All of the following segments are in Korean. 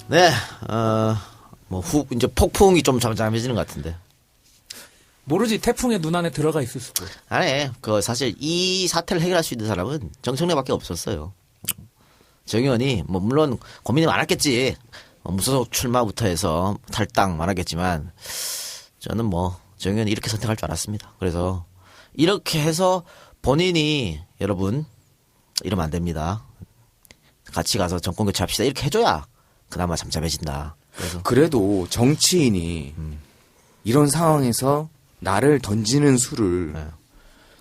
네, 이제 폭풍이 좀 잠잠해지는 것 같은데. 모르지 태풍의 눈 안에 들어가 있을 수도. 아니, 사실 이 사태를 해결할 수 있는 사람은 정청래밖에 없었어요. 정 의원이 물론 고민이 많았겠지. 무소속 출마부터 해서 탈당 많았겠지만 저는 정 의원이 이렇게 선택할 줄 알았습니다. 그래서 이렇게 해서 본인이 여러분 이러면 안 됩니다. 같이 가서 정권 교체합시다. 이렇게 해줘야 그나마 잠잠해진다. 그래도 정치인이 이런 상황에서 나를 던지는 수를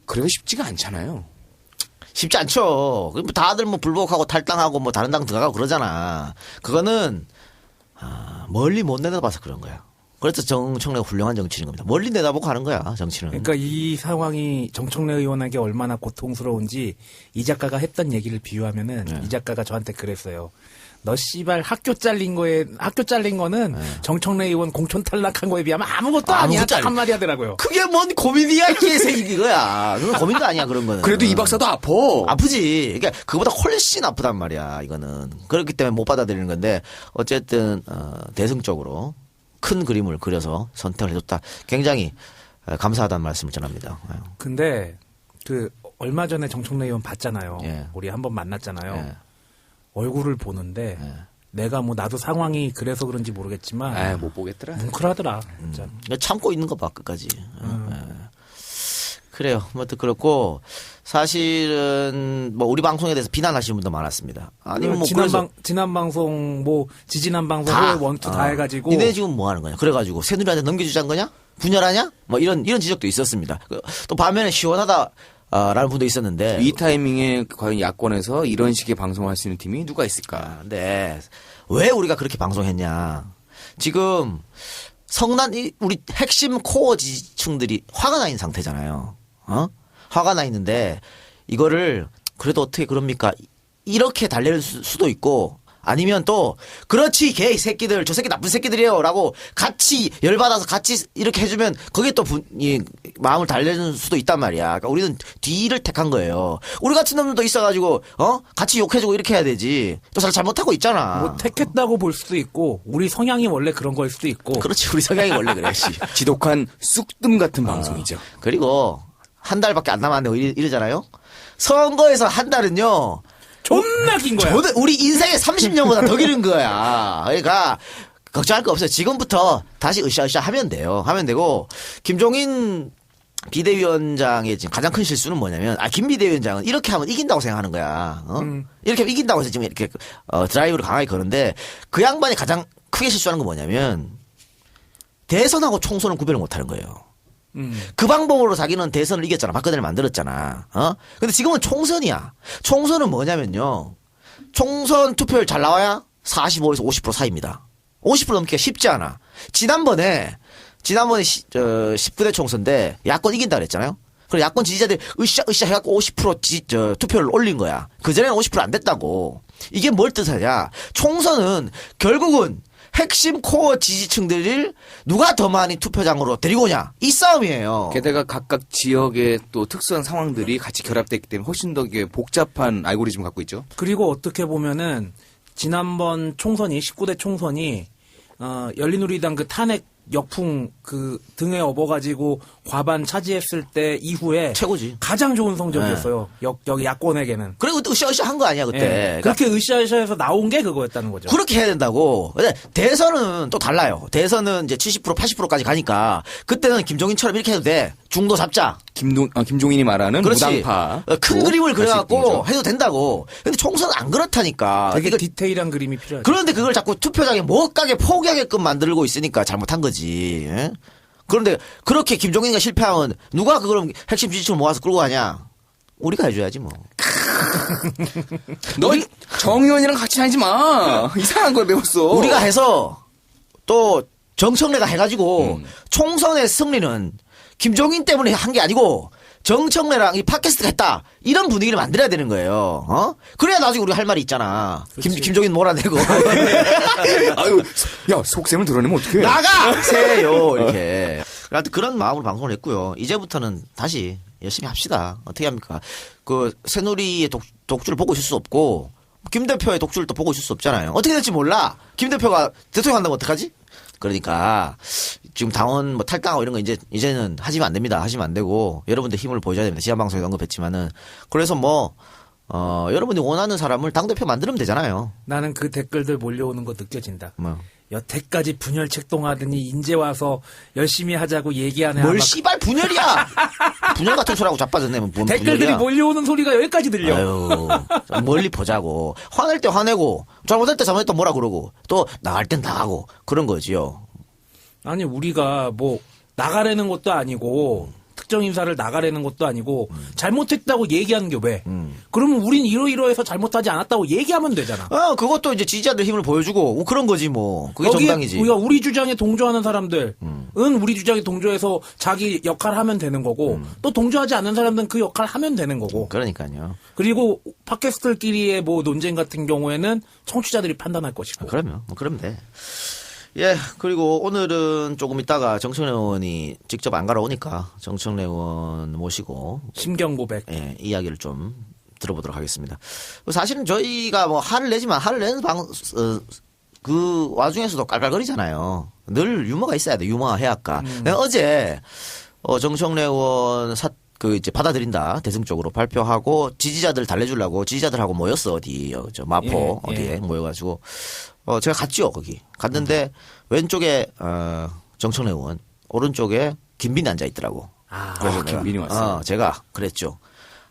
그래도 쉽지가 않잖아요. 쉽지 않죠. 다들 불복하고 탈당하고 다른 당 들어가고 그러잖아. 그거는 멀리 못 내다봐서 그런 거야. 그래서 정청래가 훌륭한 정치인인 겁니다. 멀리 내다보고 하는 거야, 정치는. 그러니까 이 상황이 정청래 의원에게 얼마나 고통스러운지 이 작가가 했던 얘기를 비유하면은 이 작가가 저한테 그랬어요. 너 씨발 학교 잘린 거는 정청래 의원 공천 탈락한 거에 비하면 아무것도 아니야. 딱 한마디 하더라고요. 그게 뭔 고민이야, 이거야. 그건 고민도 아니야, 그런 거는. 그래도 이 박사도 아프지. 그러니까 그거보다 훨씬 아프단 말이야, 이거는. 그렇기 때문에 못 받아들이는 건데 어쨌든 대승적으로 큰 그림을 그려서 선택을 해줬다. 굉장히 감사하다는 말씀을 전합니다. 근데 얼마 전에 정청래 의원 봤잖아요. 예. 우리 한번 만났잖아요. 예. 얼굴을 보는데 내가 나도 상황이 그래서 그런지 모르겠지만 못 보겠더라. 뭉클하더라. 진짜. 참고 있는 거 봐, 끝까지. 그래요. 아무튼 그렇고 사실은 우리 방송에 대해서 비난하시는 분도 많았습니다. 아니면 지난 방송 지지난 방송 원투 다 해가지고 니네 지금 뭐 하는 거냐? 그래가지고 새누리한테 넘겨주자는 거냐? 분열하냐? 이런 지적도 있었습니다. 또 반면에 시원하다. 라는 분도 있었는데 이 타이밍에 과연 야권에서 이런 식의 방송을 할 수 있는 팀이 누가 있을까? 네. 왜 우리가 그렇게 방송했냐? 지금 우리 핵심 코어 지지층들이 화가 나 있는 상태잖아요. 화가 나 있는데 이거를 그래도 어떻게 그럽니까? 이렇게 달랠 수도 있고 아니면 또 그렇지 개 새끼들 저 새끼 나쁜 새끼들이에요 라고 같이 열받아서 같이 이렇게 해주면 거기에 또 마음을 달래는 수도 있단 말이야. 그러니까 우리는 뒤를 택한 거예요. 우리 같은 놈들도 있어가지고 같이 욕해주고 이렇게 해야 되지. 또 잘못하고 있잖아. 택했다고 볼 수도 있고 우리 성향이 원래 그런 거일 수도 있고. 그렇지, 우리 성향이 원래 그래. 지독한 쑥뜸 같은 방송이죠. 그리고 한 달밖에 안 남았는데 이러잖아요. 선거에서 한 달은요. 존나 긴 거야. 우리 인생의 30년보다 더 기른 거야. 그러니까 걱정할 거 없어요. 지금부터 다시 으쌰으쌰 하면 돼요. 하면 되고 김종인 비대위원장의 지금 가장 큰 실수는 뭐냐면 김 비대위원장은 이렇게 하면 이긴다고 생각하는 거야. 이렇게 하면 이긴다고 해서 지금 이렇게 드라이브를 강하게 거는데 그 양반이 가장 크게 실수하는 건 뭐냐면 대선하고 총선을 구별을 못하는 거예요. 그 방법으로 자기는 대선을 이겼잖아. 박근혜를 만들었잖아. 근데 지금은 총선이야. 총선은 뭐냐면요. 총선 투표율 잘 나와야 45에서 50% 사이입니다. 50% 넘기가 쉽지 않아. 지난번에 19대 총선 때 야권 이긴다 그랬잖아요. 그래서 야권 지지자들이 으쌰으쌰 해갖고 50% 투표를 올린 거야. 그전에는 50% 안 됐다고. 이게 뭘 뜻하냐. 총선은 결국은 핵심 코어 지지층들을 누가 더 많이 투표장으로 데리고 오냐 이 싸움이에요. 게다가 각각 지역의 또 특수한 상황들이 같이 결합됐기 때문에 훨씬 더 복잡한 알고리즘을 갖고 있죠. 그리고 어떻게 보면은 지난번 총선이 19대 총선이 열린우리당 탄핵 역풍 등에 업어가지고 과반 차지했을 때 이후에 최고지. 가장 좋은 성적이었어요. 여기 야권에게는. 그리고 으쌰으쌰 한 거 아니야 그때. 네. 그렇게 으쌰으쌰해서 나온 게 그거였다는 거죠. 그렇게 해야 된다고. 근데 대선은 또 달라요. 대선은 이제 70% 80%까지 가니까 그때는 김종인처럼 이렇게 해도 돼. 중도 잡자. 김종인이 말하는 그렇지. 무당파. 큰 그림을 그려갖고 해도 된다고. 근데 총선은 안 그렇다니까. 되게 디테일한 그림이 필요하죠. 그런데 그걸 자꾸 투표장에 못 가게 포기하게끔 만들고 있으니까 잘못한 거지. 예? 그런데 그렇게 김종인이가 실패하면 누가 그걸 핵심 지지층을 모아서 끌고 가냐? 우리가 해줘야지 뭐. 너 정 의원이랑 같이 다니지 마. 이상한 걸 배웠어. 우리가 해서 또 정청래가 해가지고 총선의 승리는 김종인 때문에 한 게 아니고 정청래랑 이 팟캐스트가 했다. 이런 분위기를 만들어야 되는 거예요. 그래야 나중에 우리가 할 말이 있잖아. 김종인 몰아내고. 아유, 야, 속셈을 드러내면 어떡해. 나가세요. 이렇게. 그런 마음으로 방송을 했고요. 이제부터는 다시 열심히 합시다. 어떻게 합니까? 새누리의 독주를 보고 있을 수 없고, 김 대표의 독주를 또 보고 있을 수 없잖아요. 어떻게 될지 몰라. 김 대표가 대통령 한다면 어떡하지? 그러니까 지금 당원 뭐 탈당하고 이런 거 이제는 하시면 안 됩니다. 하시면 안 되고 여러분들 힘을 보여줘야 됩니다. 지난 방송에도 언급했지만은 그래서 여러분이 원하는 사람을 당대표 만들면 되잖아요. 나는 그 댓글들 몰려오는 거 느껴진다. 뭐. 여태까지 분열 책동하더니 인제 와서 열심히 하자고 얘기하네. 뭘 씨발 분열이야. 분열 같은 소리하고 자빠졌네. 뭔 댓글들이 분열이야. 몰려오는 소리가 여기까지 들려. 아유, 좀 멀리 보자고. 화낼 때 화내고, 잘못할 때 잘못했다 뭐라 그러고, 또 나갈 땐 나가고, 그런 거지요. 아니 우리가 뭐 나가라는 것도 아니고 특정 인사를 나가라는 것도 아니고 잘못했다고 얘기하는 게 왜? 그러면 우린 이러이러해서 잘못하지 않았다고 얘기하면 되잖아. 그것도 이제 지지자들 힘을 보여주고, 그런 거지 뭐. 그게 거기에 정당이지. 우리가 우리 주장에 동조하는 사람들은 우리 주장에 동조해서 자기 역할을 하면 되는 거고 또 동조하지 않는 사람들은 그 역할을 하면 되는 거고. 그러니까요. 그리고 팟캐스트들끼리의 뭐 논쟁 같은 경우에는 청취자들이 판단할 것이고. 그러면 그러면 돼. 예, 그리고 오늘은 조금 있다가 정청래 의원이 직접 안 가러오니까 정청래 의원 모시고 심경 고백. 예, 이야기를 좀 들어보도록 하겠습니다. 사실은 저희가 뭐 화를 내지만 화를 내는 그 와중에서도 깔깔거리잖아요. 늘 유머가 있어야 돼. 유머와 해악가. 내가 어제 정청래 의원 이제 받아들인다 대승적으로 발표하고 지지자들 달래주려고 지지자들하고 모였어 어디 저 마포 예, 어디에 예. 모여가지고 제가 갔죠 거기 갔는데 왼쪽에 정청래 의원 오른쪽에 김빈이 앉아 있더라고. 그래서 김빈이 왔어요. 제가 그랬죠.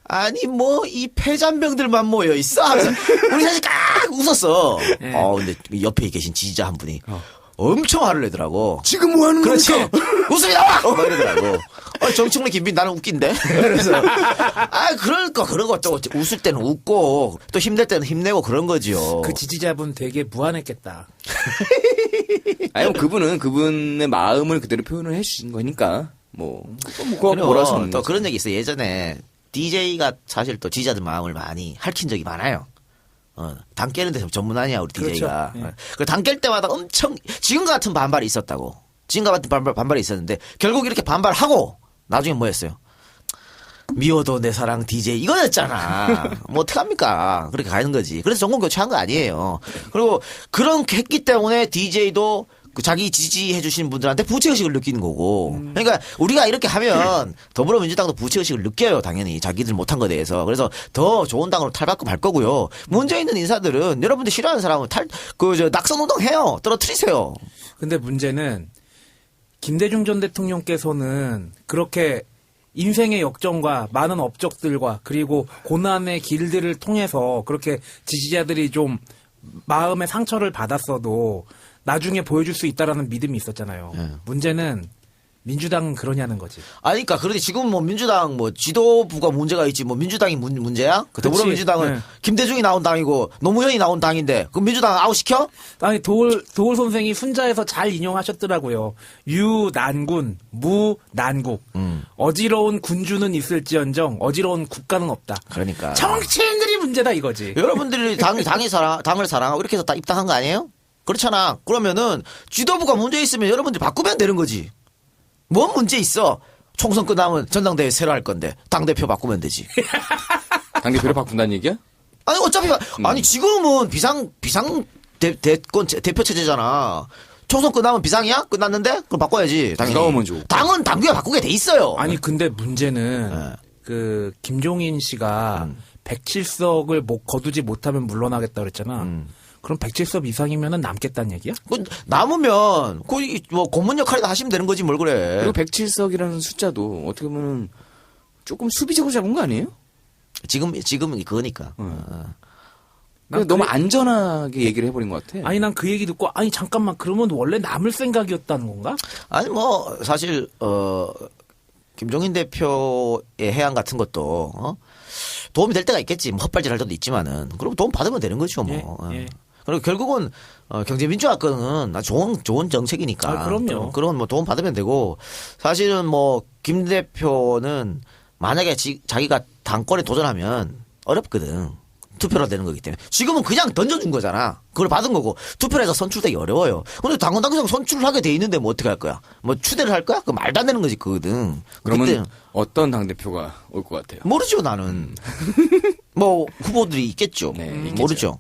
아니 뭐 이 패잔병들만 모여 있어 하면서 우리 사실 깍 웃었어. 예. 근데 옆에 계신 지지자 한 분이 엄청 화를 내더라고. 지금 뭐 하는 그렇지. 겁니까? 웃음이 나와! 막 이러더라고. 정청래 김빈 나는 웃긴데? 그래서, 그러고 또 웃을 때는 웃고, 또 힘낼 때는 힘내고 그런 거지요. 그 지지자분 되게 무안했겠다. 아니, 그분은 그분의 마음을 그대로 표현을 해주신 거니까, 그거 뭐라 수 없는 또 거죠. 그런 얘기 있어요. 예전에 DJ가 사실 또 지지자들 마음을 많이 핥힌 적이 많아요. 당 깨는 데서 전문 아니야, 우리 DJ가. 그렇죠. 예. 그 당 깰 때마다 엄청, 지금 같은 반발이 있었다고. 지금 같은 반발이 있었는데, 결국 이렇게 반발하고, 나중에 뭐 했어요? 미워도 내 사랑 DJ 이거였잖아. 뭐 어떡합니까? 그렇게 가는 거지. 그래서 정권 교체한 거 아니에요. 그리고 그렇게 했기 때문에 DJ도 자기 지지해 주시는 분들한테 부채의식을 느끼는 거고. 그러니까 우리가 이렇게 하면 더불어민주당도 부채의식을 느껴요. 당연히 자기들 못한 거에 대해서. 그래서 더 좋은 당으로 탈바꿈할 거고요. 문제 있는 인사들은 여러분들 싫어하는 사람은 낙선운동 해요. 떨어뜨리세요. 근데 문제는 김대중 전 대통령께서는 그렇게 인생의 역정과 많은 업적들과 그리고 고난의 길들을 통해서 그렇게 지지자들이 좀 마음의 상처를 받았어도 나중에 보여줄 수 있다라는 믿음이 있었잖아요. 문제는 민주당은 그러냐는 거지. 그러니까 그런데 지금 뭐 민주당 지도부가 문제가 있지 민주당이 문제야? 그 더불어민주당은 네. 김대중이 나온 당이고 노무현이 나온 당인데 그 민주당 아웃시켜? 아니 도울 선생이 순자에서 잘 인용하셨더라고요. 유난군 무난국. 어지러운 군주는 있을지언정 어지러운 국가는 없다. 그러니까 정치인들이 문제다 이거지. 여러분들이 당을 사랑하고 이렇게 해서 딱 입당한 거 아니에요? 그렇잖아. 그러면은 지도부가 문제 있으면 여러분들이 바꾸면 되는 거지. 뭔 문제 있어? 총선 끝나면 전당대회 새로 할 건데 당대표 바꾸면 되지. 당대표를 바꾼다는 얘기야? 아니 어차피 지금은 대권 대표 체제잖아. 총선 끝나면 비상이야? 끝났는데? 그럼 바꿔야지. 당연히. 누가 오면 좋고. 당은 당규에 바꾸게 돼 있어요. 아니 근데 문제는 그 김종인 씨가 107석을 거두지 못하면 물러나겠다 그랬잖아. 그럼 107석 이상이면은 남겠다는 얘기야? 남으면 고문 역할이나 하시면 되는 거지 뭘 그래. 그리고 107석이라는 숫자도 어떻게 보면 조금 수비적으로 잡은 거 아니에요? 지금 그거니까. 너무 안전하게 얘기를 해버린 것 같아. 아니 난 그 얘기 듣고 아니 잠깐만 그러면 원래 남을 생각이었다는 건가? 아니 사실 김종인 대표의 해안 같은 것도 도움이 될 때가 있겠지. 헛발질할 때도 있지만은 그럼 도움 받으면 되는 거죠 뭐. 예. 그리고 결국은 경제민주화권은 좋은 정책이니까. 그럼요. 그런 도움 받으면 되고 사실은 김 대표는 만약에 자기가 당권에 도전하면 어렵거든. 투표로 되는 거기 때문에. 지금은 그냥 던져준 거잖아. 그걸 받은 거고 투표를 해서 선출되기 어려워요. 근데 당원당규상 선출을 하게 돼 있는데 뭐 어떻게 할 거야? 뭐 추대를 할 거야? 그 말도 안 되는 거지 그거든. 그러면 그때 어떤 당대표가 올 것 같아요? 모르죠 나는. 뭐 후보들이 있겠죠. 네, 있겠죠. 모르죠.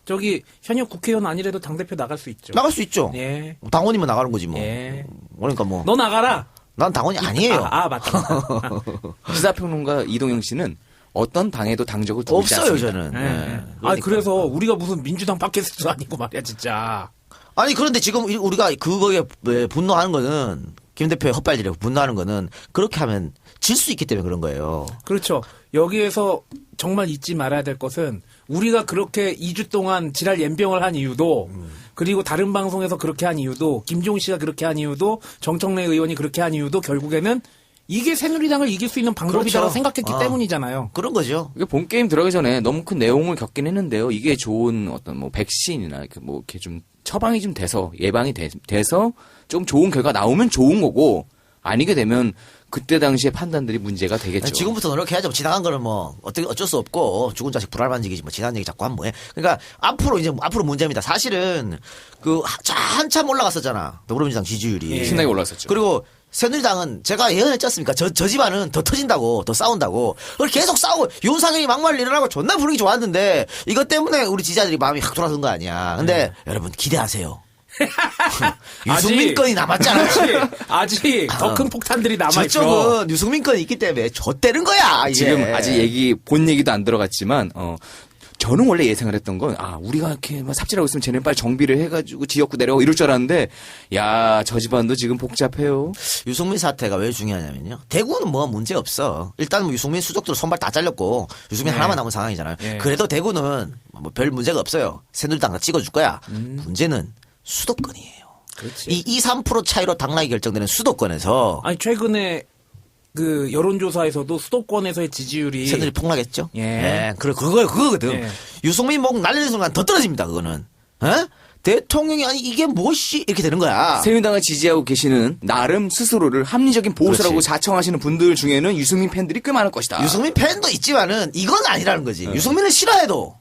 저기 현역 국회의원 아니래도 당대표 나갈 수 있죠. 나갈 수 있죠. 예. 당원이면 나가는 거지 뭐. 예. 그러니까 뭐. 너 나가라. 난 당원이 아니에요. 맞다. 시사평론가 이동영 씨는 어떤 당에도 당적을 두고 있지 없어요 않습니다. 저는. 예. 네. 그래서 우리가 무슨 민주당 팟캐스트도 아니고 말이야 진짜. 아니 그런데 지금 우리가 그거에 분노하는 거는 김 대표의 헛발질에 분노하는 거는 그렇게 하면 질 수 있기 때문에 그런 거예요. 그렇죠. 여기에서 정말 잊지 말아야 될 것은 우리가 그렇게 2주 동안 지랄 연병을 한 이유도 그리고 다른 방송에서 그렇게 한 이유도 김종인 씨가 그렇게 한 이유도 정청래 의원이 그렇게 한 이유도 결국에는 이게 새누리당을 이길 수 있는 방법이라고 그렇죠. 생각했기 때문이잖아요. 그런 거죠. 이게 본 게임 들어가기 전에 너무 큰 내용을 겪긴 했는데요. 이게 좋은 어떤 뭐 백신이나 뭐 이렇게 좀 처방이 좀 돼서 예방이 돼서 좀 좋은 결과 나오면 좋은 거고 아니게 되면 그때 당시에 판단들이 문제가 되겠죠. 지금부터 노력해야죠. 지나간 거는 뭐 어쩔 수 없고 죽은 자식 불알만지기지 뭐 지난 얘기 자꾸 하면 뭐해. 그러니까 앞으로 문제입니다. 사실은 그 한참 올라갔었잖아. 더불어민주당 지지율이. 신나게 올라갔었죠. 그리고 새누리당은 제가 예언했지 않습니까? 저 집안은 더 터진다고, 더 싸운다고. 그걸 계속 싸우고, 윤상현이 막말을 일어나고 존나 분위기 좋았는데, 이것 때문에 우리 지지자들이 마음이 확 돌아선 거 아니야. 근데 여러분 기대하세요. 유승민 건이 남았잖아. 아직 더 큰 폭탄들이 남아있죠. 저쪽은 유승민 건이 있기 때문에 좆대는 거야, 이게. 지금 아직 본 얘기도 안 들어갔지만 저는 원래 예상을 했던 건 우리가 이렇게 막 삽질하고 있으면 쟤네 빨리 정비를 해가지고 지역구 내려가고 이럴 줄 알았는데 야 저 집안도 지금 복잡해요. 유승민 사태가 왜 중요하냐면요. 대구는 뭐 문제 없어. 일단 뭐 유승민 수족들 손발 다 잘렸고 유승민 하나만 남은 상황이잖아요. 그래도 대구는 뭐 별 문제가 없어요. 새누리당 다 찍어줄 거야. 문제는 수도권이에요. 그렇지. 이 3% 차이로 당락이 결정되는 수도권에서 아니 최근에 그 여론조사에서도 수도권에서의 지지율이 새누리 폭락했죠. 예. 그거거든. 예. 유승민 목 날리는 순간 더 떨어집니다. 그거는. 대통령이 아니 이게 뭐시 이렇게 되는 거야. 새누리당을 지지하고 계시는 나름 스스로를 합리적인 보수라고 그렇지. 자청하시는 분들 중에는 유승민 팬들이 꽤 많을 것이다. 유승민 팬도 있지만은 이건 아니라는 거지. 유승민을 싫어해도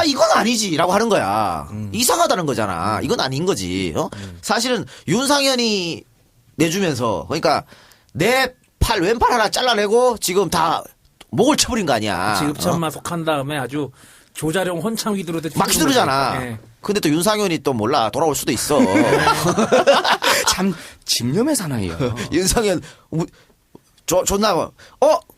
이건 아니지라고 하는 거야. 이상하다는 거잖아. 이건 아닌 거지. 사실은 윤상현이 내주면서 그러니까 내 왼팔 하나 잘라내고 지금 다 목을 쳐버린 거 아니야. 지급천마 속한 다음에 아주 조자룡 헌창 휘두르듯 막 휘두르잖아. 예. 근데 또 윤상현이 또 몰라 돌아올 수도 있어. 참 집념의 사나이요. 윤상현 존나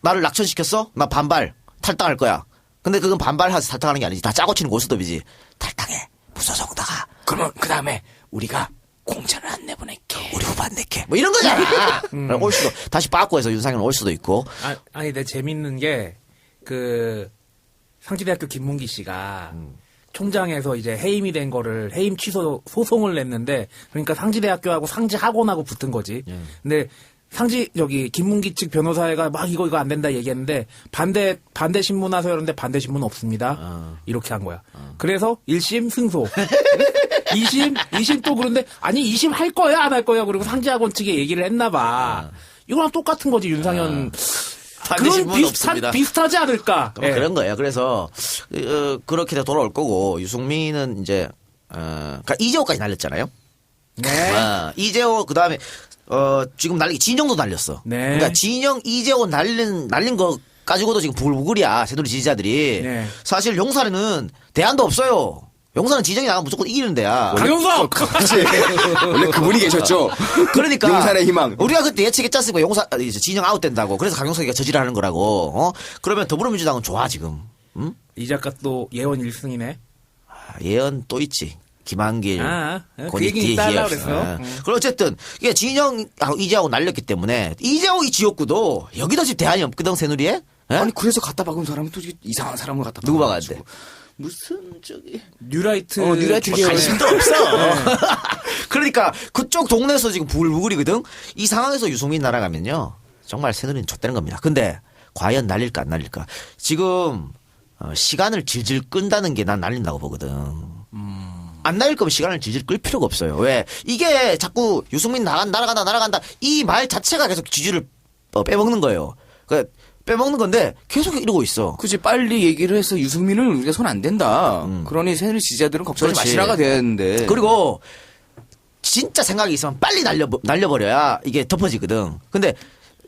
나를 낙천시켰어? 나 반발 탈당할 거야. 근데 그건 반발해서 탈당하는 게 아니지. 다 짜고 치는 고스톱이지. 탈당해. 무소속다가. 그러면 그 다음에 우리가 공천을 안 내보낼게. 우리 후보 안 낼게. 뭐 이런 거잖아. 올 수도 다시 빠꾸 해서 윤상현 올 수도 있고. 아니 내 재밌는 게 그 상지대학교 김문기 씨가 총장에서 이제 해임이 된 거를 해임 취소 소송을 냈는데 그러니까 상지대학교하고 상지학원하고 붙은 거지. 근데 김문기 측 변호사회가 막 이거 안 된다 얘기했는데 반대 신문 하세요 그런데 반대 신문 없습니다. 이렇게 한 거야. 그래서 1심 승소. 2심 또 그런데 아니 2심 할 거야 안 할 거야 그리고 상지학원 측에 얘기를 했나 봐. 이거랑 똑같은 거지 윤상현. 그런 비슷하지 않을까. 그런 거예요. 그래서 그렇게 돼 돌아올 거고 유승민은 이제 그러니까 이재호까지 날렸잖아요. 네. 이재호 그다음에 지금 진영도 날렸어. 네. 그러니까 진영 이재호 날린 거 가지고도 지금 부글부글이야. 새누리 지지자들이. 네. 사실 용산에는 대안도 없어요. 용산은 지정이 나가면 무조건 이기는 데야. 강용석! 원래 그분이 계셨죠. 그러니까. 용산의 희망. 우리가 그때 예측했지 않습니까? 용산, 이제 진영 아웃된다고. 그래서 강용석이가 저지라는 거라고. 그러면 더불어민주당은 좋아, 지금. 응? 이 작가 또 예원 1승이네. 예언 또 있지. 김한길. 그 얘기 이따 하려고 그랬어요. 그럼 어쨌든, 이게 진영하고 이재하고 날렸기 때문에, 이재하고 이 지역구도 여기도 지금 대안이 없거든, 새누리에? 예? 아니 그래서 갖다 박은 사람은 또 이상한 사람을 갖다 누구 박아가지고. 박았는데? 무슨 저기 뉴라이트. 뉴라이트 계열의 관심도 없어. 그러니까 그쪽 동네에서 지금 부글부글이거든. 이 상황에서 유승민 날아가면요. 정말 새누리는 좆되는 겁니다. 근데 과연 날릴까 안 날릴까. 지금 시간을 질질 끈다는 게 난 날린다고 보거든. 안 날릴 거면 시간을 질질 끌 필요가 없어요. 왜? 이게 자꾸 유승민 날아간다 이 말 자체가 계속 지지를 빼먹는 거예요. 그러니까 빼먹는 건데 계속 이러고 있어. 굳이 빨리 얘기를 해서 유승민을 우리가 손 안 된다. 그러니 새누리 지지자들은 걱정하지 그렇지. 마시라가 돼야 되는데. 그리고 진짜 생각이 있으면 빨리 날려버려야 이게 덮어지거든. 근데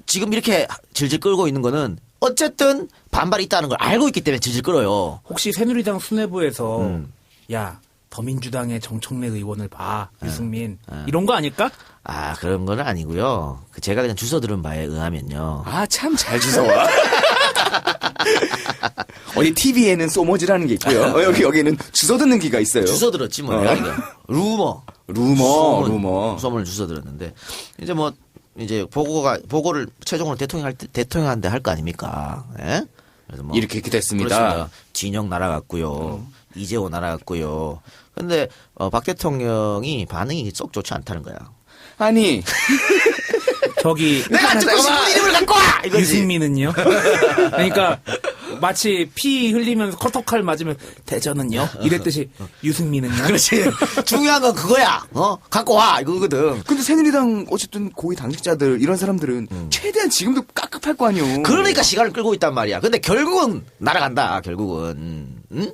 지금 이렇게 질질 끌고 있는 거는 어쨌든 반발이 있다는 걸 알고 있기 때문에 질질 끌어요. 혹시 새누리당 수뇌부에서 야 더민주당의 정청래 의원을 봐 유승민 이런 거 아닐까? 아, 그런 건 아니고요. 제가 그냥 주워 들은 바에 의하면요. 아, 참 잘 주워와. 어디 TV에는 소머지라는 게 있고요. 여기는 주워 듣는 기가 있어요. 주워 들었지 뭐. 내가 이거. 루머. 소문을 주워 들었는데 이제 보고를 최종으로 대통령한테 할 거 아닙니까? 예? 그래서 이렇게 됐습니다. 그렇습니다. 진영 날아갔고요. 이재호 날아갔고요. 근데 박 대통령이 반응이 썩 좋지 않다는 거야. 아니, 저기 내가 듣고 싶은 이름을 갖고 와! 이거지. 유승민은요? 그러니까 마치 피 흘리면서 커터칼 맞으면 대전은요? 이랬듯이 유승민은요? 그렇지. 중요한 건 그거야. 갖고 와! 이거거든. 근데 새누리당 어쨌든 고위 당직자들 이런 사람들은 최대한 지금도 깝깝할 거 아니에요. 그러니까 시간을 끌고 있단 말이야. 근데 결국은 날아간다. 결국은. 응?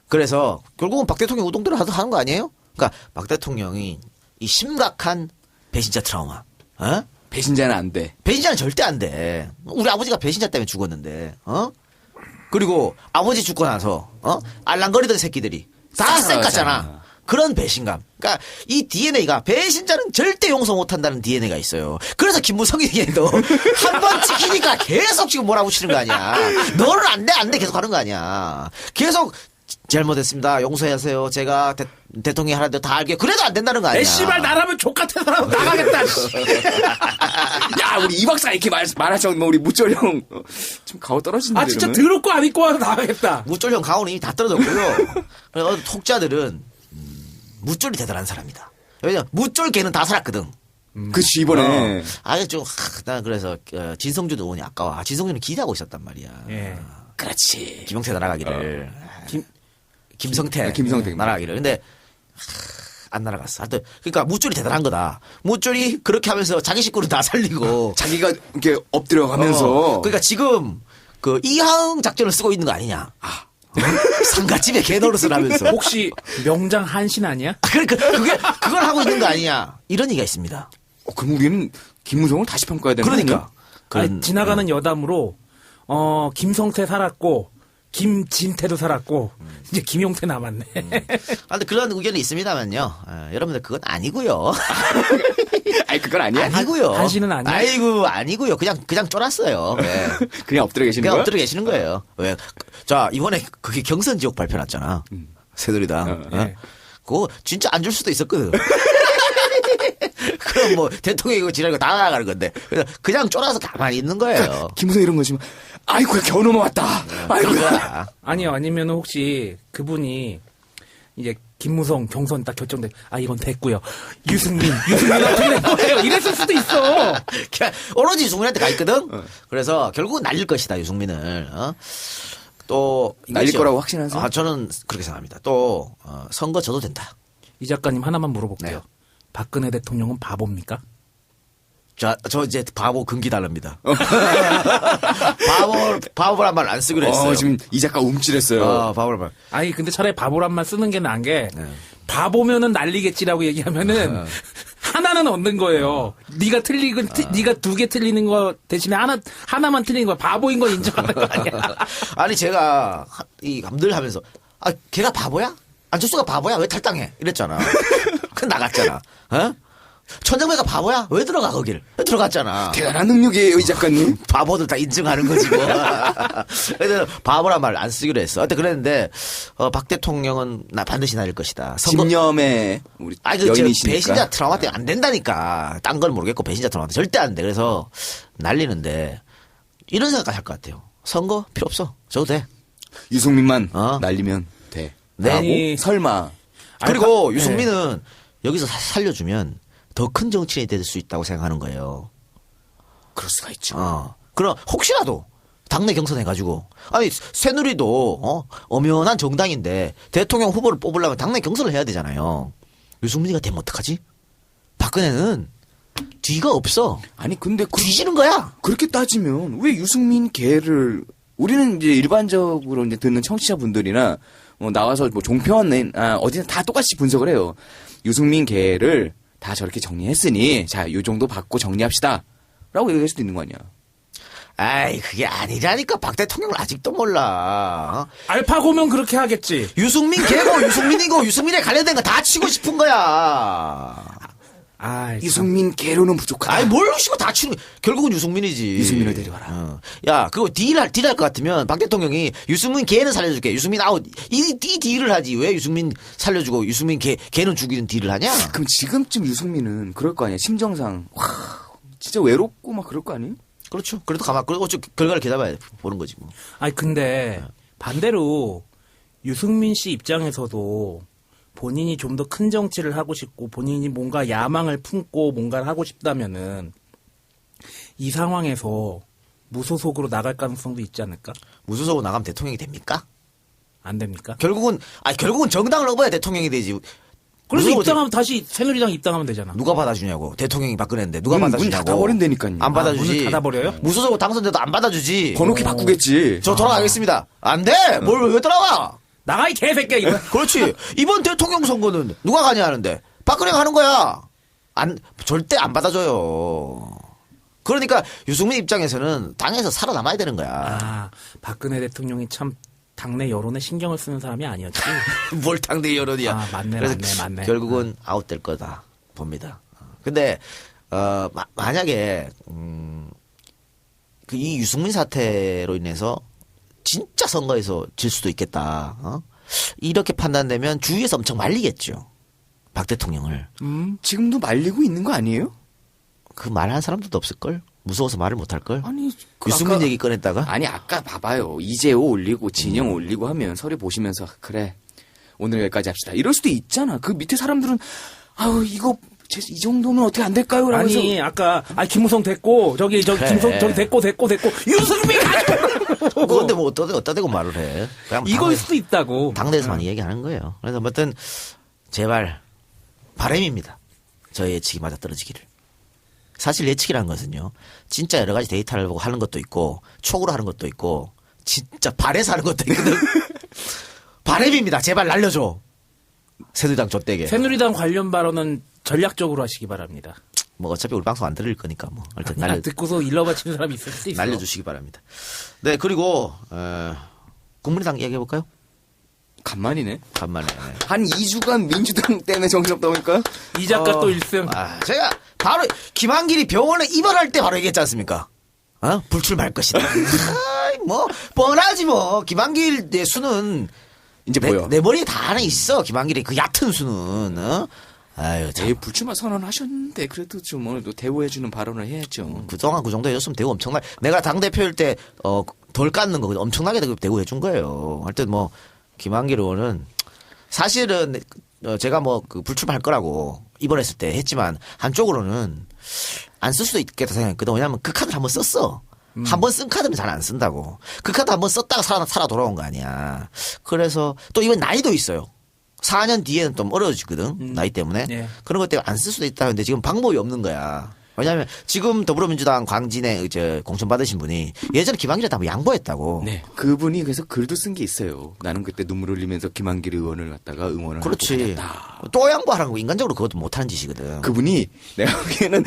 그래서 결국은 박 대통령 우동대로 하는 거 아니에요? 그러니까 박 대통령이 이 심각한 배신자 트라우마. 배신자는 안 돼. 배신자는 절대 안 돼. 우리 아버지가 배신자 때문에 죽었는데. 그리고 아버지 죽고 나서 알랑거리던 새끼들이 다 쌩깠잖아. 그런 배신감. 그러니까 이 DNA가 배신자는 절대 용서 못한다는 DNA가 있어요. 그래서 김무성이도 한 번 찍히니까 계속 지금 몰아붙이는 거 아니야. 너는 안 돼 계속 하는 거 아니야. 계속 잘못했습니다. 용서하세요. 제가 대통령이 하라는데 다 알게. 그래도 안 된다는 거 아니야. 씨발 나라면 족같은 사람 나가겠다. 야, 우리 이 박사 이렇게 말하죠. 뭐 우리 무철 형 좀 가오 떨어진다. 아 진짜 더럽고 안 입고 와서 나가겠다. 무쫄형 가오는 이미 다 떨어졌고요. 그래서 톡자들은 무쫄이 대단한 사람이다. 왜냐면 무쫄 걔는 다 살았거든. 그치, 이번에. 난 그래서 진성준 의원이 아까워. 진성준은 기대하고 있었단 말이야. 예. 그렇지. 김용태 날아가기를. 김성태 날아가기를. 근데 안 날아갔어. 하여튼 그러니까 무쫄이 대단한 거다. 무쫄이 그렇게 하면서 자기 식구를 다 살리고 자기가 이렇게 엎드려가면서. 그러니까 지금 그 이하응 작전을 쓰고 있는 거 아니냐. 상가집에 개노릇을 하면서. 혹시 명장 한신 아니야? 그러니까 그걸 하고 있는 거 아니냐. 이런 얘기가 있습니다. 그럼 우리는 김무성을 다시 평가해야 되는 그러니까. 아니, 지나가는 여담으로 김성태 살았고 김진태도 살았고 이제 김용태 남았네. 근데 그런 의견이 있습니다만요. 여러분들 그건 아니고요. 아니, 그건 아니야. 아니고요. 한신은 아니야? 아이고 아니고요. 그냥 쫄았어요. 네. 그냥 엎드려 계시는 그냥 거야? 엎드려 계시는 거예요. 왜? 자 이번에 그게 경선 지역 발표 났잖아. 새누리당. 네. 그거 진짜 안 줄 수도 있었거든. 그럼 뭐 대통령이 이거 지랄고 다 나가는 건데 그냥 쫄아서 가만히 있는 거예요. 김무성 이런 거지만, 아이고야, 겨우 넘어왔다. 아이고야. 그거야. 아니요, 아니면 혹시 그분이 이제 김무성 경선 딱 결정돼. 이건 됐고요. 유승민 어떻게 된 거예요? 이랬을 수도 있어. 그냥 오로지 유승민한테 가 있거든. 그래서 결국은 날릴 것이다 유승민을. 또 날릴 이거죠. 거라고 확신하세요? 저는 그렇게 생각합니다. 또 선거 져도 된다. 이 작가님 하나만 물어볼게요. 네. 박근혜 대통령은 바보입니까? 저 이제 바보 금기 달랍니다. 바보란 말 안 쓰기로 했어요. 지금 이 작가 움찔했어요. 바보란 말. 아니 근데 차라리 바보란 말 쓰는 게 나은 게 네. 바보면은 날리겠지라고 얘기하면은 하나는 얻는 거예요. 네가 틀리건 네가 두 개 틀리는 거 대신에 하나만 틀리는 거야. 바보인 건 인정하는 거 아니야. 아니 제가 이 감들 하면서 걔가 바보야? 안철수가 바보야? 왜 탈당해? 이랬잖아. 그 나갔잖아. 천정배가 바보야? 왜 들어가 거길? 왜 들어갔잖아. 대단한 능력이에요, 이 작가님. 바보들 다 인증하는 거지 뭐. 그래서 바보란 말 안 쓰기로 했어. 하여튼 그랬는데 박 대통령은 반드시 날릴 것이다. 집념의 우리 여인이시니까. 배신자 트라우마 때문에 안 된다니까. 딴 건 모르겠고 배신자 트라우마 때문에 절대 안 돼. 그래서 날리는데 이런 생각까지 할 것 같아요. 선거 필요 없어. 저도 돼. 유승민만 날리면 돼. 네. 아니, 설마. 그리고 유승민은 여기서 살려주면 더 큰 정치인이 될 수 있다고 생각하는 거예요. 그럴 수가 있죠. 그럼 혹시라도 당내 경선 해가지고 새누리도 엄연한 정당인데 대통령 후보를 뽑으려면 당내 경선을 해야 되잖아요. 유승민이가 되면 어떡하지? 박근혜는 뒤가 없어. 아니 근데 뒤지는 거야. 그렇게 따지면 왜 유승민 개를 우리는 이제 일반적으로 이제 듣는 청취자분들이나 나와서 뭐 종편 어디나 다 똑같이 분석을 해요. 유승민 개를 다 저렇게 정리했으니 자, 요 정도 받고 정리합시다라고 얘기할 수도 있는 거 아니야. 아이, 그게 아니라니까. 박 대통령을 아직도 몰라. 알파고면 그렇게 하겠지. 유승민 개고 유승민이고 유승민에 관련된 거 다 치고 싶은 거야. 유승민 개로는 부족하다. 아이, 뭘 치고 다 치는 거야. 결국은 유승민이지. 유승민을 데려가라. 야, 그거 딜할 것 같으면 박 대통령이 유승민 개는 살려줄게. 유승민 아웃. 이 딜을 하지. 왜 유승민 살려주고 유승민 개는 죽이는 딜을 하냐? 그럼 지금쯤 유승민은 그럴 거 아니야. 심정상 와, 진짜 외롭고 막 그럴 거 아니에요? 그렇죠. 그래도 그리고 어차피 결과를 기다려봐야 보는 거지 뭐. 아니 근데 반대로 유승민 씨 입장에서도 본인이 좀 더 큰 정치를 하고 싶고 본인이 뭔가 야망을 품고 뭔가를 하고 싶다면은 이 상황에서 무소속으로 나갈 가능성도 있지 않을까? 무소속으로 나가면 대통령이 됩니까? 안 됩니까? 결국은 정당을 업어야 대통령이 되지. 그래서 무소속으로 입당하면 다시 새누리당 입당하면 되잖아. 누가 받아주냐고. 대통령이 박근혜인데 누가 문 받아주냐고. 닫아버린다니까요. 안 받아주지. 문을 닫아버려요? 무소속으로 당선돼도 안 받아주지. 번호키 바꾸겠지. 저 돌아가겠습니다. 안 돼. 뭘 왜 돌아와? 나가 이 개새끼야 이거. 그렇지. 이번 대통령 선거는 누가 가냐 하는데 박근혜가 하는 거야. 절대 안 받아줘요. 그러니까 유승민 입장에서는 당에서 살아남아야 되는 거야. 박근혜 대통령이 참 당내 여론에 신경을 쓰는 사람이 아니었지. 뭘 당대 여론이야. 아, 맞네, 그래서 맞네. 결국은 아웃될 거다 봅니다. 근데 만약에 이 유승민 사태로 인해서 진짜 선거에서 질 수도 있겠다. 이렇게 판단되면 주위에서 엄청 말리겠죠. 박 대통령을. 지금도 말리고 있는 거 아니에요? 그 말하는 사람들도 없을걸? 무서워서 말을 못할걸? 아니 유승민 아까- 얘기 꺼냈다가? 아니 아까 봐봐요. 이재호 올리고 진영 올리고 하면 서류 보시면서 그래 오늘 여기까지 합시다. 이럴 수도 있잖아. 그 밑에 사람들은 아우 이거 이 정도면 어떻게 안 될까요? 라면서 아니 아까 김무성 됐고 저기 그래. 김성 저기 됐고 유승민 가져. 그건데 뭐 어따 대고 말을 해. 그냥 이거일 수도 있다고. 당내에서만 얘기하는 거예요. 그래서 아무튼 제발 바람입니다. 저의 예측이 맞아 떨어지기를. 사실 예측이라는 것은요. 진짜 여러 가지 데이터를 보고 하는 것도 있고 촉으로 하는 것도 있고 진짜 발에서 하는 것도 있거든. 바람입니다. 제발 날려줘. 새누리당 좆대게. 새누리당 관련 발언은 전략적으로 하시기 바랍니다. 뭐 어차피 우리 방송 안 들을 거니까 뭐 일단 그냥 듣고서 일러 바치는 사람이 있을 수도 있어. 날려주시기 바랍니다. 네 그리고 국민의당 얘기해 볼까요? 간만이네. 간만에. 한 2주간 민주당 때문에 정신없다 보니까 이 작가 또 1승. 제가 바로 김한길이 병원에 입원할 때 바로 얘기했지 않습니까? 불출마할 것이다. 아이, 뭐 뻔하지 뭐. 김한길 내 수는 이제 보여. 내 머리에 다 하나 있어. 김한길이 그 얕은 수는. 아유, 참. 불출마 선언하셨는데 그래도 좀 오늘 또 대우해주는 발언을 해야죠. 그동안 그 정도 해줬으면 대우 엄청나게. 내가 당대표일 때, 돌 깎는 거 엄청나게 대우 해준 거예요. 하여튼 뭐, 김한길 의원은 사실은 제가 뭐 그 불출마할 거라고 입원했을 때 했지만 한쪽으로는 안 쓸 수도 있겠다 생각했거든. 왜냐하면 그 카드를 한번 썼어. 한 번 쓴 카드는 잘 안 쓴다고. 그 카드 한 번 썼다가 살아 돌아온 거 아니야. 그래서 또 이번 나이도 있어요. 4년 뒤에는 좀 어려워지거든. 나이 때문에. 네. 그런 것 때문에 안 쓸 수도 있다. 근데 지금 방법이 없는 거야. 왜냐하면 지금 더불어민주당 광진에 이제 공천 받으신 분이 예전에 김한길한테 한번 양보했다고. 네. 그분이 그래서 글도 쓴 게 있어요. 나는 그때 눈물 흘리면서 김한길 의원을 갖다가 응원을 그렇지. 하고 다녔다. 또 양보하라는 거 인간적으로 그것도 못하는 짓이거든. 그분이 내가 보기에는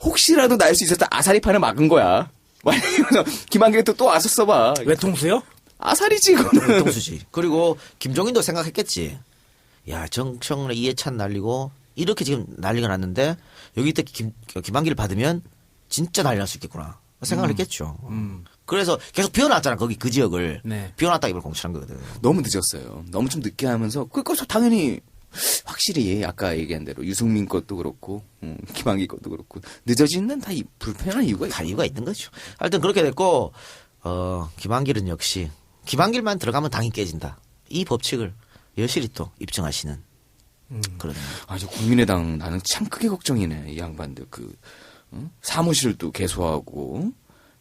혹시라도 날 수 있었다 아사리판을 막은 거야. 만약에 김한길이 또 와서 써봐. 외통수요? 아사리지 그거는. 동수지. 그리고 김종인도 생각했겠지. 야 정청래 이해찬 날리고 이렇게 지금 난리가 났는데 여기 때 김한길 받으면 진짜 난리 날 수 있겠구나 생각을 했겠죠. 그래서 계속 비워놨잖아 거기 그 지역을. 네. 비워놨다 이걸 공천한 거거든. 너무 늦었어요. 너무 좀 늦게 하면서 그래서 당연히 확실히 아까 얘기한 대로 유승민 것도 그렇고 김한길 것도 그렇고 늦어지는 데는 다 불편한 이유가 다 있어요. 이유가 있는 거죠. 하여튼 그렇게 됐고 김한길은 역시 김한길만 들어가면 당이 깨진다. 이 법칙을 여실히 또 입증하시는 그런. 아, 저 국민의당 나는 참 크게 걱정이네. 이 양반들 사무실도 개소하고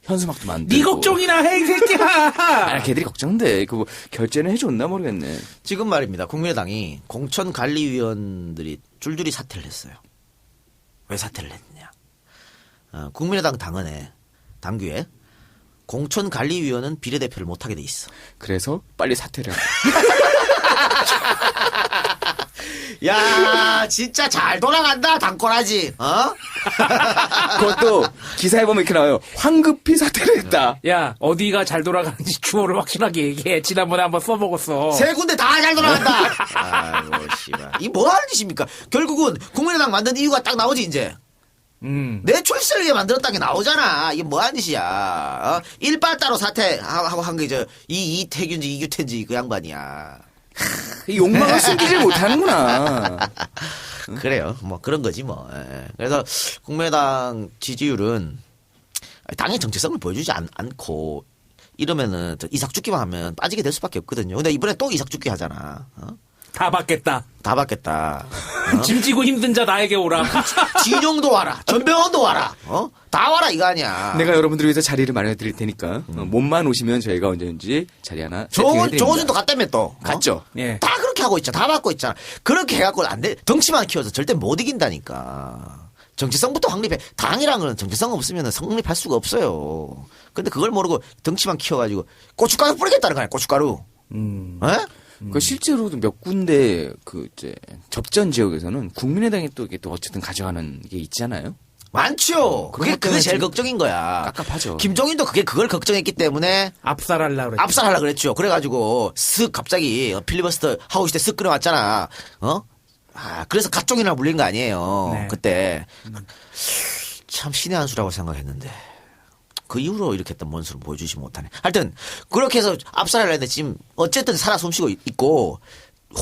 현수막도 만들고. 네 걱정이나 해, 이 새끼야! 아, 걔들이 걱정돼. 그거 결제는 해줬나 모르겠네. 지금 말입니다. 국민의당이 공천관리위원들이 줄줄이 사퇴를 했어요. 왜 사퇴를 했느냐. 국민의당 당규에 공천관리위원은 비례대표를 못하게 돼 있어. 그래서 빨리 사퇴를 하고. 야, 진짜 잘 돌아간다, 당권하지, 그것도 기사에 보면 이렇게 나와요. 황급히 사퇴를 했다. 야, 어디가 잘 돌아가는지 주어를 확실하게 얘기해. 지난번에 한번 써먹었어. 세 군데 다 잘 돌아간다. 아이고, 씨발. 이 뭐 하는 짓입니까? 결국은 국민의당 만든 이유가 딱 나오지, 이제. 내 출세를 위해 만들었다는 게 나오잖아. 이게 뭐 하는 짓이야. 일발따로 사퇴하고 한 게 이태균지 이규태인지 그 양반이야. 이 욕망을 숨기질 못하는구나. 그래요. 뭐 그런 거지 뭐. 예. 그래서 국민의당 지지율은 당의 정체성을 보여주지 않고 이러면은 이삭 죽기만 하면 빠지게 될 수밖에 없거든요. 근데 이번에 또 이삭 죽기 하잖아. 다 받겠다. 다 받겠다. 짐지고 힘든 자 나에게 오라. 진영도 와라. 전병헌도 와라. 다 와라 이거 아니야. 내가 여러분들을 위해서 자리를 마련해 드릴 테니까 몸만 오시면 저희가 언제든지 자리 하나 세팅해드립니다. 정호준도 갔다며 또. 갔죠. 예. 다 그렇게 하고 있잖아. 다 받고 있잖아. 그렇게 해갖고 안 돼. 덩치만 키워서 절대 못 이긴다니까. 정체성부터 확립해. 당이란 거는 정체성 없으면 성립할 수가 없어요. 근데 그걸 모르고 덩치만 키워가지고 고춧가루 뿌리겠다는 거야. 고춧가루. 에? 그 실제로도 몇 군데 이제 접전 지역에서는 국민의당이 또 이게 또 어쨌든 가져가는 게 있잖아요. 많죠. 그게 제일 걱정인 거야. 깝깝하죠. 김종인도 그걸 걱정했기 때문에 압살하려고 그랬죠. 압살하려고 그랬죠. 그래가지고 쓱 갑자기 필리버스터 하고 있을 때 쓱 끌어왔잖아. 그래서 갓종이나 물린 거 아니에요. 네. 그때 참 신의 한 수라고 생각했는데 그 이후로 이렇게 했던 원수를 보여주지 못하네. 하여튼 그렇게 해서 압살하려 했는데 지금 어쨌든 살아 숨쉬고 있고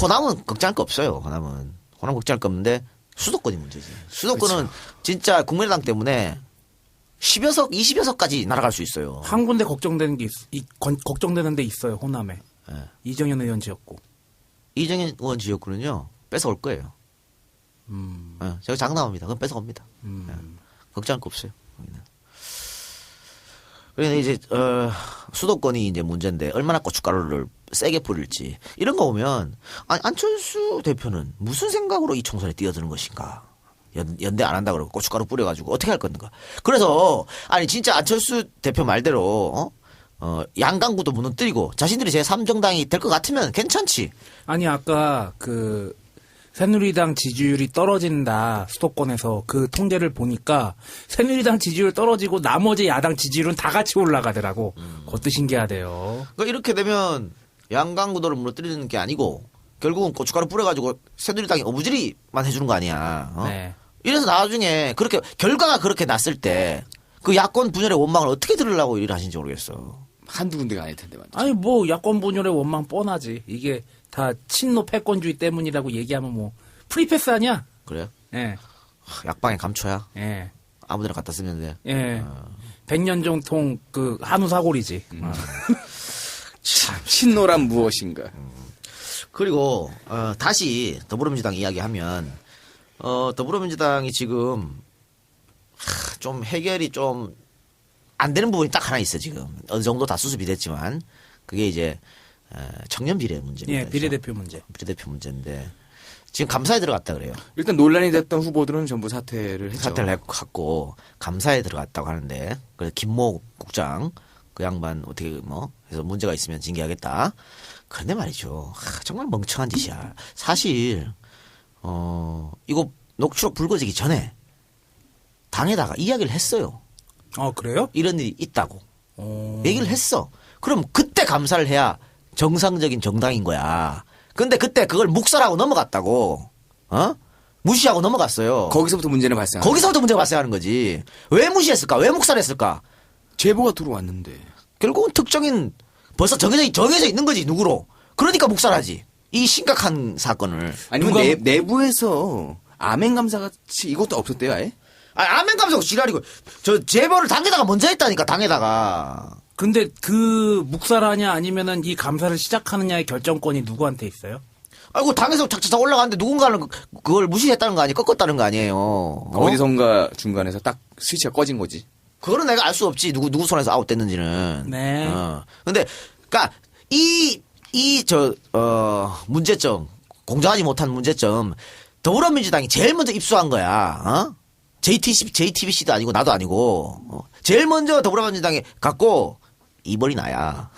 호남은 걱정할 거 없어요. 호남 걱정할 거 없는데 수도권이 문제지. 수도권은 그렇죠. 진짜 국민의당 때문에 10여 석, 20여 석까지 날아갈 수 있어요. 한 군데 걱정되는 게 걱정되는 데 있어요. 호남에. 네. 이정현 의원 지역구. 이정현 의원 지역구는요 뺏어올 거예요. 제가 장담합니다. 그건 뺏어옵니다. 걱정할 거 없어요. 거기는. 그러니까 이제 수도권이 이제 문제인데 얼마나 고춧가루를 세게 뿌릴지 이런 거 보면 안철수 대표는 무슨 생각으로 이 총선에 뛰어드는 것인가. 연대 안 한다 그러고 고춧가루 뿌려가지고 어떻게 할 건가. 그래서 진짜 안철수 대표 말대로 양강구도 무너뜨리고 자신들이 제3정당이 될 것 같으면 괜찮지. 아니 아까 새누리당 지지율이 떨어진다 수도권에서 그 통계를 보니까 새누리당 지지율 떨어지고 나머지 야당 지지율은 다 같이 올라가더라고. 그것도 신기하대요. 그러니까 이렇게 되면 양강구도를 무너뜨리는 게 아니고 결국은 고춧가루 뿌려가지고 새누리당이 어부지리만 해주는 거 아니야. 네. 이래서 나중에 그렇게 결과가 그렇게 났을 때 그 야권 분열의 원망을 어떻게 들으려고 일을 하신지 모르겠어. 한두 군데가 아닐 텐데 말이죠. 아니 뭐 야권 분열의 원망 뻔하지. 이게 다 친노 패권주의 때문이라고 얘기하면 뭐 프리패스 아니야? 그래요? 예. 약방에 감초야. 예. 아무데나 갖다 쓰면 돼. 예. 100년 정통 한우 사골이지. 참 신노란 무엇인가. 그리고 다시 더불어민주당 이야기하면 더불어민주당이 지금 좀 해결이 좀 안 되는 부분이 딱 하나 있어 지금. 어느 정도 다 수습이 됐지만 그게 이제 청년 비례 문제입니다. 예, 비례대표 문제. 비례대표 문제인데 지금 감사에 들어갔다 그래요. 일단 논란이 됐던 후보들은 전부 사퇴를 했죠. 사퇴를 했고 감사에 들어갔다고 하는데 그래서 김모 국장 그 양반 어떻게 해서 문제가 있으면 징계하겠다. 그런데 말이죠. 정말 멍청한 짓이야. 사실 이거 녹취록 불거지기 전에 당에다가 이야기를 했어요. 그래요? 이런 일이 있다고. 얘기를 했어. 그럼 그때 감사를 해야 정상적인 정당인 거야. 근데 그때 그걸 묵살하고 넘어갔다고. 무시하고 넘어갔어요. 거기서부터 문제는 발생. 거기서부터 문제가 발생하는 거지. 왜 무시했을까? 왜 묵살했을까? 제보가 들어왔는데. 결국은 특정인 벌써 정해져 있는 거지 누구로. 그러니까 묵살하지. 이 심각한 사건을. 아니면 내부에서 아멘 감사같이 이것도 없었대요 아예? 아멘 감사고 지랄이고. 저 제보를 당에다가 먼저 했다니까 당에다가. 근데 그 묵살하냐 아니면은 이 감사를 시작하느냐의 결정권이 누구한테 있어요? 아이고 당에서 착착 올라가는데 누군가는 그걸 무시했다는 거 아니에요? 꺾었다는 거 아니에요? 어디선가 중간에서 딱 스위치가 꺼진 거지. 그거는 내가 알 수 없지. 누구 손에서 아웃됐는지는. 네. 근데 그러니까 문제점 공정하지 못한 문제점 더불어민주당이 제일 먼저 입수한 거야. JTBC도 아니고 나도 아니고 제일 먼저 더불어민주당에 갔고 이번이 나야.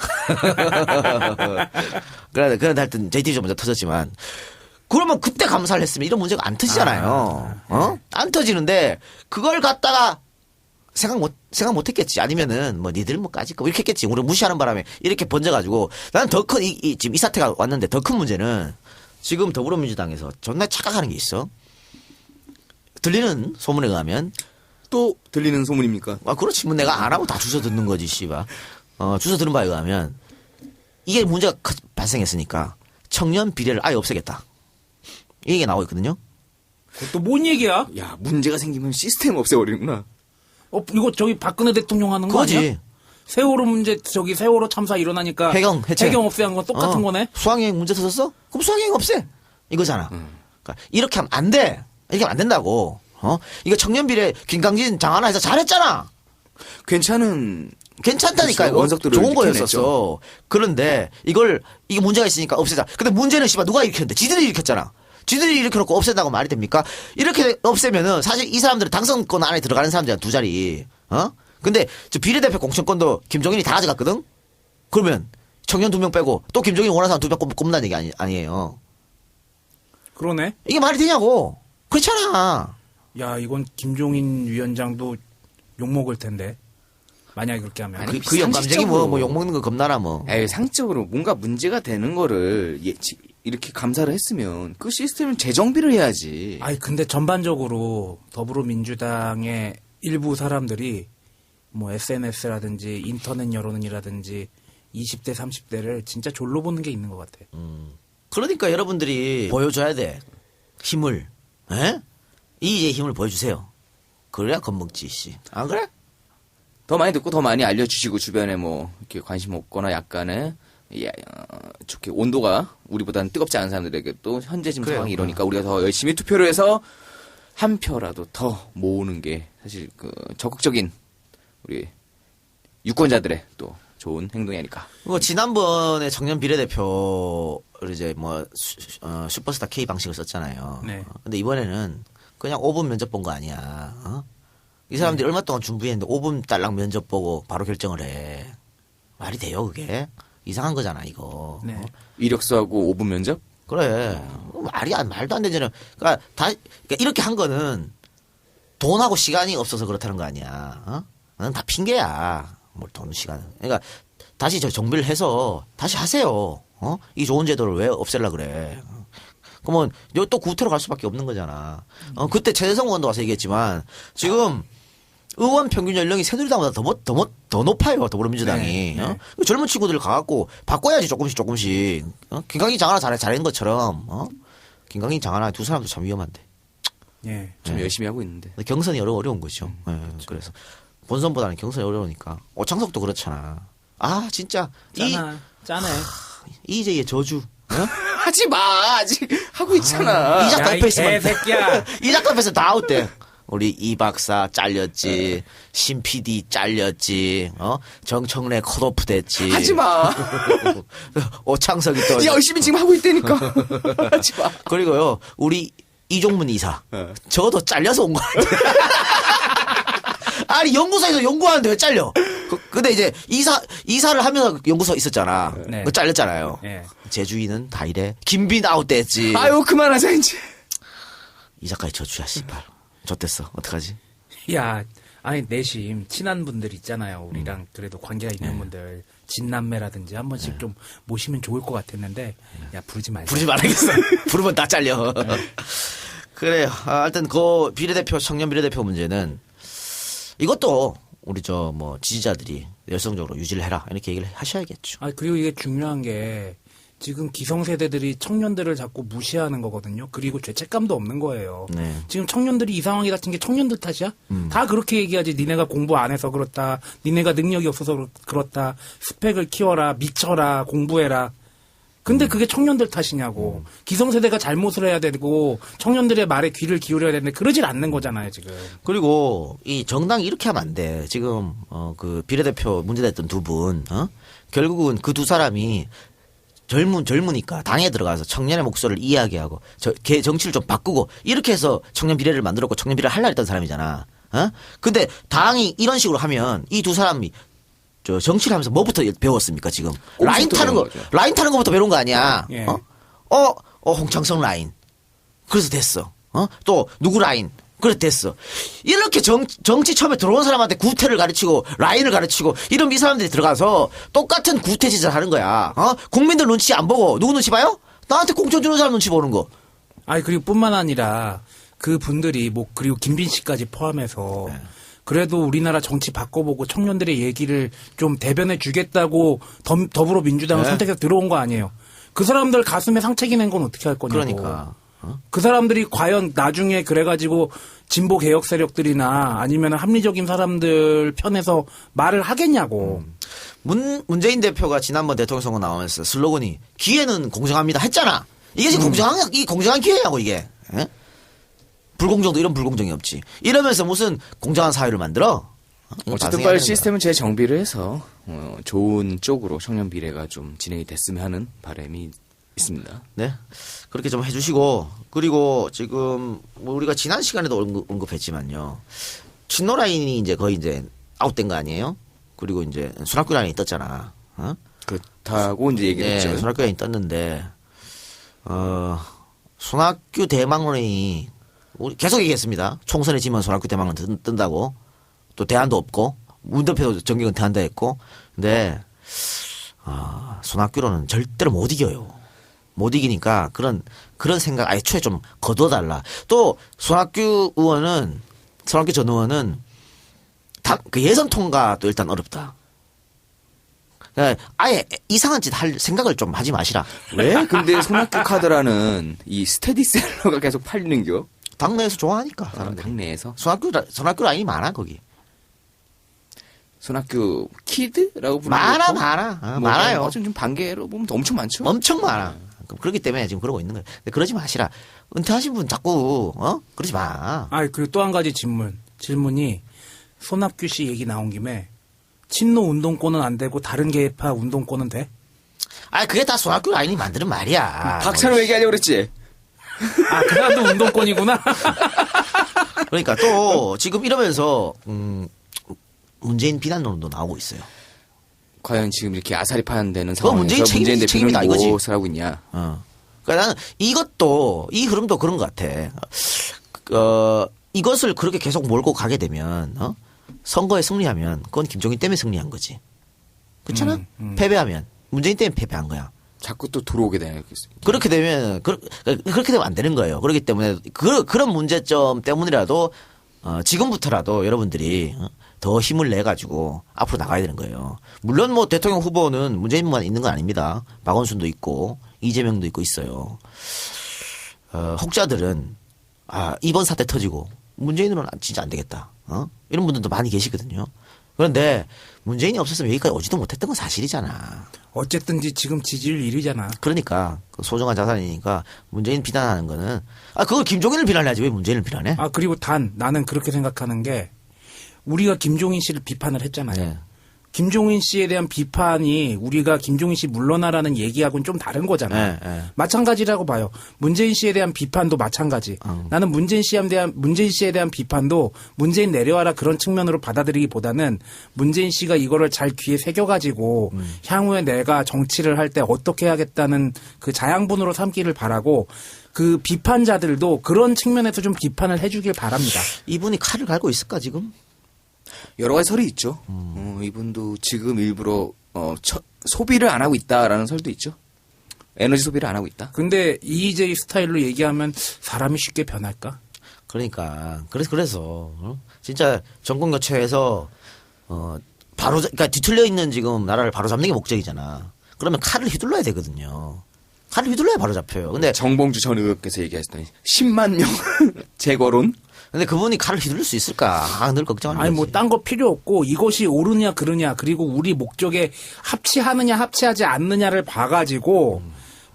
그런데 하여튼 JTBC 먼저 터졌지만 그러면 그때 감사를 했으면 이런 문제가 안 터지잖아요. 안 터지는데 그걸 갖다가 생각 못 했겠지. 아니면은 뭐 니들 뭐 까짓 거 이렇게 했겠지. 우리 무시하는 바람에 이렇게 번져가지고 나는 더 큰 지금 이 사태가 왔는데 더 큰 문제는 지금 더불어민주당에서 정말 착각하는 게 있어. 들리는 소문에 의하면 또 들리는 소문입니까? 그렇지. 뭐 내가 안 하고 다 주워 듣는 거지, 씨발. 주워 들은 바에 의하면 이게 문제가 발생했으니까 청년 비례를 아예 없애겠다. 이 얘기가 나오고 있거든요. 그것도 뭔 얘기야? 야, 문제가 생기면 시스템 없애버리는구나. 이거 저기 박근혜 대통령 하는 거 아니야? 그거지. 세월호 문제, 저기 세월호 참사 일어나니까. 해경 없애한 건 똑같은 거네? 수학여행 문제 터졌어? 그럼 수학여행 없애. 이거잖아. 그러니까 이렇게 하면 안 돼. 이렇게 하면 안 된다고. 이거 청년 비례 김강진 장하나 해서 잘했잖아. 괜찮다니까, 이거. 원석들을 좋은 이렇게 거였었어. 그런데 이게 문제가 있으니까 없애자. 근데 문제는 씨발 누가 일으켰는데? 지들이 일으켰잖아. 지들이 일으켜놓고 없앤다고 말이 됩니까? 이렇게 없애면은 사실 이 사람들은 당선권 안에 들어가는 사람들이야, 두 자리. 근데 저 비례대표 공천권도 김종인이 다 가져갔거든? 그러면 청년 2명 빼고 또 김종인이 원하는 사람 2명 꼽는다는 얘기 아니에요. 그러네. 이게 말이 되냐고. 그렇잖아. 야, 이건 김종인 위원장도 욕먹을 텐데. 만약에 그렇게 하면. 아니, 그 영감쟁이 뭐 상식적으로. 욕먹는 거 겁나나 뭐. 에이, 상적으로 뭔가 문제가 되는 거를 이렇게 감사를 했으면 그 시스템을 재정비를 해야지. 아니, 근데 전반적으로 더불어민주당의 일부 사람들이 뭐 SNS라든지 인터넷 여론이라든지 20대, 30대를 진짜 졸로 보는 게 있는 것 같아. 그러니까 여러분들이 보여줘야 돼. 힘을. 에? 이의 힘을 보여주세요. 그래야 겁먹지, 씨. 안 그래? 더 많이 듣고 더 많이 알려주시고 주변에 뭐 이렇게 관심 없거나 약간의 좋게 온도가 우리보다는 뜨겁지 않은 사람들에게 또 현재 지금 그래요. 상황이 이러니까 우리가 더 열심히 투표를 해서 한 표라도 더 모으는 게 사실 그 적극적인 우리 유권자들의 또 좋은 행동이 아닐까. 지난번에 청년 비례대표를 이제 뭐 슈퍼스타 K 방식을 썼잖아요. 네. 근데 이번에는 그냥 5분 면접 본 거 아니야. 이 사람들이 얼마 동안 준비했는데 5분 딸랑 면접 보고 바로 결정을 해. 말이 돼요, 그게? 이상한 거잖아, 이거. 네. 이력서하고 5분 면접? 그래. 말도 안 되잖아. 그러니까 이렇게 한 거는 돈하고 시간이 없어서 그렇다는 거 아니야. 그건 다 핑계야. 뭘 돈, 시간. 그러니까 다시 정비를 해서 다시 하세요. 이 좋은 제도를 왜 없애려고 그래. 그러면 또 구태로 갈 수밖에 없는 거잖아. 그때 최재성 의원도 와서 얘기했지만 지금 의원 평균 연령이 새누리당보다 더 높아요, 더불어민주당이. 네. 젊은 친구들 가갖고 바꿔야지, 조금씩. 김강희 장하나 잘한 것처럼. 김강희 장하나 두 사람도 참 위험한데. 예. 좀 열심히 하고 있는데. 근데 경선이 어려운 거죠. 그래서 본선보다는 경선이 어려우니까. 오창석도 그렇잖아. 진짜. 짜네. 이재의 저주. 하지 마! 아직 하고 있잖아. 이 작가 야, 이 옆에 있으면. 개새끼야. 이 작가 옆에서 다 아웃돼. 우리 이 박사 잘렸지. 신 PD 잘렸지. 정청래 컷오프 됐지. 하지 마! 오창석이 또. 열심히 지금 하고 있다니까. 하지 마. 그리고요, 우리 이종문 이사. 저도 잘려서 온 거 같아요. 아니, 연구소에서 연구하는데 왜 잘려? 근데 이제 이사를 하면서 연구소 있었잖아. 네. 그거 잘렸잖아요. 네. 제주인은 다 이래. 김빈 아웃됐지. 아유, 그만하자, 이제. 이 작가의 저주야, 씨발. 좆됐어. 어떡하지? 야, 아니, 내심, 친한 분들 있잖아요. 우리랑 그래도 관계가 있는 분들. 진남매라든지 한 번씩 좀 모시면 좋을 것 같았는데, 야, 부르지 말자. 부르지 말아야겠어. 부르면 다 잘려. 그래요. 하여튼 청년 비례대표 문제는 이것도 우리 지지자들이 열성적으로 유지를 해라. 이렇게 얘기를 하셔야겠죠. 그리고 이게 중요한 게, 지금 기성세대들이 청년들을 자꾸 무시하는 거거든요. 그리고 죄책감도 없는 거예요. 네. 지금 청년들이 이 상황에 갇힌 게 청년들 탓이야? 다 그렇게 얘기하지. 니네가 공부 안 해서 그렇다. 니네가 능력이 없어서 그렇다. 스펙을 키워라. 미쳐라. 공부해라. 근데 그게 청년들 탓이냐고. 기성세대가 잘못을 해야 되고 청년들의 말에 귀를 기울여야 되는데 그러질 않는 거잖아요, 지금. 그리고 이 정당이 이렇게 하면 안 돼. 지금 그 비례대표 문제됐던 두 분, 결국은 그 두 사람이 젊으니까 당에 들어가서 청년의 목소리를 이야기하고 정치를 좀 바꾸고 이렇게 해서 청년 비례를 만들었고 청년 비례를 하려고 했던 사람이잖아. 어? 근데 당이 이런 식으로 하면 이 두 사람이 정치를 하면서 뭐부터 배웠습니까 지금? 라인 타는 거부터 배운 거 아니야. 예. 홍창성 라인. 그래서 됐어. 또 누구 라인. 그래 됐어. 이렇게 정치 처음에 들어온 사람한테 구태를 가르치고 라인을 가르치고 이런 이 사람들이 들어가서 똑같은 구태 짓을 하는 거야. 국민들 눈치 안 보고 누구 눈치 봐요? 나한테 공천 주는 사람 눈치 보는 거. 아니 그리고 뿐만 아니라 그 분들이 그리고 김빈 씨까지 포함해서 그래도 우리나라 정치 바꿔보고 청년들의 얘기를 좀 대변해 주겠다고 더불어민주당을 선택해서 들어온 거 아니에요. 그 사람들 가슴에 상처기 낸 건 어떻게 할 거냐고. 그러니까. 그 사람들이 과연 나중에 그래가지고 진보 개혁 세력들이나 아니면 합리적인 사람들 편에서 말을 하겠냐고. 문재인 대표가 지난번 대통령 선거 나오면서 슬로건이 기회는 공정합니다 했잖아. 이게 지금 공정한 기회냐고 이게. 예? 불공정도 이런 불공정이 없지. 이러면서 무슨 공정한 사회를 만들어? 어쨌든 빨리 시스템을 재정비를 해서 좋은 쪽으로 청년 비례가 좀 진행이 됐으면 하는 바람이 있습니다. 네. 그렇게 좀 해주시고, 그리고 지금, 우리가 지난 시간에도 언급했지만요. 친노 라인이 이제 거의 이제 아웃된 거 아니에요? 그리고 이제 손학규 라인이 떴잖아. 그렇다고 이제 얘기를 했죠. 네, 손학규 라인이 떴는데, 손학규 대망론이, 우리 계속 얘기했습니다. 총선에 지면 손학규 대망론 뜬다고. 또 대안도 없고, 문 대표도 정경 은퇴한다 했고, 근데, 손학규로는 절대로 못 이겨요. 못 이기니까 그런 생각 애초에 좀 거둬달라. 또 손학규 전 의원은 그 예선 통과도 일단 어렵다. 아예 이상한 짓 할 생각을 좀 하지 마시라. 왜? 근데 손학규 카드라는 이 스테디셀러가 계속 팔리는겨? 당내에서 좋아하니까 사람들이. 당내에서? 손학규 라인이 많아 거기. 손학규 키드라고 부르는 많아. 많아요. 좀 반개로 보면 엄청 많죠. 엄청 많아. 그렇기 때문에 지금 그러고 있는 거예요. 근데 그러지 마시라. 은퇴하신 분 자꾸 그러지 마. 그리고 또 한 가지 질문이 손학규 씨 얘기 나온 김에 친노 운동권은 안 되고 다른 계파 운동권은 돼? 그게 다 손학규 라인이 만드는 말이야. 박찬호 얘기하려고 그랬지. 그 사람도 운동권이구나. 그러니까 또 지금 이러면서 문재인 비난론도 나오고 있어요. 과연 지금 이렇게 아사리 파는 상황에서 문재인 문재인 책임이다, 대표는 이거지. 무엇을 하고 있냐. 그러니까 나는 이 흐름도 그런 것 같아. 이것을 그렇게 계속 몰고 가게 되면 선거에 승리하면 그건 김종인 때문에 승리한 거지. 그렇잖아? 패배하면 문재인 때문에 패배한 거야. 자꾸 또 들어오게 되겠습니다. 그렇게 되면 그렇게 되면 안 되는 거예요. 그렇기 때문에 그런 문제점 때문이라도 지금부터라도 여러분들이 더 힘을 내 가지고 앞으로 나가야 되는 거예요. 물론 뭐 대통령 후보는 문재인만 있는 건 아닙니다. 박원순도 있고 이재명도 있고 있어요. 혹자들은 이번 사태 터지고 문재인으로는 진짜 안 되겠다. 이런 분들도 많이 계시거든요. 그런데 문재인이 없었으면 여기까지 오지도 못했던 건 사실이잖아. 어쨌든지 지금 지지율 1위잖아. 그러니까 소중한 자산이니까 문재인 비난하는 거는 그걸 김종인을 비난해야지 왜 문재인을 비난해? 그리고 나는 그렇게 생각하는 게 우리가 김종인 씨를 비판을 했잖아요. 네. 김종인 씨에 대한 비판이 우리가 김종인 씨 물러나라는 얘기하고는 좀 다른 거잖아요. 네. 마찬가지라고 봐요. 문재인 씨에 대한 비판도 마찬가지. 나는 문재인 씨에 대한 비판도 문재인 내려와라 그런 측면으로 받아들이기보다는 문재인 씨가 이거를 잘 귀에 새겨가지고 향후에 내가 정치를 할 때 어떻게 해야겠다는 그 자양분으로 삼기를 바라고 그 비판자들도 그런 측면에서 좀 비판을 해주길 바랍니다. 이분이 칼을 갈고 있을까 지금? 여러 가지 설이 있죠. 이분도 지금 일부러 소비를 안 하고 있다라는 설도 있죠. 에너지 소비를 안 하고 있다. 근데 EJ 스타일로 얘기하면 사람이 쉽게 변할까? 그러니까 그래서 진짜 정권 교체해서 그러니까 뒤틀려 있는 지금 나라를 바로 잡는 게 목적이잖아. 그러면 칼을 휘둘러야 되거든요. 칼을 휘둘러야 바로 잡혀요. 근데 정봉주 전 의원께서 얘기하셨더니 10만 명 재거론. 근데 그분이 칼을 휘둘릴 수 있을까? 늘 걱정하는 거지. 뭐 딴 거 필요 없고 이것이 옳으냐 그르냐 그리고 우리 목적에 합치하느냐 합치하지 않느냐를 봐가지고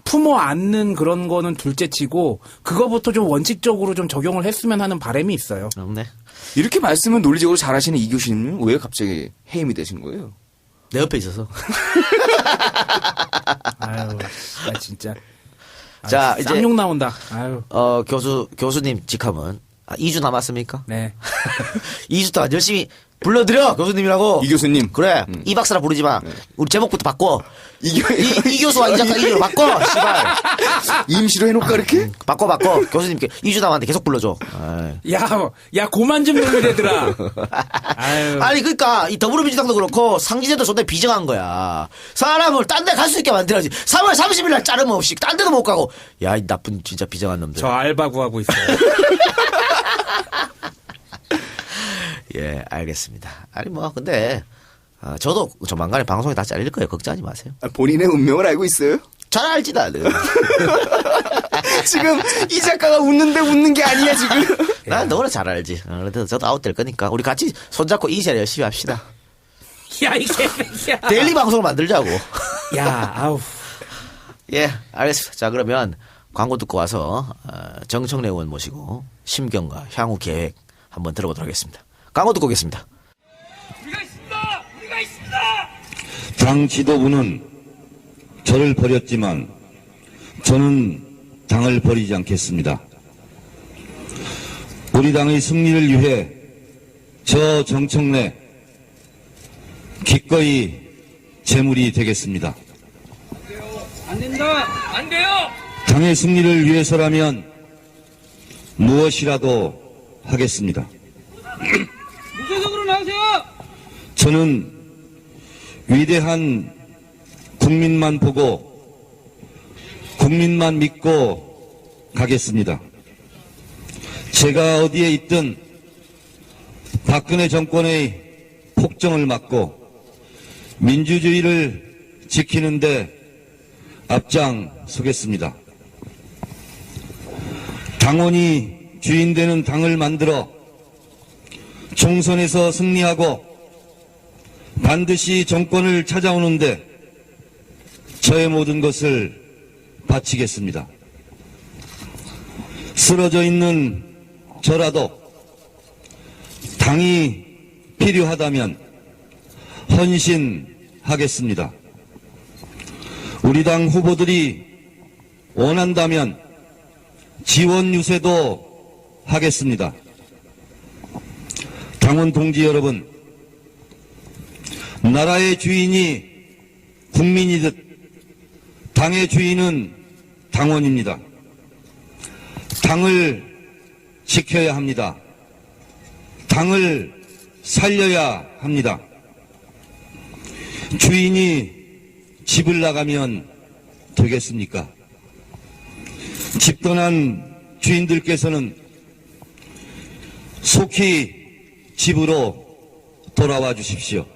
품어 안는 그런 거는 둘째치고 그거부터 좀 원칙적으로 좀 적용을 했으면 하는 바람이 있어요. 네. 이렇게 말씀을 논리적으로 잘하시는 이 교수님은 왜 갑자기 해임이 되신 거예요? 내 옆에 있어서. 아유, 나 진짜. 자, 이제 쌍욕 나온다. 아유. 교수님 직함은 2주 남았습니까? 네. 2주 동안 열심히 불러드려 교수님이라고. 이 교수님. 그래. 이 박사라 부르지 마. 우리 제목부터 바꿔. 이 교수와 이 작가 이름으로 바꿔. 씨발. 임시로 해놓을까 이렇게? 바꿔. 교수님께 2주 남았는데 계속 불러줘. 아이. 야, 고만 좀 놀래대더라. 아유. 아니 그러니까 이 더불어민주당도 그렇고 상진회도 존나 비정한 거야. 사람을 딴 데 갈 수 있게 만들어야지. 3월 30일 날 자름 없이 딴 데도 못 가고. 야, 이 나쁜 진짜 비정한 놈들. 저 알바 구하고 있어요. 예, 알겠습니다. 아니 뭐 근데 저도 조만간에 방송에 다 잘릴 거예요. 걱정하지 마세요. 본인의 운명을 알고 있어요? 잘 알지 나는. 지금 이 작가가 웃는데 웃는 게 아니야 지금. 난 너무나 잘 알지. 그래도 저도 아웃될 거니까 우리 같이 손잡고 이 시간에 열심히 합시다. 야, 이 개새끼야. 데일리 방송을 만들자고. 야, 아우. 예, 알겠습니다. 자, 그러면 광고 듣고 와서 정청래 의원 모시고 심경과 향후 계획 한번 들어보도록 하겠습니다. 광고 듣고 오겠습니다. 우리가 있습니다! 우리가 있습니다! 당 지도부는 저를 버렸지만 저는 당을 버리지 않겠습니다. 우리 당의 승리를 위해 저 정청래 기꺼이 제물이 되겠습니다. 안 된다! 안 돼요! 당의 승리를 위해서라면 무엇이라도 하겠습니다. 무소속으로 나오세요! 저는 위대한 국민만 보고 국민만 믿고 가겠습니다. 제가 어디에 있든 박근혜 정권의 폭정을 막고 민주주의를 지키는데 앞장서겠습니다. 당원이 주인되는 당을 만들어 총선에서 승리하고 반드시 정권을 찾아오는데 저의 모든 것을 바치겠습니다. 쓰러져 있는 저라도 당이 필요하다면 헌신하겠습니다. 우리 당 후보들이 원한다면 지원 유세도 하겠습니다. 당원 동지 여러분, 나라의 주인이 국민이듯 당의 주인은 당원입니다. 당을 지켜야 합니다. 당을 살려야 합니다. 주인이 집을 나가면 되겠습니까? 집 떠난 주인들께서는 속히 집으로 돌아와 주십시오.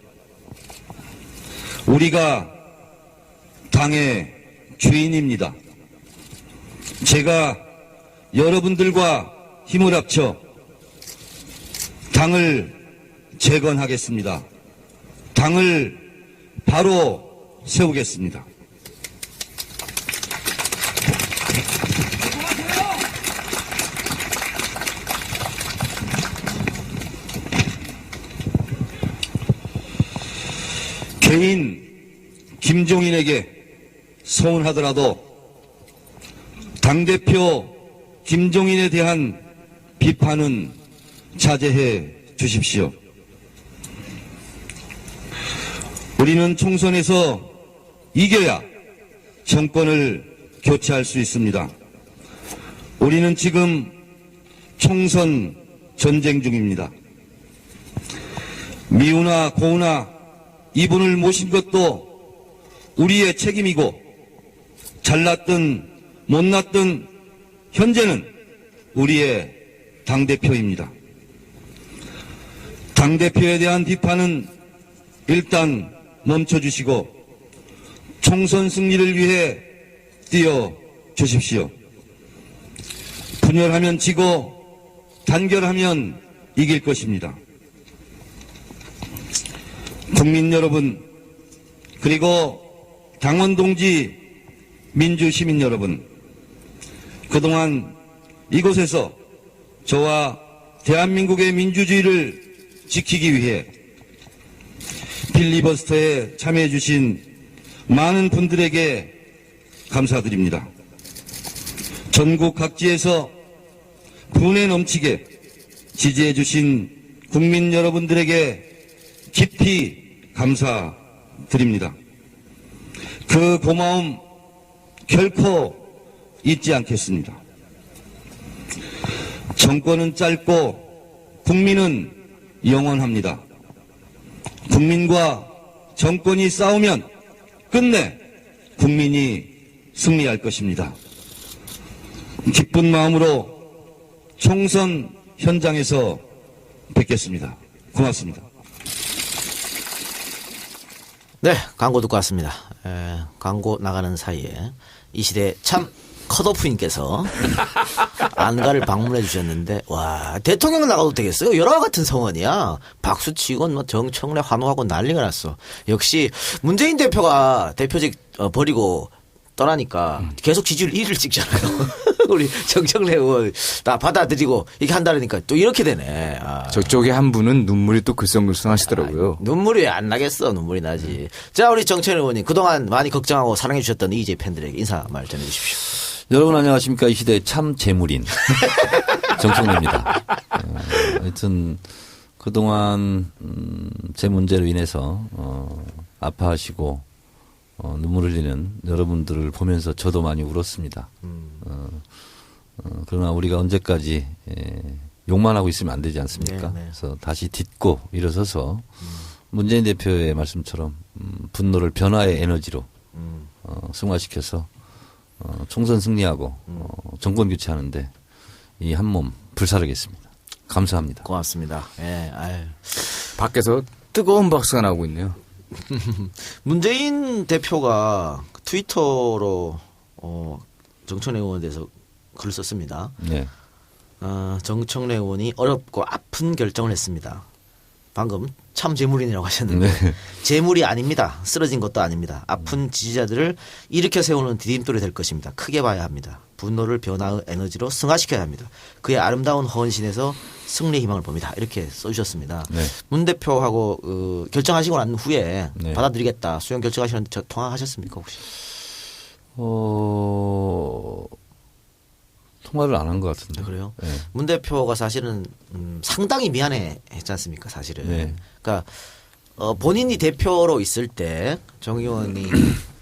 우리가 당의 주인입니다. 제가 여러분들과 힘을 합쳐 당을 재건하겠습니다. 당을 바로 세우겠습니다. 개인 김종인에게 서운하더라도 당대표 김종인에 대한 비판은 자제해 주십시오. 우리는 총선에서 이겨야 정권을 교체할 수 있습니다. 우리는 지금 총선 전쟁 중입니다. 미우나 고우나 이분을 모신 것도 우리의 책임이고 잘났든 못났든 현재는 우리의 당대표입니다. 당대표에 대한 비판은 일단 멈춰주시고 총선 승리를 위해 뛰어주십시오. 분열하면 지고 단결하면 이길 것입니다. 국민 여러분, 그리고 당원 동지, 민주시민 여러분, 그동안 이곳에서 저와 대한민국의 민주주의를 지키기 위해 필리버스터에 참여해 주신 많은 분들에게 감사드립니다. 전국 각지에서 분에 넘치게 지지해 주신 국민 여러분들에게 깊이 감사드립니다. 그 고마움 결코 잊지 않겠습니다. 정권은 짧고 국민은 영원합니다. 국민과 정권이 싸우면 끝내 국민이 승리할 것입니다. 기쁜 마음으로 총선 현장에서 뵙겠습니다. 고맙습니다. 네, 광고 듣고 왔습니다. 광고 나가는 사이에 이 시대 참 컷오프님께서 안가를 방문해 주셨는데, 와, 대통령 나가도 되겠어요? 열화 같은 성원이야. 박수 치고 뭐 정청래 환호하고 난리가 났어. 역시 문재인 대표가 대표직 버리고 떠나니까 계속 지지율 1위를 찍잖아요. 우리 정청래 의원 다 받아들이고 이렇게 한다니까 또 이렇게 되네. 아. 저쪽에 한 분은 눈물이 또 글썽글썽 하시더라고요. 눈물이 안 나겠어. 눈물이 나지. 자, 우리 정청래 의원님 그동안 많이 걱정하고 사랑해 주셨던 EJ 팬들에게 인사 말 전해주십시오. 여러분 안녕하십니까. 이 시대의 참 재물인 정청래입니다. 하여튼 그동안 제 문제로 인해서 아파하시고 눈물 흘리는 여러분들을 보면서 저도 많이 울었습니다. 그러나 우리가 언제까지 욕만 하고 있으면 안 되지 않습니까? 네, 네. 그래서 다시 딛고 일어서서 문재인 대표의 말씀처럼 분노를 변화의 에너지로 승화시켜서 총선 승리하고 정권 교체하는데 이 한 몸 불사르겠습니다. 감사합니다. 고맙습니다. 예, 아유. 밖에서 뜨거운 박수가 나오고 있네요. 문재인 대표가 트위터로 정청래 의원에 대해서 글을 썼습니다. 네. 정청래 의원이 어렵고 아픈 결정을 했습니다. 방금 참 재물인이라고 하셨는데 네. 재물이 아닙니다. 쓰러진 것도 아닙니다. 아픈 지지자들을 일으켜 세우는 디딤돌이 될 것입니다. 크게 봐야 합니다. 분노를 변화의 에너지로 승화시켜야 합니다. 그의 아름다운 헌신에서 승리 희망을 봅니다. 이렇게 써주셨습니다. 네. 문 대표하고 결정하시고 난 후에 네. 받아들이겠다. 수용 결정하시는데 통화하셨습니까 혹시? 통화를 안 한 것 같은데. 그래요? 네. 문 대표가 사실은 상당히 미안해 했지 않습니까 사실은. 네. 그러니까 본인이 대표로 있을 때 정 의원이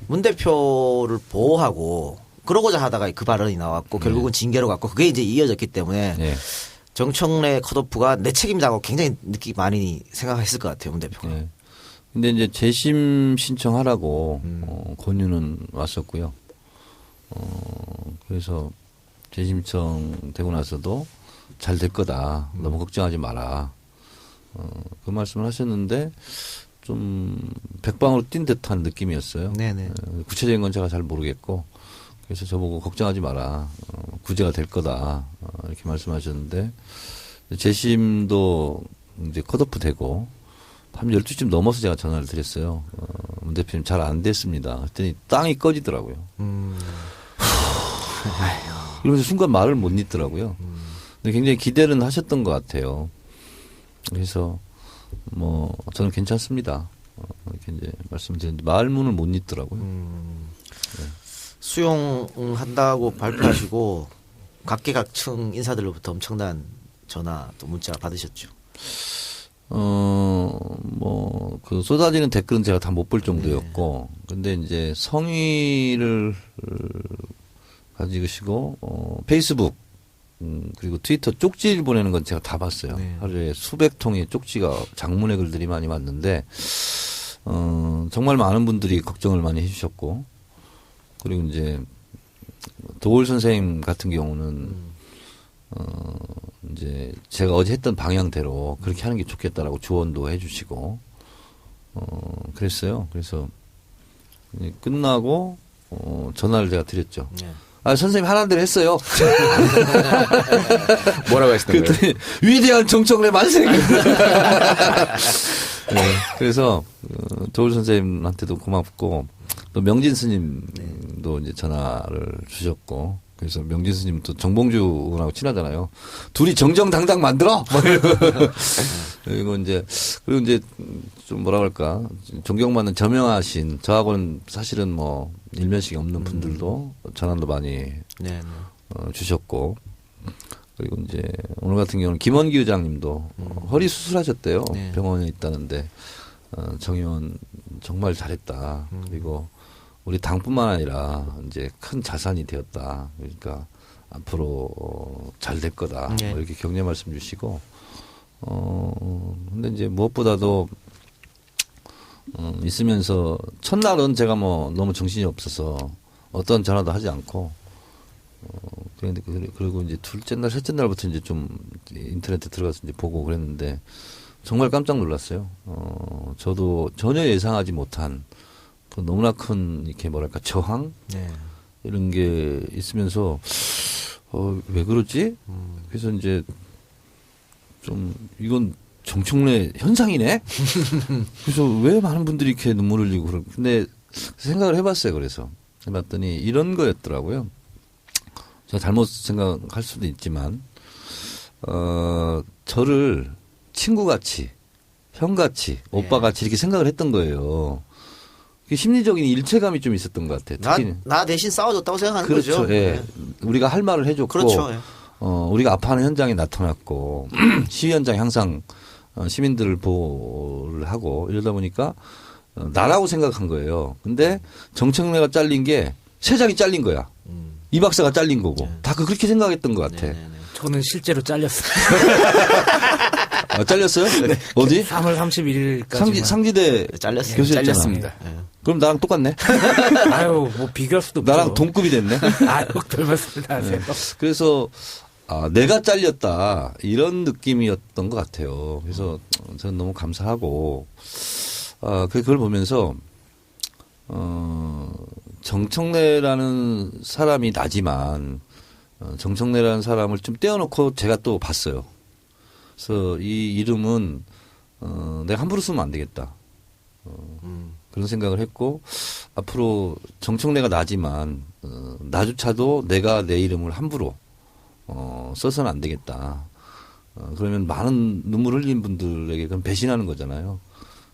문 대표를 보호하고 그러고자 하다가 그 발언이 나왔고 결국은 징계로 갔고 그게 이제 이어졌기 때문에 네. 정청래 컷오프가 내 책임자고 굉장히 많이 생각했을 것 같아요 문 대표가. 네. 근데 이제 재심 신청하라고 권유는 왔었고요. 그래서 재심 신청 되고 나서도 잘 될 거다. 너무 걱정하지 마라. 그 말씀을 하셨는데 좀 백방으로 뛴 듯한 느낌이었어요. 네네. 구체적인 건 제가 잘 모르겠고 그래서 저보고 걱정하지 마라. 구제가 될 거다. 이렇게 말씀하셨는데 재심도 이제 컷오프 되고 밤 12시쯤 넘어서 제가 전화를 드렸어요. 문 대표님 잘 안 됐습니다. 그랬더니 땅이 꺼지더라고요. 이러면서 순간 말을 못 잇더라고요. 근데 굉장히 기대는 하셨던 것 같아요. 그래서 뭐 저는 괜찮습니다. 이렇게 이제 말씀드렸는데 말문을 못 잇더라고요. 수용한다고 발표하시고 각계각층 인사들로부터 엄청난 전화 또 문자 받으셨죠. 뭐, 그 쏟아지는 댓글은 제가 다 못 볼 정도였고, 근데 이제 성의를 가지시고, 페이스북, 그리고 트위터 쪽지를 보내는 건 제가 다 봤어요. 네. 하루에 수백 통의 쪽지가 장문의 글들이 많이 왔는데, 정말 많은 분들이 걱정을 많이 해주셨고, 그리고 이제 도올 선생님 같은 경우는, 이제 제가 어제 했던 방향대로 그렇게 하는 게 좋겠다라고 조언도 해주시고, 그랬어요. 그래서 끝나고, 전화를 제가 드렸죠. 네. 아, 선생님 하라는 대로 했어요. 뭐라고 하시던가요? 그랬더니 위대한 정청래 만세. 네, 그래서 도울 선생님한테도 고맙고 또 명진 스님도 이제 전화를 주셨고 그래서 명진 스님 또 정봉주 의원하고 친하잖아요. 둘이 정정당당 만들어! 뭐 그리고 이제 좀 뭐라 그럴까. 존경받는 저명하신, 저하고는 사실은 뭐 일면식이 없는 분들도 전화도 많이 네. 주셨고. 그리고 이제 오늘 같은 경우는 김원기 의장님도 허리 수술하셨대요. 네. 병원에 있다는데, 정 의원 정말 잘했다. 그리고 우리 당뿐만 아니라 이제 큰 자산이 되었다. 그러니까 앞으로 잘 될 거다. 네. 뭐 이렇게 격려 말씀 주시고, 근데 이제 무엇보다도 있으면서 첫날은 제가 뭐 너무 정신이 없어서 어떤 전화도 하지 않고, 그리고 이제 둘째 날, 셋째 날부터 이제 좀 인터넷에 들어가서 이제 보고 그랬는데 정말 깜짝 놀랐어요. 저도 전혀 예상하지 못한 그 너무나 큰 이렇게 뭐랄까 저항 네. 이런 게 있으면서 왜 그러지? 그래서 이제 좀 이건 정청래 현상이네. 그래서 왜 많은 분들이 이렇게 눈물을 흘리고 그런? 근데 생각을 해봤어요. 그래서 해봤더니 이런 거였더라고요. 제가 잘못 생각할 수도 있지만 저를 친구같이, 형같이, 오빠같이 이렇게 생각을 했던 거예요. 심리적인 일체감이 좀 있었던 것 같아요. 특히 나 대신 싸워줬다고 생각하는 그렇죠. 거죠. 예. 네. 우리가 할 말을 해줬고, 그렇죠. 예. 우리가 아파하는 현장에 나타났고, 시위 현장에 항상 시민들을 보호를 하고 이러다 보니까 나라고 생각한 거예요. 근데 정청래가 잘린 게 세 장이 잘린 거야. 이 박사가 잘린 거고. 다 그렇게 생각했던 것 같아. 저는 실제로 잘렸어요. 잘렸어요? 네. 어디? 3월 31일까지. 상지대 잘렸어요. 교수였잖아. 잘렸습니다. 그럼 나랑 똑같네. 아유, 뭐 비교할 수도 없죠. 나랑 동급이 됐네. 아유, 별 말씀을 다 하세요. 그래서 내가 잘렸다 이런 느낌이었던 것 같아요. 그래서 저는 너무 감사하고 그걸 보면서 정청래라는 사람이 나지만 정청래라는 사람을 좀 떼어놓고 제가 또 봤어요. 그래서 이 이름은 내가 함부로 쓰면 안 되겠다. 그런 생각을 했고 앞으로 정청래가 나지만 나조차도 내가 내 이름을 함부로 써서는 안 되겠다. 그러면 많은 눈물 흘린 분들에게 그건 배신하는 거잖아요.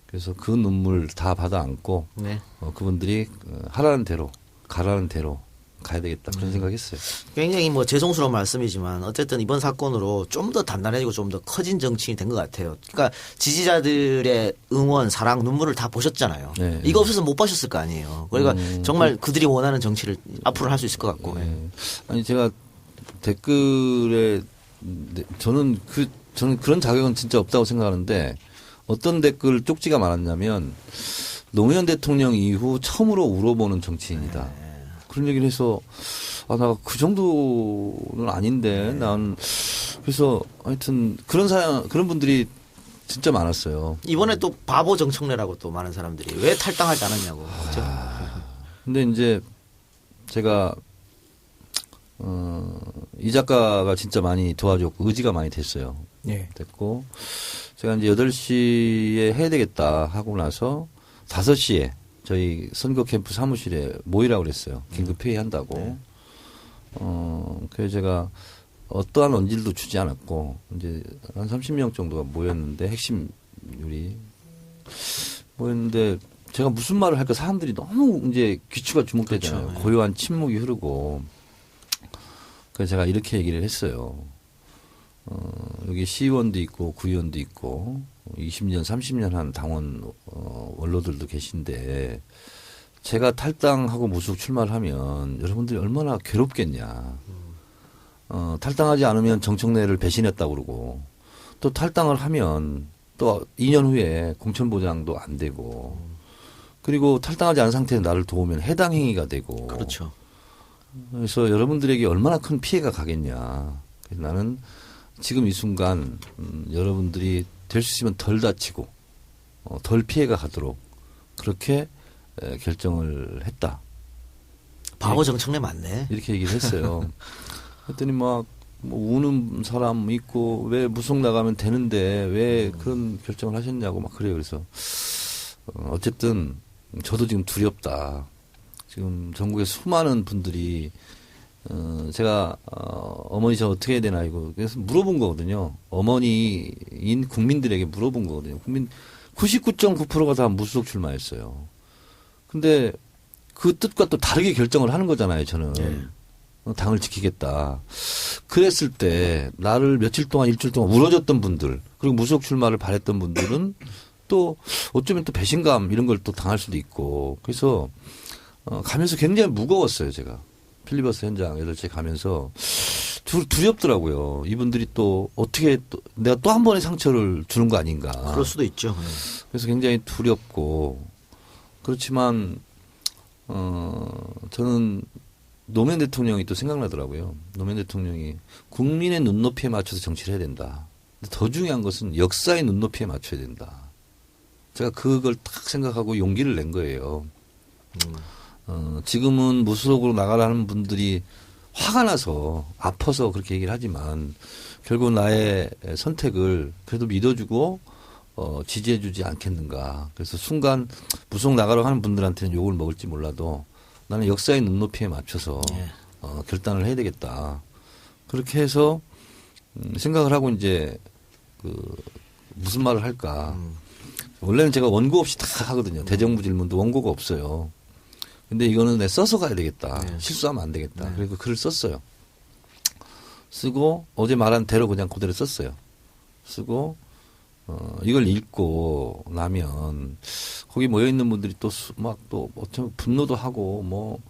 그래서 그 눈물 다 받아 안고 네. 그분들이 하라는 대로 가라는 대로 가야 되겠다 그런 생각했어요. 굉장히 뭐 죄송스러운 말씀이지만 어쨌든 이번 사건으로 좀 더 단단해지고 좀 더 커진 정치인이 된 것 같아요. 그러니까 지지자들의 응원, 사랑, 눈물을 다 보셨잖아요. 네. 이거 없어서 못 보셨을 거 아니에요. 그러니까 정말 그들이 원하는 정치를 앞으로 할 수 있을 것 같고. 네. 아니 제가 댓글에 저는 그런 자격은 진짜 없다고 생각하는데 어떤 댓글 쪽지가 많았냐면 노무현 대통령 이후 처음으로 울어보는 정치인이다. 그런 얘기를 해서 나 그 정도는 아닌데 난 그래서 하여튼 그런 분들이 진짜 많았어요. 이번에 또 바보 정청래라고 또 많은 사람들이 왜 탈당하지 않았냐고. 그렇죠? 근데 이제 제가 이 작가가 진짜 많이 도와줬고 의지가 많이 됐어요. 예. 됐고 제가 이제 8시에 해야 되겠다 하고 나서 5시에 저희 선거 캠프 사무실에 모이라고 그랬어요. 긴급 회의한다고. 그래서 제가 어떠한 언질도 주지 않았고 이제 한 30명 정도가 모였는데 핵심률이 모였는데 제가 무슨 말을 할까 사람들이 너무 이제 귀추가 주목되잖아요. 그렇죠. 고요한 침묵이 흐르고 그래서 제가 이렇게 얘기를 했어요. 여기 시의원도 있고 구의원도 있고 20년, 30년 한 당원 원로들도 계신데 제가 탈당하고 무속 출마를 하면 여러분들이 얼마나 괴롭겠냐. 탈당하지 않으면 정청래를 배신했다고 그러고 또 탈당을 하면 또 2년 후에 공천보장도 안 되고 그리고 탈당하지 않은 상태에서 나를 도우면 해당 행위가 되고 그렇죠. 그래서 여러분들에게 얼마나 큰 피해가 가겠냐. 그래서 나는 지금 이 순간 여러분들이 될 수 있으면 덜 다치고 덜 피해가 가도록 그렇게 결정을 했다. 바보 정청래 맞네. 이렇게 얘기를 했어요. 그랬더니 막 뭐 우는 사람 있고 왜 무속 나가면 되는데 왜 그런 결정을 하셨냐고 막 그래요. 그래서 어쨌든 저도 지금 두렵다. 지금 전국에 수많은 분들이 제가 어머니 저 어떻게 해야 되나 이거 그래서 물어본 거거든요. 어머니인 국민들에게 물어본 거거든요. 국민 99.9%가 다 무소속 출마했어요. 근데 그 뜻과 또 다르게 결정을 하는 거잖아요. 저는 당을 지키겠다. 그랬을 때 나를 며칠 동안 일주일 동안 울어줬던 분들 그리고 무소속 출마를 바랬던 분들은 또 어쩌면 또 배신감 이런 걸 또 당할 수도 있고 그래서 가면서 굉장히 무거웠어요. 제가 필리버스터 현장 8시에 가면서 두렵더라고요. 이분들이 또 어떻게 또 내가 또 한 번의 상처를 주는 거 아닌가. 그럴 수도 있죠. 그래서 굉장히 두렵고 그렇지만 저는 노무현 대통령이 또 생각나더라고요. 노무현 대통령이 국민의 눈높이에 맞춰서 정치를 해야 된다. 근데 더 중요한 것은 역사의 눈높이에 맞춰야 된다. 제가 그걸 딱 생각하고 용기를 낸 거예요. 지금은 무소속으로 나가라는 분들이 화가 나서 아파서 그렇게 얘기를 하지만 결국 나의 선택을 그래도 믿어주고 지지해주지 않겠는가. 그래서 순간 무소속 나가라고 하는 분들한테는 욕을 먹을지 몰라도 나는 역사의 눈높이에 맞춰서 결단을 해야 되겠다. 그렇게 해서 생각을 하고 이제 무슨 말을 할까. 원래는 제가 원고 없이 다 하거든요. 대정부 질문도 원고가 없어요. 근데 이거는 내 써서 가야 되겠다. 실수하면 안 되겠다. 그리고 글을 썼어요. 쓰고 어제 말한 대로 그냥 그대로 썼어요. 쓰고 이걸 읽고 나면 거기 모여 있는 분들이 또 막 또 어쩌면 분노도 하고 뭐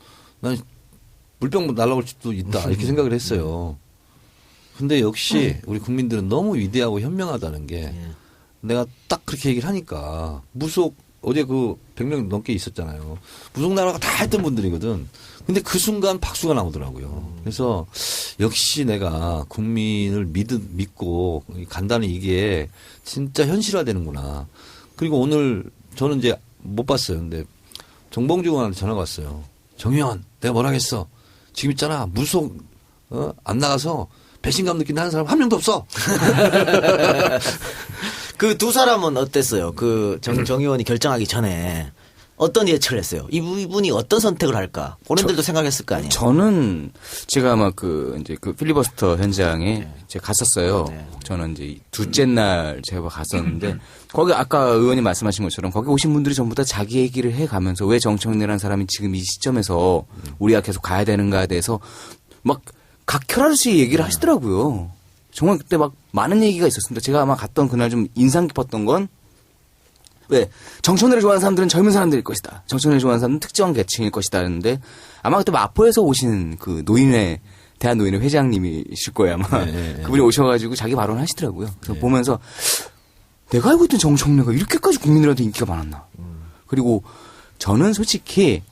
난 물병 날라올 수도 있다 이렇게 생각을 했어요. 근데 역시 우리 국민들은 너무 위대하고 현명하다는 게 내가 딱 그렇게 얘기를 하니까 무속 어제 그 100명 넘게 있었잖아요. 무속 나라가 다 했던 분들이거든. 근데 그 순간 박수가 나오더라고요. 그래서 역시 내가 국민을 믿고 간다는 이게 진짜 현실화되는구나. 그리고 오늘 저는 이제 못 봤어요. 근데 정봉주 의원한테 전화가 왔어요. 정의원, 내가 뭐라 했어. 지금 있잖아. 무속 안 나가서 배신감 느낀다는 사람 한 명도 없어. 그 두 사람은 어땠어요? 그 정 의원이 결정하기 전에 어떤 예측을 했어요? 이분이 어떤 선택을 할까? 본인들도 생각했을 거 아니에요? 저는 제가 아마 이제 필리버스터 현장에 제가 갔었어요. 네. 저는 이제 둘째 날 제가 갔었는데 거기 아까 의원님 말씀하신 것처럼 거기 오신 분들이 전부 다 자기 얘기를 해가면서 왜 정청래라는 사람이 지금 이 시점에서 우리가 계속 가야 되는가에 대해서 막 각혈하듯이 얘기를 하시더라고요. 정말 그때 막 많은 얘기가 있었습니다. 제가 아마 갔던 그날 좀 인상 깊었던 건 왜 정청래를 좋아하는 사람들은 젊은 사람들일 것이다. 정청래를 좋아하는 사람들은 특정한 계층일 것이다 했는데 아마 그때 마포에서 오신 그 노인회 대한노인회 회장님이실 거예요 아마. 네. 그분이 오셔가지고 자기 발언을 하시더라고요. 그래서 보면서 내가 알고 있던 정청래가 이렇게까지 국민들한테 인기가 많았나. 그리고 저는 솔직히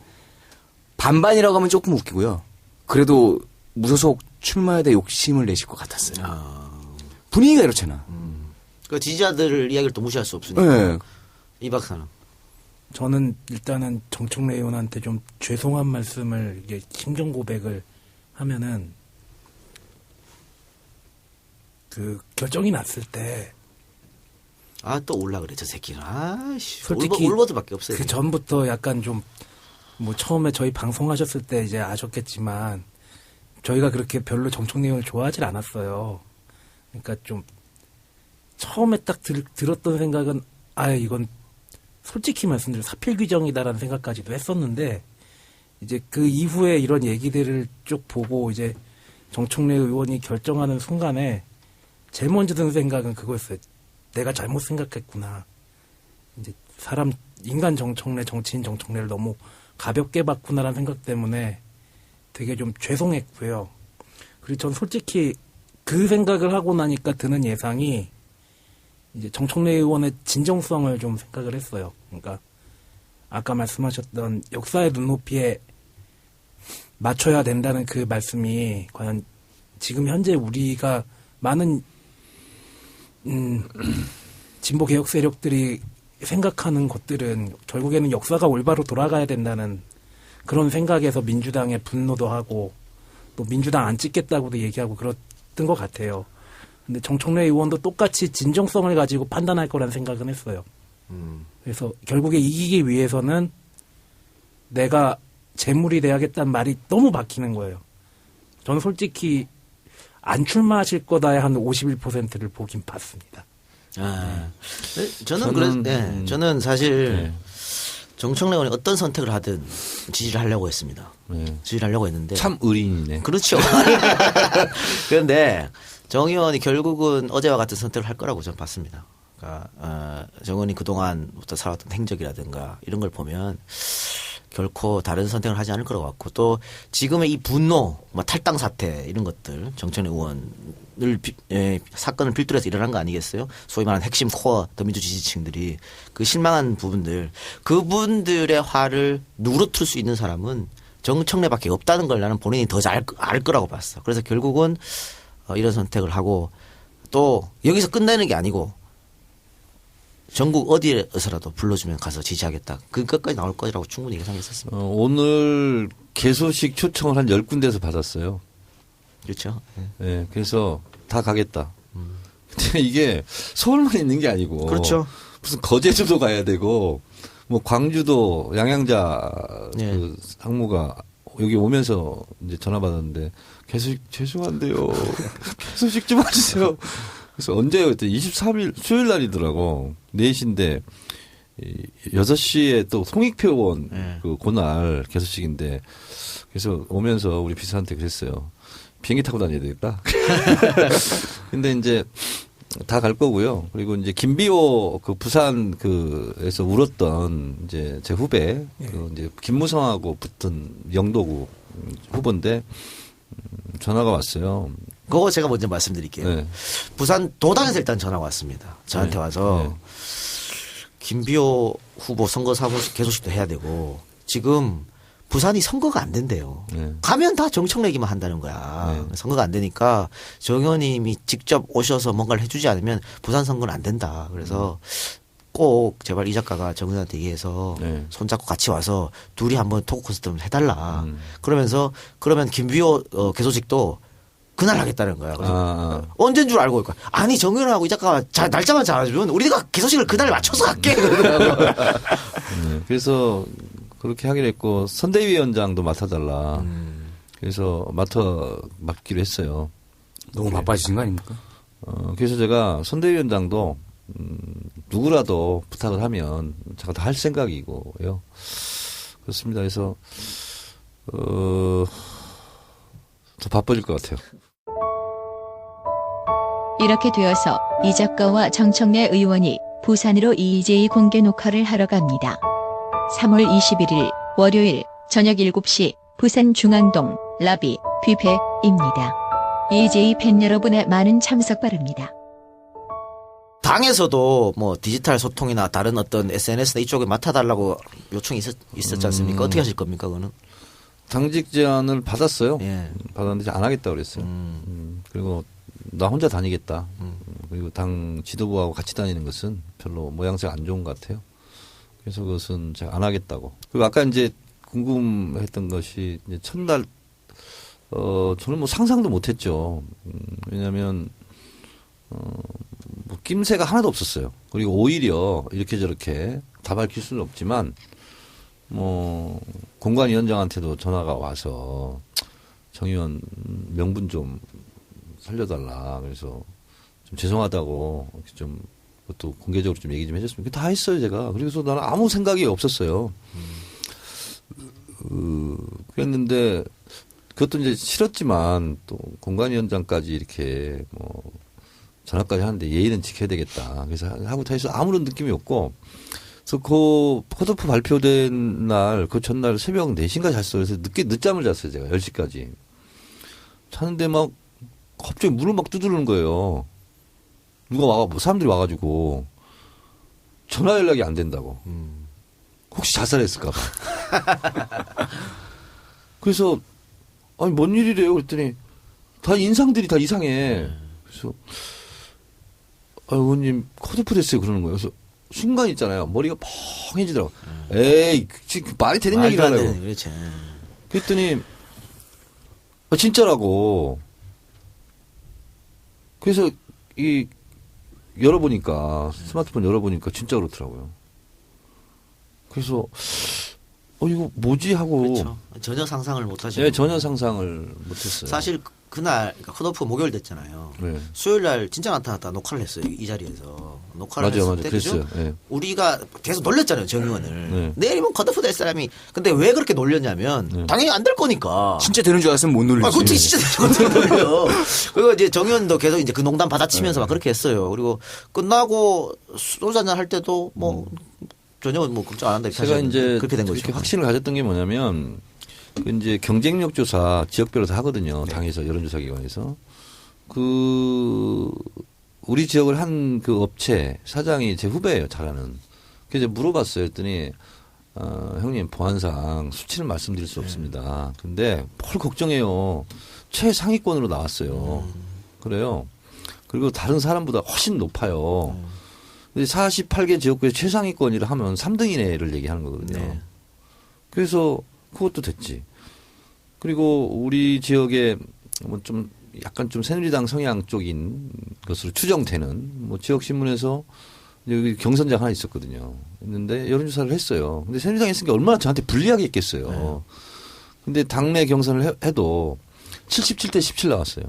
반반이라고 하면 조금 웃기고요. 그래도 무소속 출마에 대해 욕심을 내실 것 같았어요. 분위기가 이렇잖아. 그 지지자들 이야기를 또 무시할 수 없으니까. 네. 이 박사는. 저는 일단은 정청래 의원한테 좀 죄송한 말씀을 이게 심정 고백을 하면은 그 결정이 났을 때 아, 또 올라 그래, 저 새끼는. 아이씨. 솔직히 울버드밖에 없어요. 그 전부터 약간 좀 뭐 처음에 저희 방송하셨을 때 이제 아셨겠지만 저희가 그렇게 별로 정청래 의원을 좋아하질 않았어요. 그러니까 좀 처음에 딱 들었던 생각은 이건 솔직히 말씀드려 사필 규정이다라는 생각까지도 했었는데 이제 그 이후에 이런 얘기들을 쭉 보고 이제 정청래 의원이 결정하는 순간에 제일 먼저 든 생각은 그거였어요. 내가 잘못 생각했구나. 이제 인간 정청래, 정치인 정청래를 너무 가볍게 봤구나라는 생각 때문에 되게 좀 죄송했고요. 그리고 전 솔직히 그 생각을 하고 나니까 드는 예상이 이제 정청래 의원의 진정성을 좀 생각을 했어요. 그러니까 아까 말씀하셨던 역사의 눈높이에 맞춰야 된다는 그 말씀이 과연 지금 현재 우리가 많은 진보 개혁 세력들이 생각하는 것들은 결국에는 역사가 올바로 돌아가야 된다는 그런 생각에서 민주당의 분노도 하고 또 민주당 안 찍겠다고도 얘기하고 그랬던 것 같아요. 근데 정청래 의원도 똑같이 진정성을 가지고 판단할 거란 생각은 했어요. 그래서 결국에 이기기 위해서는 내가 재물이 돼야겠다는 말이 너무 박히는 거예요. 저는 솔직히 안 출마하실 거다에 한 51%를 보긴 봤습니다. 아, 저는 사실 정청래 의원이 어떤 선택을 하든 지지를 하려고 했습니다. 네. 지지를 하려고 했는데 참 의리인이네. 그렇죠. 그런데 정 의원이 결국은 어제와 같은 선택을 할 거라고 저는 봤습니다. 그러니까 정 의원이 그동안부터 살아왔던 행적이라든가 이런 걸 보면 결코 다른 선택을 하지 않을 거라고 같고 또 지금의 이 분노, 뭐 탈당 사태 이런 것들 정청래 의원을 사건을 필두로 해서 일어난 거 아니겠어요? 소위 말하는 핵심 코어 더민주 지지층들이 그 실망한 부분들 그분들의 화를 누그러뜨릴 수 있는 사람은 정청래밖에 없다는 걸 나는 본인이 더 잘 알 거라고 봤어. 그래서 결국은 이런 선택을 하고 또 여기서 끝내는 게 아니고 전국 어디에서라도 불러주면 가서 지지하겠다. 그 끝까지 나올 거라고 충분히 예상했었습니다. 오늘 개소식 초청을 한 10군데에서 받았어요. 그렇죠. 네, 그래서 다 가겠다. 근데 이게 서울만 있는 게 아니고. 그렇죠. 무슨 거제도도 가야 되고, 뭐 광주도 양양자 네. 그 상무가 여기 오면서 이제 전화 받았는데 개소식 죄송한데요. 개소식 좀 해주세요. 그래서 언제요? 그때 23일 수요일 날이더라고. 4시인데 6시에 또 송익표 의원 그 그날 개소식인데 그래서 오면서 우리 비서한테 그랬어요. 비행기 타고 다녀야 되겠다. 근데 이제 다 갈 거고요. 그리고 이제 김비호 그 부산 그에서 울었던 이제 제 후배 그 이제 김무성하고 붙은 영도구 후보인데 전화가 왔어요. 그거 제가 먼저 말씀드릴게요. 네. 부산 도당에서 일단 전화가 왔습니다. 저한테 와서 김비호 후보 선거 사무소 개소식도 해야 되고 지금 부산이 선거가 안 된대요. 가면 다 정청래 얘기만 한다는 거야. 선거가 안 되니까 정 의원님이 직접 오셔서 뭔가를 해주지 않으면 부산 선거는 안 된다. 그래서 꼭 제발 이 작가가 정 의원한테 얘기해서 손잡고 같이 와서 둘이 한번 토크 콘서트 해달라. 그러면서 그러면 김비호 개소식도 그날 하겠다는 거야. 그래서 언제인 줄 알고 있고 아니 정 의원하고 이 작가가 날짜만 잡아주면 우리가 개소식을 그날 맞춰서 할게. 그러더라고요. 그래서 그렇게 하기로 했고 선대위원장도 맡아달라. 그래서 맡기로 했어요. 너무 바빠지신 거 아닙니까? 그래서 제가 선대위원장도 누구라도 부탁을 하면 제가 다 할 생각이고요. 그렇습니다. 그래서 더 바빠질 것 같아요. 이렇게 되어서 이 작가와 정청래 의원이 부산으로 EJ 공개 녹화를 하러 갑니다. 3월 21일 월요일 저녁 7시 부산 중앙동 라비 뷔페입니다. EJ 팬 여러분의 많은 참석 바랍니다. 당에서도 뭐 디지털 소통이나 다른 어떤 SNS나 이쪽에 맡아달라고 요청이 있었지 않습니까? 어떻게 하실 겁니까, 그거는? 당직 제안을 받았어요. 예. 받았는데 안 하겠다 그랬어요. 그리고 나 혼자 다니겠다. 그리고 당 지도부하고 같이 다니는 것은 별로 모양새가 안 좋은 것 같아요. 그래서 그것은 제가 안 하겠다고. 그리고 아까 이제 궁금했던 것이 이제 첫날 저는 뭐 상상도 못했죠. 왜냐하면 뭐 낌새가 하나도 없었어요. 그리고 오히려 이렇게 저렇게 다 밝힐 수는 없지만 뭐 공관위원장한테도 전화가 와서 정 의원 명분 좀 살려달라. 그래서 좀 죄송하다고 좀 그것도 공개적으로 좀 얘기 좀 해줬으면 다 했어요 제가. 그래서 나는 아무 생각이 없었어요. 그랬는데 그것도 이제 싫었지만 또 공관위원장까지 이렇게 뭐 전화까지 하는데 예의는 지켜야 되겠다. 그래서 하고 다해서 아무런 느낌이 없고 그래서 그 컷오프 발표된 날 그 전날 새벽 4시인가 잤어요. 그래서 늦잠을 잤어요 제가 10시까지. 자는데 막 갑자기 문을 막 두드리는 거예요. 누가 사람들이 와가지고 전화 연락이 안 된다고. 혹시 자살했을까 봐. 그래서 아니 뭔 일이래요 그랬더니 다 인상들이 다 이상해. 그래서 의원님 컷오프 됐어요 그러는 거예요. 그래서 순간 있잖아요. 머리가 펑해지더라고. 에이 지금 말이 되는 얘기를 하려고. 그렇지. 그랬더니 진짜라고. 그래서 열어보니까 스마트폰 열어보니까 진짜 그렇더라고요. 그래서 이거 뭐지 하고 그렇죠. 전혀 상상을 못 하시고. 예, 전혀 상상을 못했어요. 사실 그날 그러니까 컷오프 목요일 됐잖아요. 네. 수요일 날 진짜 나타났다 녹화를 했어요. 이 자리에서 녹화를 맞아요, 했을 때 그랬어요. 그죠? 예. 우리가 계속 놀렸잖아요, 정 의원을. 네. 내일이면 컷오프 될 사람이. 근데 왜 그렇게 놀렸냐면 네. 당연히 안 될 거니까. 진짜 되는 줄 알았으면 못 놀리지. 아, 그치, 진짜 어떻게 놀려. 그리고 이제 정 의원도 계속 이제 그 농담 받아치면서 막 그렇게 했어요. 그리고 끝나고 소주 한잔 할 때도 뭐 전혀 뭐 걱정 안 한다. 이렇게 제가 하셨는데 이제 그렇게 된 이렇게 거죠. 확신을 가졌던 게 뭐냐면 그 이제 경쟁력 조사 지역별로 다 하거든요. 당에서 여론조사 기관에서 우리 지역을 한 그 업체 사장이 제 후배예요. 잘하는. 그래서 물어봤어요. 했더니 형님 보안상 수치를 말씀드릴 수 없습니다. 근데 뭘 걱정해요. 최상위권으로 나왔어요. 그래요. 그리고 다른 사람보다 훨씬 높아요. 근데 48개 지역구에 최상위권이라 하면 3등 이내를 얘기하는 거거든요. 네. 그래서 그것도 됐지. 그리고 우리 지역에 뭐 좀 약간 좀 새누리당 성향 쪽인 것으로 추정되는 뭐 지역 신문에서 여기 경선장 하나 있었거든요. 했는데 여론조사를 했어요. 근데 새누리당이 했으니까 얼마나 저한테 불리하게 했겠어요. 근데 당내 경선을 해도 77대 17 나왔어요.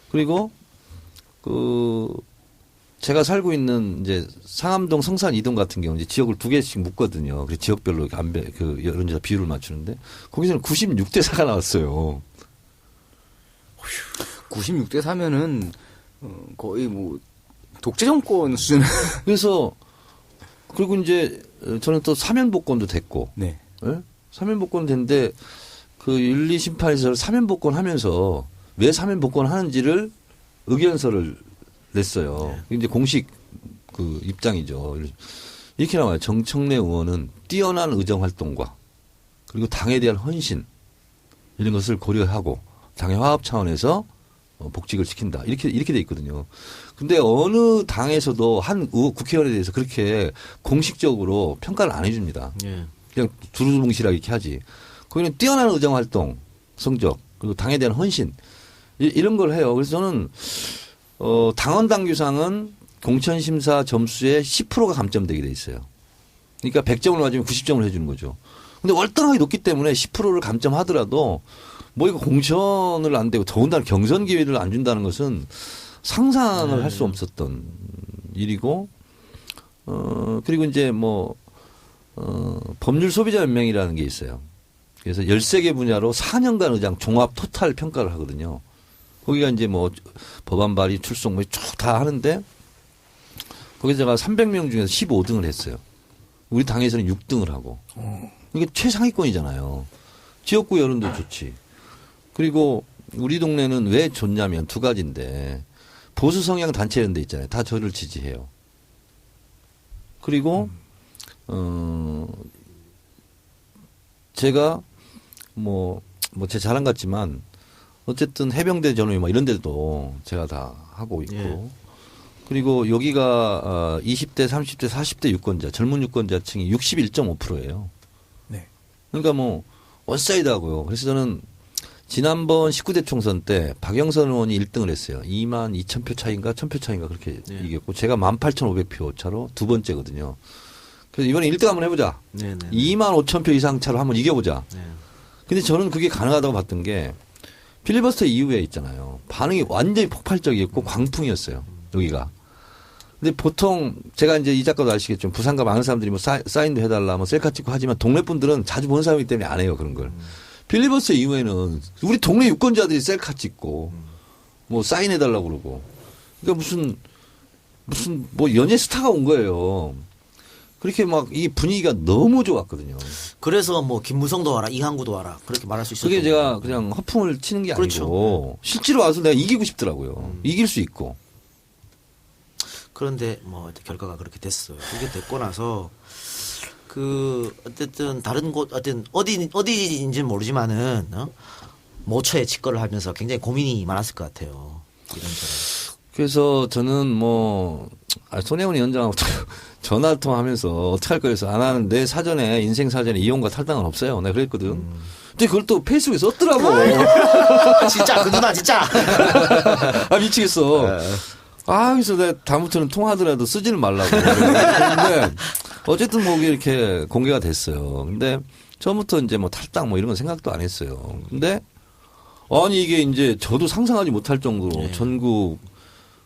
그리고 제가 살고 있는 이제 상암동, 성산, 이동 같은 경우 이제 지역을 2개씩 묶거든요. 그래서 지역별로 그 여론조사 비율을 맞추는데 거기서는 96대 4가 나왔어요. 96대 4면은 거의 뭐 독재 정권 수준. 그래서 그리고 이제 저는 또 사면복권도 됐고, 네. 예? 사면복권 됐는데 그 윤리심판에서 사면복권 하면서 왜 사면복권 하는지를 의견서를 냈어요. 이제 공식 그 입장이죠. 이렇게 나와요. 정청래 의원은 뛰어난 의정 활동과 그리고 당에 대한 헌신 이런 것을 고려하고 당의 화합 차원에서 복직을 시킨다. 이렇게 돼 있거든요. 근데 어느 당에서도 한 국회의원에 대해서 그렇게 공식적으로 평가를 안 해줍니다. 예. 그냥 두루뭉실하게 이렇게 하지. 거기는 뛰어난 의정 활동, 성적, 그리고 당에 대한 헌신 이런 걸 해요. 그래서 저는 당원 당규상은 공천심사 점수의 10%가 감점되게 돼 있어요. 그러니까 100점을 맞으면 90점을 해주는 거죠. 근데 월등하게 높기 때문에 10%를 감점하더라도 뭐 이거 공천을 안 되고 더군다나 경선 기회를 안 준다는 것은 상상을 할 수 없었던 일이고, 그리고 이제 뭐, 법률 소비자 연맹이라는 게 있어요. 그래서 13개 분야로 4년간 의장 종합 토탈 평가를 하거든요. 거기가 이제 뭐 법안 발의, 출석 뭐 쭉 다 하는데 거기서 제가 300명 중에서 15등을 했어요. 우리 당에서는 6등을 하고. 이게 최상위권이잖아요. 지역구 여론도 좋지. 그리고 우리 동네는 왜 좋냐면 두 가지인데 보수 성향 단체 이런 데 있잖아요. 다 저를 지지해요. 그리고 제가 제 자랑 같지만 어쨌든 해병대 전후에 막 이런 데도 제가 다 하고 있고 예. 그리고 여기가 20대, 30대, 40대 유권자, 젊은 유권자층이 61.5%예요. 네. 그러니까 뭐 원사이드하고요. 그래서 저는 지난번 19대 총선 때 박영선 의원이 1등을 했어요. 2만 2천 표 차인가 1,000표 차인가 그렇게 네. 이겼고 제가 18,500표 차로 두 번째거든요. 그래서 이번에 1등 한번 해보자. 네네. 2만 5천 표 이상 차로 한번 이겨보자. 네. 근데 저는 그게 가능하다고 봤던 게 필리버스터 이후에 있잖아요. 반응이 완전히 폭발적이었고 광풍이었어요. 여기가. 근데 보통 제가 이제 이 작가도 아시겠지만 부산가 많은 사람들이 뭐 사인도 해달라 뭐 셀카 찍고 하지만 동네 분들은 자주 본 사람이기 때문에 안 해요. 그런 걸. 필리버스터 이후에는 우리 동네 유권자들이 셀카 찍고 뭐 사인해달라고 그러고 그러니까 무슨 뭐 연예 스타가 온 거예요. 그렇게 막 이 분위기가 너무 좋았거든요. 그래서 뭐 김무성도 와라, 이항구도 와라 그렇게 말할 수 있었죠. 그게 제가 그냥 허풍을 치는 게 그렇죠. 아니고 실제로 와서 내가 이기고 싶더라고요. 이길 수 있고. 그런데 뭐 결과가 그렇게 됐어요. 그게 됐고 나서 어쨌든 다른 곳 어디인지는 모르지만은 모처에 직거를 하면서 굉장히 고민이 많았을 것 같아요. 이런저런. 그래서 저는 손혜원 위원장하고 전화 통화하면서 어떻게 할 거해서 안 하는데 사전에 인생 사전에 이혼과 탈당은 없어요. 내가 그랬거든. 근데 그걸 또 페이스북에 썼더라고. 진짜 그 누나 진짜. 아 미치겠어. 그래서 내가 다음부터는 통화하더라도 쓰지는 말라고. 그런데 어쨌든 뭐 이렇게 공개가 됐어요. 근데 처음부터 이제 뭐 탈당 뭐 이런 건 생각도 안 했어요. 근데 아니 이게 이제 저도 상상하지 못할 정도로 전국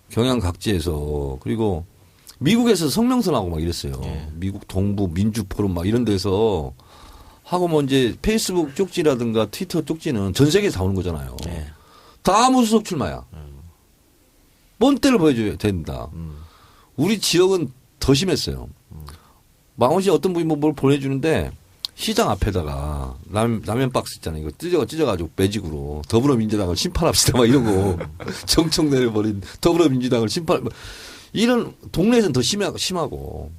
경양 각지에서 그리고 미국에서 성명서 나오고 막 이랬어요. 미국 동부 민주 포럼 막 이런 데서 하고 뭐 이제 페이스북 쪽지라든가 트위터 쪽지는 전 세계에서 다 오는 거잖아요. 다 무소속 출마야. 뻔때를 보여줘야 된다. 우리 지역은 더 심했어요. 망원시 어떤 분이 뭐 뭘 보내주는데 시장 앞에다가 라면 박스 있잖아요. 이거 찢어가지고 매직으로 더불어민주당을 심판합시다 막 이러고 정청래를 벌인 더불어민주당을 이런 동네에서는 더 심하고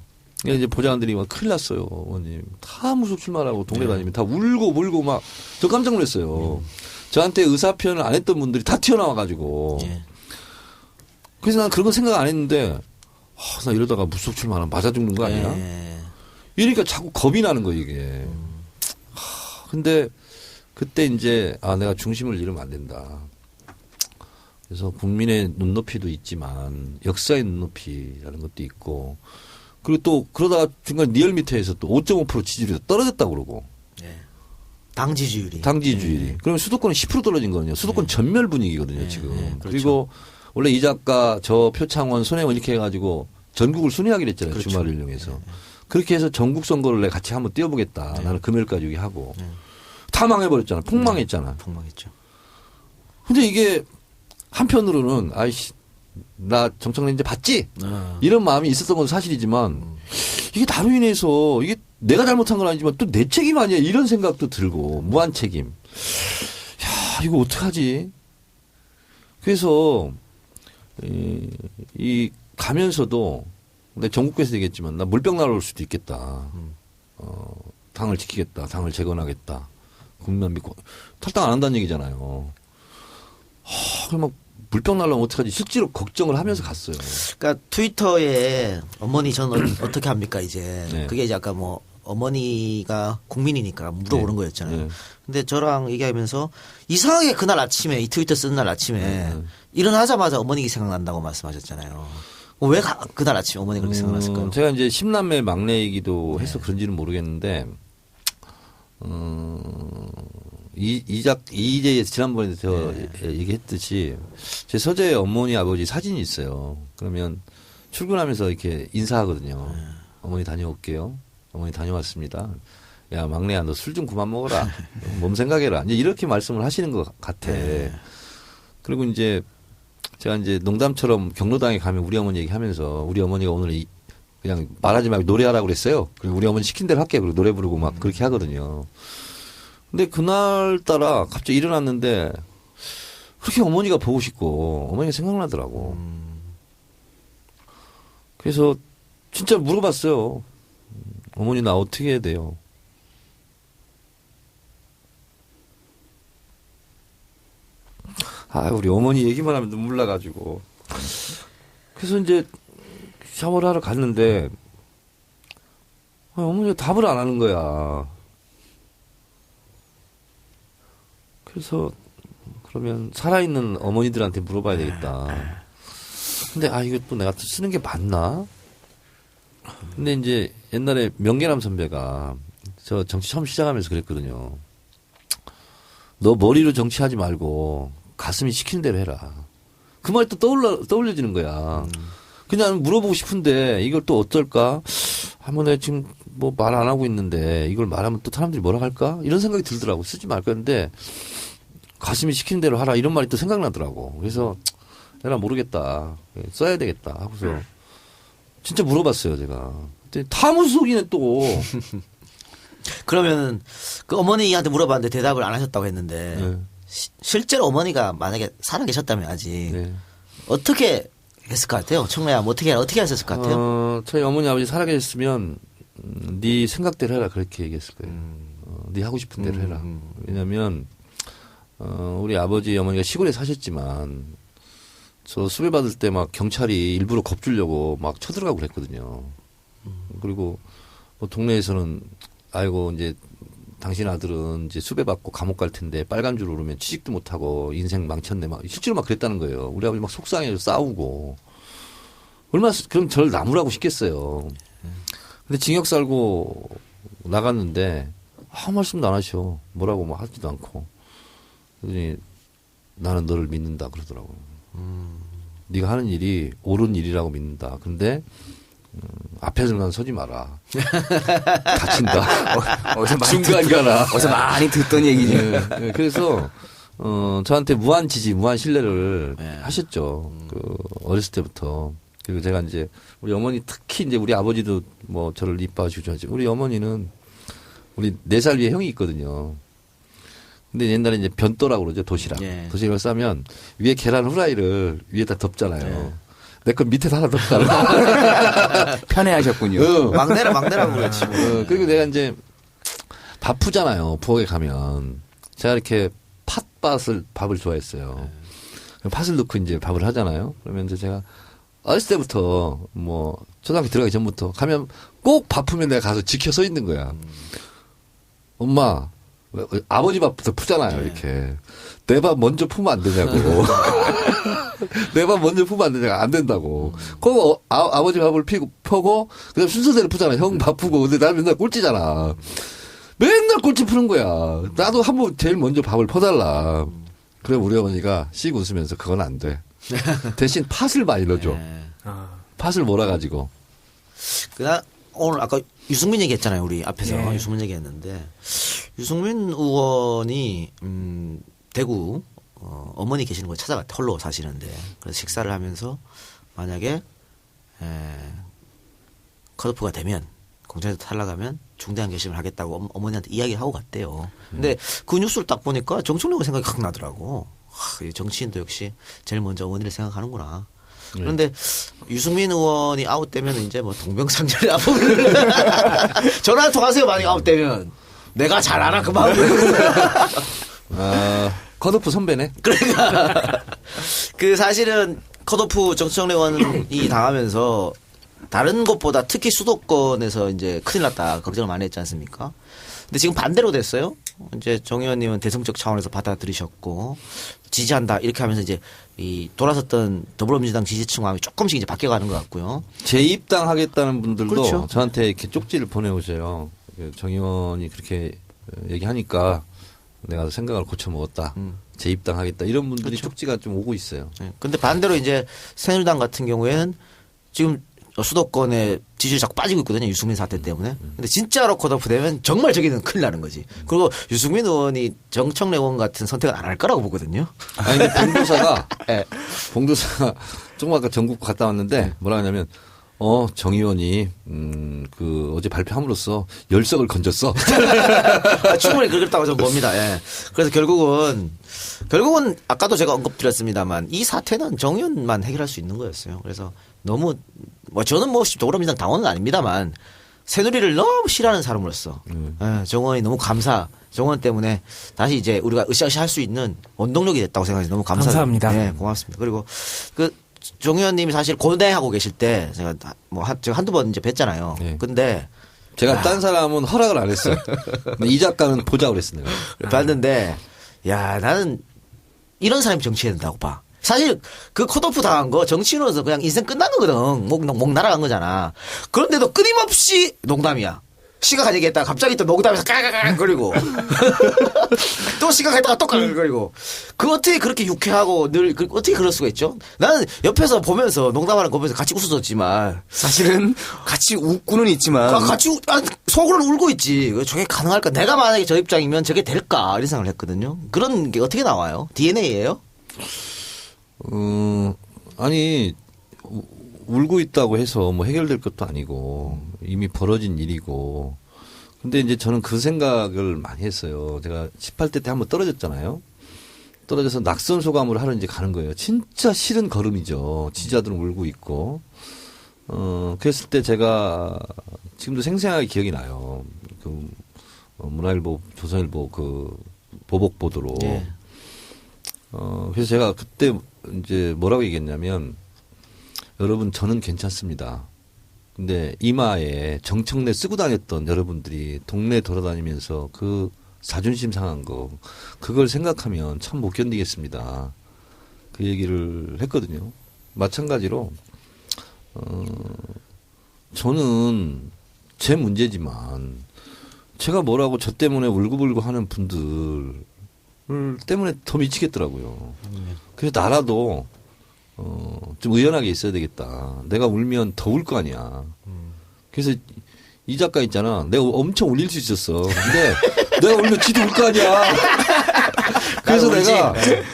이제 보좌관들이 막 큰일 났어요. 어머님 다 무속 출마라고 동네 다니면 다 울고 막 저 깜짝 놀랐어요. 저한테 의사 표현을 안 했던 분들이 다 튀어나와가지고 그래서 난 그런 거 생각 안 했는데 나 이러다가 무속 출마하면 맞아 죽는 거 아니야? 이러니까 자꾸 겁이 나는 거예요, 이게. 근데 그때 이제 내가 중심을 잃으면 안 된다. 그래서 국민의 눈높이도 있지만 역사의 눈높이라는 것도 있고 그리고 또 그러다가 중간 리얼미터에서 또 5.5% 지지율이 떨어졌다고 그러고. 당 지지율이. 그러면 수도권은 10% 떨어진 거거든요. 수도권 전멸 분위기거든요, 지금. 그렇죠. 그리고 원래 이 작가, 저 표창원, 손혜원 이렇게 해가지고 전국을 순회하기로 했잖아요. 그렇죠. 주말을 이용해서. 그렇게 해서 전국 선거를 내가 같이 한번 뛰어보겠다. 나는 금요일까지 여기 하고. 다 망해버렸잖아. 폭망했잖아. 폭망했죠. 근데 이게 한편으로는 아이씨 나 정청래 이제 봤지? 이런 마음이 있었던 건 사실이지만 이게 나로 인해서 이게 내가 잘못한 건 아니지만 또 내 책임 아니야 이런 생각도 들고 무한 책임. 야 이거 어떡하지? 그래서 이 가면서도 내가 전국에서 얘기했지만 나 물병 날아올 수도 있겠다. 당을 지키겠다. 당을 재건하겠다. 국민만 믿고 탈당 안 한다는 얘기잖아요. 그럼 막 물병 날라면 어떡하지? 실제로 걱정을 하면서 갔어요. 그러니까 트위터에 어머니 저는 어떻게 합니까 이제. 네. 그게 이제 아까 뭐 어머니가 국민이니까 물어보는 거였잖아요. 네. 근데 저랑 얘기하면서 이상하게 그날 아침에 이 트위터 쓰는 날 아침에 일어나자마자 어머니가 생각난다고 말씀하셨잖아요. 왜 그날 아침에 어머니가 그렇게 생각났을까요? 제가 이제 10남매 막내이기도 해서 그런지는 모르겠는데 이제 지난번에 저 얘기했듯이 제 서재 어머니 아버지 사진이 있어요. 그러면 출근하면서 이렇게 인사하거든요. 어머니 다녀올게요. 어머니 다녀왔습니다. 야 막내야 너 술 좀 그만 먹어라. 몸 생각해라. 이제 이렇게 말씀을 하시는 것 같아. 그리고 이제 제가 이제 농담처럼 경로당에 가면 우리 어머니 얘기하면서 우리 어머니가 오늘 그냥 말하지 말고 노래하라고 그랬어요. 그리고 우리 어머니 시킨 대로 할게. 그리고 노래 부르고 막 그렇게 하거든요. 근데 그날따라 갑자기 일어났는데 그렇게 어머니가 보고 싶고 어머니가 생각나더라고. 그래서 진짜 물어봤어요. 어머니 나 어떻게 해야 돼요? 우리 어머니 얘기만 하면 눈물 나가지고. 그래서 이제 샤워를 하러 갔는데 어머니가 답을 안 하는 거야. 그래서 그러면 살아있는 어머니들한테 물어봐야 되겠다. 근데 이것도 내가 쓰는 게 맞나? 근데 이제 옛날에 명계남 선배가 저 정치 처음 시작하면서 그랬거든요. 너 머리로 정치하지 말고 가슴이 시키는 대로 해라. 그 말이 또 떠올려지는 거야. 그냥 물어보고 싶은데 이걸 또 어떨까? 한번 내가 지금 뭐 말 안 하고 있는데 이걸 말하면 또 사람들이 뭐라 할까? 이런 생각이 들더라고. 쓰지 말 건데 가슴이 시키는 대로 하라. 이런 말이 또 생각나더라고. 그래서 내가 모르겠다. 써야 되겠다. 하고서 진짜 물어봤어요, 제가. 근데 다 무속이네 또. 그러면은 그 어머니한테 물어봤는데 대답을 안 하셨다고 했는데 네. 실제로 어머니가 만약에 살아 계셨다면 아직 네. 어떻게 했을 것 같아요? 청래야 뭐 어떻게 하셨을 것 같아요? 저희 어머니 아버지 살아계셨으면 네 생각대로 해라 그렇게 얘기했을 거예요. 네 하고 싶은 대로 해라. 왜냐하면 우리 아버지 어머니가 시골에 사셨지만 저 수배 받을 때 막 경찰이 일부러 겁주려고 막 쳐들어가고 그랬거든요. 그리고 뭐 동네에서는 아이고 이제 당신 아들은 이제 수배 받고 감옥 갈 텐데 빨간 줄 오르면 취직도 못 하고 인생 망쳤네 막 실제로 막 그랬다는 거예요. 우리 아버지 막 속상해서 싸우고 얼마나 그럼 저를 나무라고 시켰어요. 근데 징역 살고 나갔는데 아무 말씀도 안 하셔. 뭐라고 뭐 하지도 않고. 그러더니 나는 너를 믿는다 그러더라고. 네가 하는 일이 옳은 일이라고 믿는다. 근데 앞에서는 서지 마라. 다친다. 어디서 많이 중간 가라. 어디서 많이 듣던 얘기지. 네, 그래서 저한테 무한 지지, 무한 신뢰를 하셨죠. 그 어렸을 때부터. 그리고 제가 이제 우리 어머니 특히 이제 우리 아버지도 뭐 저를 이뻐하시고 하지. 우리 어머니는 우리 4살 위에 형이 있거든요. 근데 옛날에 이제 변또라고 그러죠. 도시락. 예. 도시락을 싸면 위에 계란 후라이를 위에다 덮잖아요. 내 건 밑에 하나 덮잖아. 편애하셨군요. 막내라고 그랬지. 뭐. 그리고 내가 이제 바쁘잖아요. 부엌에 가면. 제가 이렇게 밥을 좋아했어요. 팥을 넣고 이제 밥을 하잖아요. 그러면 이제 제가 어렸을 때부터 뭐 초등학교 들어가기 전부터 가면 꼭 바쁘면 내가 가서 지켜 서 있는 거야. 엄마, 아버지 밥부터 푸잖아요. 이렇게. 내 밥 먼저 푸면 안 되냐고. 내 밥 먼저 푸면 안 되냐고. 안 된다고. 꼭 아버지 밥을 펴고 그다음 순서대로 푸잖아. 형 밥 푸고. 근데 나 맨날 꼴찌잖아. 맨날 꼴찌 푸는 거야. 나도 한번 제일 먼저 밥을 퍼달라. 그래 우리 어머니가 씩 웃으면서 그건 안 돼. 대신 팥을 많이 넣어줘. 팥을 몰아가지고. 그냥 오늘 아까 유승민 얘기했잖아요. 우리 앞에서 예. 유승민 얘기했는데 유승민 의원이 대구 어머니 계시는 곳에 찾아갔다. 홀로 사시는데 그래서 식사를 하면서 만약에 컷오프가 되면 공천에서 탈락하면 중대한 결심을 하겠다고 어머니한테 이야기를 하고 갔대요. 근데 그 뉴스를 딱 보니까 정청래 생각이 확 나더라고. 이 정치인도 역시 제일 먼저 어머니를 생각하는구나. 그런데 유승민 의원이 아웃되면 이제 뭐 동병상련이 아픔을 전화 통하세요. 만약 아웃되면 내가 잘 알아 그 마음을. 컷오프 선배네. 그러니까 그 사실은 컷오프 정청래 의원이 당하면서 다른 곳보다 특히 수도권에서 이제 큰일 났다 걱정을 많이 했지 않습니까? 근데 지금 반대로 됐어요. 이제 정 의원님은 대승적 차원에서 받아들이셨고 지지한다 이렇게 하면서 이제 이 돌아섰던 더불어민주당 지지층과 조금씩 이제 바뀌어가는 것 같고요. 재입당하겠다는 분들도 그렇죠. 저한테 이렇게 쪽지를 보내오세요. 정 의원이 그렇게 얘기하니까 내가 생각을 고쳐 먹었다. 재입당하겠다 이런 분들이 그렇죠. 쪽지가 좀 오고 있어요. 네. 근데 반대로 이제 새누리당 같은 경우에는 지금 수도권에 지지율이 자꾸 빠지고 있거든요. 유승민 사태 때문에. 근데 진짜로 컷오프 되면 정말 저기는 큰일 나는 거지. 그리고 유승민 의원이 정청래 의원 같은 선택을 안 할 거라고 보거든요. 아니 근데 봉도사가 네. 조금 아까 전국 갔다 왔는데 뭐라 하냐면 정 의원이 그 어제 발표함으로써 열석을 건졌어. 충분히 그렇다고 저는 봅니다. 예. 그래서 결국은 아까도 제가 언급드렸습니다만 이 사태는 정 의원만 해결할 수 있는 거였어요. 그래서 너무 뭐 저는 뭐 더불어민주당 당원은 아닙니다만 새누리를 너무 싫어하는 사람으로서 예, 정 의원이 너무 정 의원 때문에 다시 이제 우리가 으쌰으쌰 할 수 있는 원동력이 됐다고 생각해서 너무 감사합니다. 네, 고맙습니다. 그리고 정 의원님이 사실 고대하고 계실 때 제가 제가 한두 번 이제 뵀잖아요. 네. 근데 제가 딴 사람은 허락을 안 했어요. 이 작가는 보자고 그랬어 내가. 봤는데 야 나는 이런 사람이 정치해야 된다고 봐. 사실 그 컷오프 당한 거 정치인으로서 그냥 인생 끝난 거거든. 목 날아간 거잖아. 그런데도 끊임없이 농담이야. 시각한 얘기했다가 갑자기 또 농담에서 까까까거리고 또 시각했다가 또 까까거리고 그 어떻게 그렇게 유쾌하고 늘 어떻게 그럴 수가 있죠? 나는 옆에서 보면서 농담하는 거 보면서 같이 웃었지만 사실은 같이 웃고는 있지만 같이 속으로는 울고 있지. 저게 가능할까? 내가 만약에 저 입장이면 저게 될까? 이런 생각을 했거든요. 그런 게 어떻게 나와요? DNA예요? 아니 울고 있다고 해서 뭐 해결될 것도 아니고 이미 벌어진 일이고. 근데 이제 저는 그 생각을 많이 했어요. 제가 18대 때 한번 떨어졌잖아요. 떨어져서 낙선 소감을 하러 이제 가는 거예요. 진짜 싫은 걸음이죠. 지지자들은 울고 있고. 그랬을 때 제가 지금도 생생하게 기억이 나요. 그 문화일보, 조선일보 그 보복 보도로. 예. 그래서 제가 그때 이제 뭐라고 얘기했냐면 여러분 저는 괜찮습니다. 근데 이마에 정청래 쓰고 다녔던 여러분들이 동네 돌아다니면서 그 자존심 상한 거 그걸 생각하면 참 못 견디겠습니다. 그 얘기를 했거든요. 마찬가지로 저는 제 문제지만 제가 뭐라고 저 때문에 울고불고 하는 분들 때문에 더 미치겠더라고요. 그래서 나라도 좀 의연하게 있어야 되겠다. 내가 울면 더 울 거 아니야. 그래서 이 작가 있잖아. 내가 엄청 울릴 수 있었어. 근데 내가 울면 지도 울 거 아니야. 그래서 내가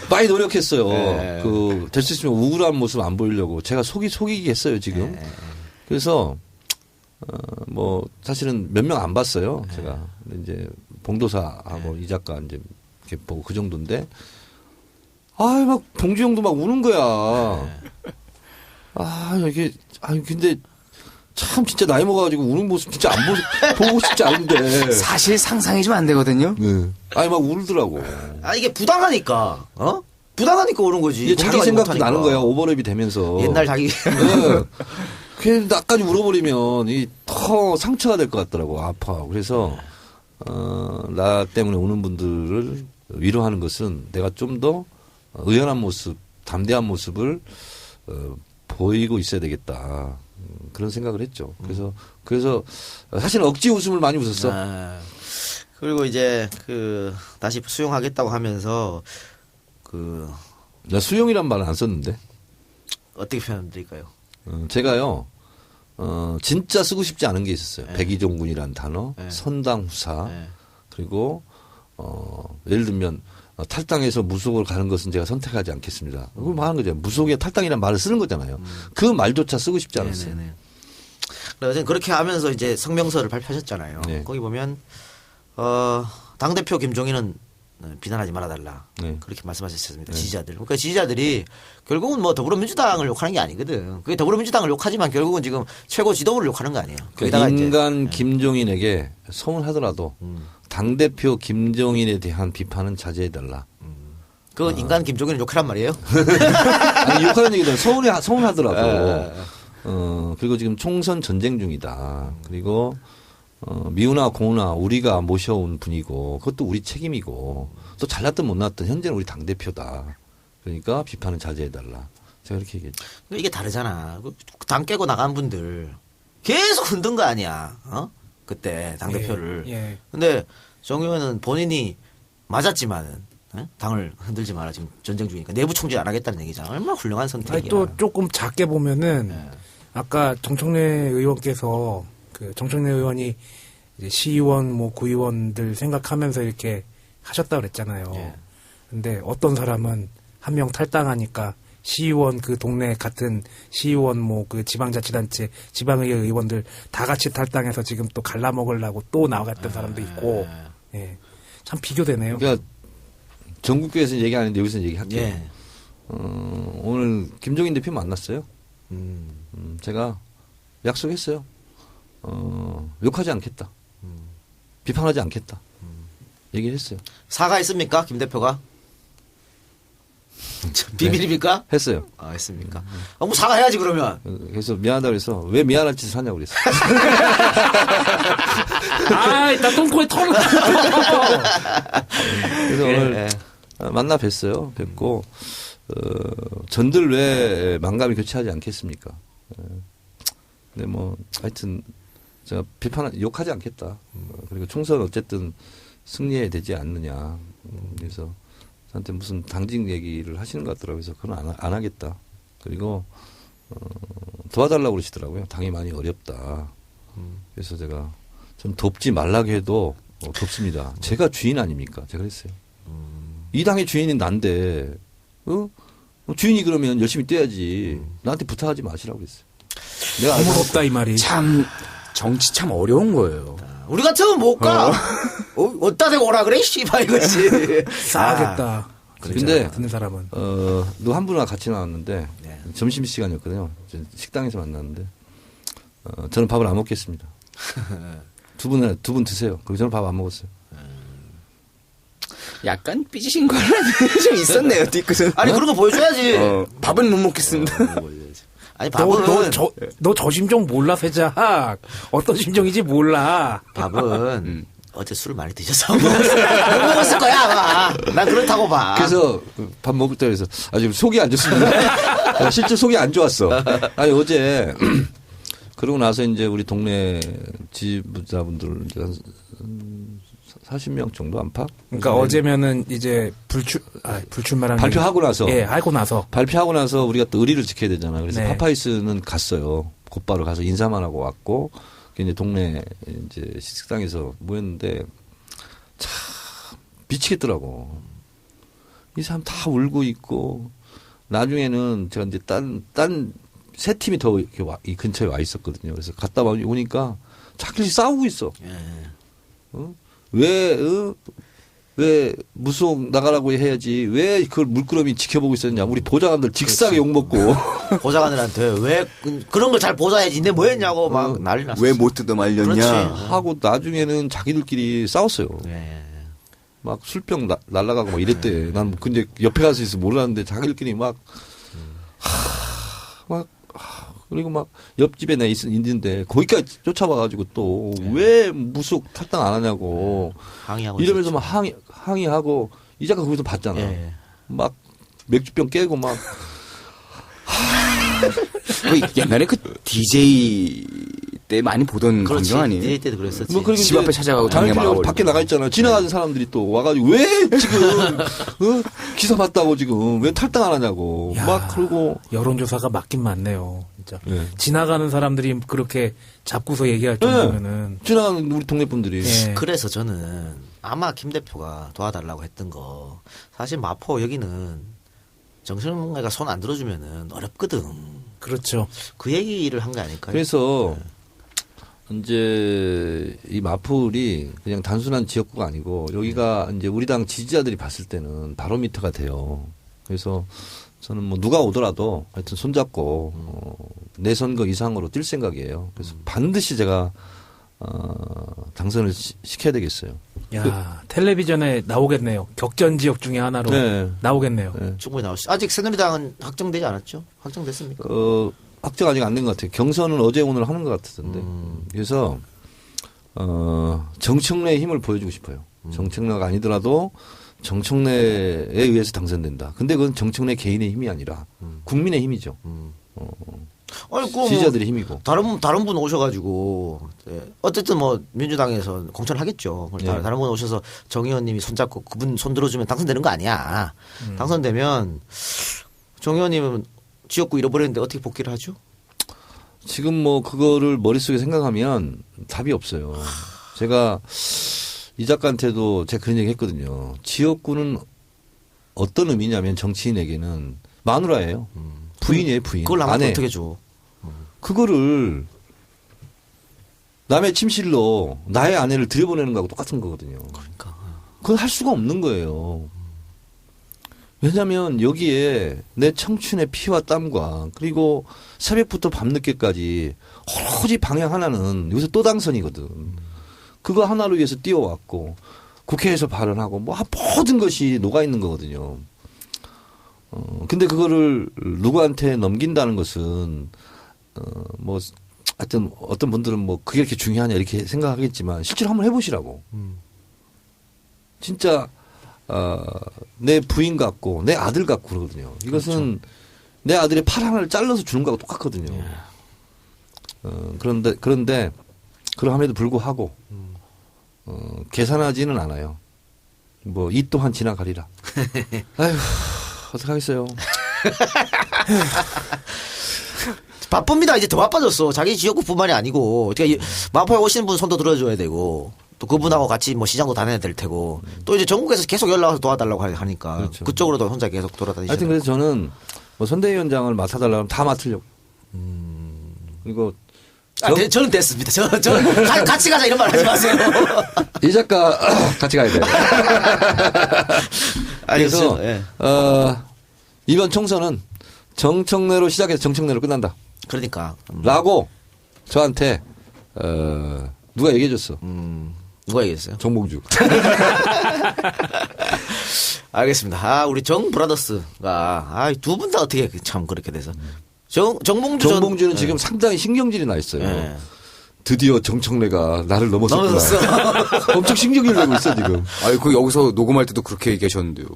많이 노력했어요. 네. 될 수 있으면 우울한 모습 안 보이려고. 제가 속이기 했어요, 지금. 그래서, 뭐, 사실은 몇 명 안 봤어요. 제가. 근데 이제, 봉도사하고 이 작가 이제, 이렇게 보고 그 정도인데, 막, 봉주 형도 막 우는 거야. 근데, 참 진짜 나이 먹어가지고 우는 모습 진짜 보고 싶지 않은데. 사실 상상이 좀 안 되거든요. 네. 막 울더라고. 이게 부당하니까, 부당하니까 오는 거지. 이게 자기 공정하지 생각도 못하니까. 나는 거야, 오버랩이 되면서. 옛날 자기. 네. 그래서 나까지 울어버리면 더 상처가 될 것 같더라고, 아파하고. 그래서, 나 때문에 우는 분들을 위로하는 것은 내가 좀 더 의연한 모습, 담대한 모습을, 보이고 있어야 되겠다. 그런 생각을 했죠. 그래서 사실 억지 웃음을 많이 웃었어. 그리고 이제 다시 수용하겠다고 하면서 나 수용이란 말은 안 썼는데. 어떻게 표현드릴까요? 제가요, 진짜 쓰고 싶지 않은 게 있었어요. 백의종군이라는 단어, 선당후사, 그리고, 예를 들면, 탈당해서 무속으로 가는 것은 제가 선택하지 않겠습니다. 그걸 뭐 하는 거죠. 무속에 탈당이라는 말을 쓰는 거잖아요. 그 말조차 쓰고 싶지 않았어요. 그래서 그렇게 하면서 이제 성명서를 발표하셨잖아요. 네. 거기 보면, 당대표 김종인은 비난하지 말아달라. 네. 그렇게 말씀하셨습니다. 지지자들. 그러니까 지지자들이 결국은 뭐 더불어민주당을 욕하는 게 아니거든. 그게 더불어민주당을 욕하지만 결국은 지금 최고 지도부를 욕하는 거 아니에요. 그러니까 인간 김종인에게 소문하더라도 당대표 김종인에 대한 비판은 자제해달라. 그건 인간 김종인을 욕하란 말이에요? 아니, 욕하는 얘기는 서운하더라고. 그리고 지금 총선 전쟁 중이다. 그리고 미우나 고우나 우리가 모셔온 분이고 그것도 우리 책임이고 또 잘났든 못났든 현재는 우리 당대표다. 그러니까 비판은 자제해달라. 제가 이렇게 얘기했죠. 이게 다르잖아. 당 깨고 나간 분들 계속 흔든 거 아니야. 그때 당대표를. 예. 근데 정 의원은 본인이 맞았지만은 당을 흔들지 마라. 지금 전쟁 중이니까 내부 총질 안 하겠다는 얘기잖아. 얼마나 훌륭한 선택이야. 또 조금 작게 보면은 아까 정청래 의원께서 정청래 의원이 이제 시의원 뭐 구의원들 생각하면서 이렇게 하셨다고 그랬잖아요. 예. 근데 어떤 사람은 한 명 탈당하니까 시의원 그 동네 같은 시의원 뭐 그 지방자치단체 지방의회 의원들 다 같이 탈당해서 지금 또 갈라먹으려고 또 나갔던 사람도 있고 예. 참 비교되네요. 그러니까 전국교회에서는 얘기 안 했는데 여기서는 얘기할게요. 예. 오늘 김종인 대표 만났어요. 제가 약속했어요. 욕하지 않겠다. 비판하지 않겠다. 얘기를 했어요. 사과했습니까? 김 대표가? 비밀입니까? 했어요. 했습니까? 뭐 사과해야지 그러면. 그래서 미안하다고 그래서 왜 미안할 짓을 하냐고 그랬어요. 나 똥꼬에 털을 그래서 오늘 만나 뵀어요. 뵙고 전들 왜 망감이 교체하지 않겠습니까? 근데 뭐 하여튼 제가 욕하지 않겠다. 그리고 총선 어쨌든 승리해야 되지 않느냐. 그래서 저한테 무슨 당직 얘기를 하시는 것 같더라고요. 그래서 그건 안 하겠다. 그리고 도와달라고 그러시더라고요. 당이 많이 어렵다. 그래서 제가 좀 돕지 말라고 해도 돕습니다. 제가 주인 아닙니까? 제가 그랬어요. 이 당의 주인은 난데 주인이 그러면 열심히 뛰어야지. 나한테 부탁하지 마시라고 그랬어요. 내가 너무 없다 이 말이. 참 정치 참 어려운 거예요. 우리 같으면 못 가. 어디다 대고 오라 그래? 씨발 이거지. 싸겠다. 근데 듣는 사람은. 누구 한 분과 같이 나왔는데 네. 점심시간이었거든요. 식당에서 만났는데 저는 밥을 안 먹겠습니다. 두 분 드세요. 그리고 저는 밥 안 먹었어요. 약간 삐지신 거는 좀 있었네요, 뒤끝은. 아니 그런 거 보여줘야지. 밥은 못 먹겠습니다. 아니 밥은 너 저 심정 몰라 세작. 어떤 심정인지 몰라. 밥은 어제 술을 많이 드셔서 못 먹었을 거야 아마. 난 그렇다고 봐. 그래서 밥 먹을 때 그래서 지금 속이 안 좋습니다. 실제 속이 안 좋았어. 아니 어제 그러고 나서 이제 우리 동네 지부자분들 이제 한 40명 정도 안팎. 그러니까 어제면은 이제 불출마랑 발표하고 나서. 예, 하고 나서 발표하고 나서 우리가 또 의리를 지켜야 되잖아요. 그래서 네. 파파이스는 갔어요. 곧바로 가서 인사만 하고 왔고, 이제 동네 이제 식당에서 모였는데 참 미치겠더라고. 이 사람 다 울고 있고, 나중에는 제가 이제 딴 세 팀이 더 이렇게 이 근처에 와 있었거든요. 그래서 갔다 오니까 자기들이 싸우고 있어. 어? 왜 무속 나가라고 해야지 왜 그걸 물끄러미 지켜보고 있었냐. 우리 보좌관들 직사게 욕먹고. 보좌관들한테 왜 그런 걸 잘 보좌해야지. 내 뭐 했냐고 막 난리 났어. 왜 못 뜯어 말렸냐. 그렇지. 하고 나중에는 자기들끼리 싸웠어요. 예. 막 술병 날라가고 막 이랬대. 난 근데 옆에 가서 있어 모르는데 자기들끼리 그리고 막 옆집에 내 있는데 거기까지 쫓아와가지고 또 왜 무속 탈당 안 하냐고 항의하고 이러면서 있었죠. 막 항의하고 이 작가 거기서 봤잖아. 예. 막 맥주병 깨고 막 옛날에 그 DJ 때 많이 보던 그렇지. 광경 아니에요? DJ 때도 그랬었지. 뭐 그리고 집 이제 앞에 찾아가고 당내 당연히 막아버리고. 밖에 나가 있잖아. 지나가는 사람들이 또 와가지고 왜 지금 기사 봤다고 지금 왜 탈당 안 하냐고 야, 막 그러고 여론조사가 맞긴 맞네요. 진짜 예. 지나가는 사람들이 그렇게 잡고서 얘기할 정도면은 지나가는 우리 동네 분들이 예. 그래서 저는 아마 김 대표가 도와달라고 했던 거 사실 마포 여기는 정청래가 손 안 들어주면은 어렵거든. 그렇죠. 그 얘기를 한 게 아닐까요? 그래서 이제 이 마포울이 그냥 단순한 지역구가 아니고 여기가 이제 우리 당 지지자들이 봤을 때는 바로미터가 돼요. 그래서 저는 뭐 누가 오더라도 하여튼 손잡고 내 선거 이상으로 뛸 생각이에요. 그래서 반드시 제가 당선을 시켜야 되겠어요. 야, 텔레비전에 나오겠네요. 격전 지역 중에 하나로 네. 나오겠네요. 네. 충분히 나올 수. 아직 새누리당은 확정되지 않았죠? 확정됐습니까? 확정 아직 안 된 것 같아요. 경선은 어제 오늘 하는 것 같았는데. 그래서 정청래의 힘을 보여주고 싶어요. 정청래가 아니더라도 정청래에 의해서 당선된다. 근데 그건 정청래 개인의 힘이 아니라 국민의 힘이죠. 아니, 그 지지자들의 힘이고. 다른 분 오셔가지고 어쨌든 뭐 민주당에서 공천을 하겠죠. 네. 다른 분 오셔서 정 의원님이 손잡고 그분 손 들어주면 당선되는 거 아니야. 당선되면 정 의원님은 지역구 잃어버렸는데 어떻게 복귀를 하죠? 지금 뭐 그거를 머릿속에 생각하면 답이 없어요. 제가 이 작가한테도 제가 그런 얘기 했거든요. 지역구는 어떤 의미냐면 정치인에게는 마누라예요. 부인이에요, 부인. 그걸 남한테 아내. 어떻게 줘? 그거를 남의 침실로 나의 아내를 들여보내는 거하고 똑같은 거거든요. 그러니까. 그건 할 수가 없는 거예요. 왜냐하면 여기에 내 청춘의 피와 땀과 그리고 새벽부터 밤늦게까지 오로지 방향 하나는 여기서 또 당선이거든. 그거 하나로 위해서 뛰어왔고 국회에서 발언하고 뭐 모든 것이 녹아있는 거거든요. 근데 그거를 누구한테 넘긴다는 것은 뭐 하여튼 어떤 분들은 뭐 그게 이렇게 중요하냐 이렇게 생각하겠지만 실제로 한번 해보시라고. 진짜 내 부인 같고 내 아들 같고 그러거든요. 이것은 내 아들의 팔 하나를 잘라서 주는 거하고 똑같거든요. 그런데 그러함에도 불구하고 계산하지는 않아요. 뭐 이 또한 지나가리라. 아휴 어떡하겠어요. 바쁩니다. 이제 더 바빠졌어. 자기 지역구뿐만이 아니고 어떻게 마포에 오시는 분 손도 들어줘야 되고 또 그분하고 같이 뭐 시장도 다녀야 될 테고 또 이제 전국에서 계속 연락 와서 도와달라고 하니까 그렇죠. 그쪽으로도 혼자 계속 돌아다니시는. 하여튼 그래서 저는 뭐 선대위원장을 맡아달라면 다 맡으려고. 그리고 저는 됐습니다. 저는 같이 가자 이런 말 하지 마세요. 이 작가 같이 가야 돼요. 그래서 예. 이번 총선은 정청래로 시작해서 정청래로 끝난다. 그러니까 라고 저한테 누가 얘기해 줬어. 누가 얘기했어요? 정봉주. 알겠습니다. 우리 정 브라더스가 두 분 다 어떻게 참 그렇게 돼서 정봉주 정봉주는 전, 지금 상당히 신경질이 나 있어요. 예. 드디어 정청래가 나를 넘었었구나. 넘어섰어. 엄청 신경을 내고 있어 지금. 그 여기서 녹음할 때도 그렇게 얘기하셨는데요.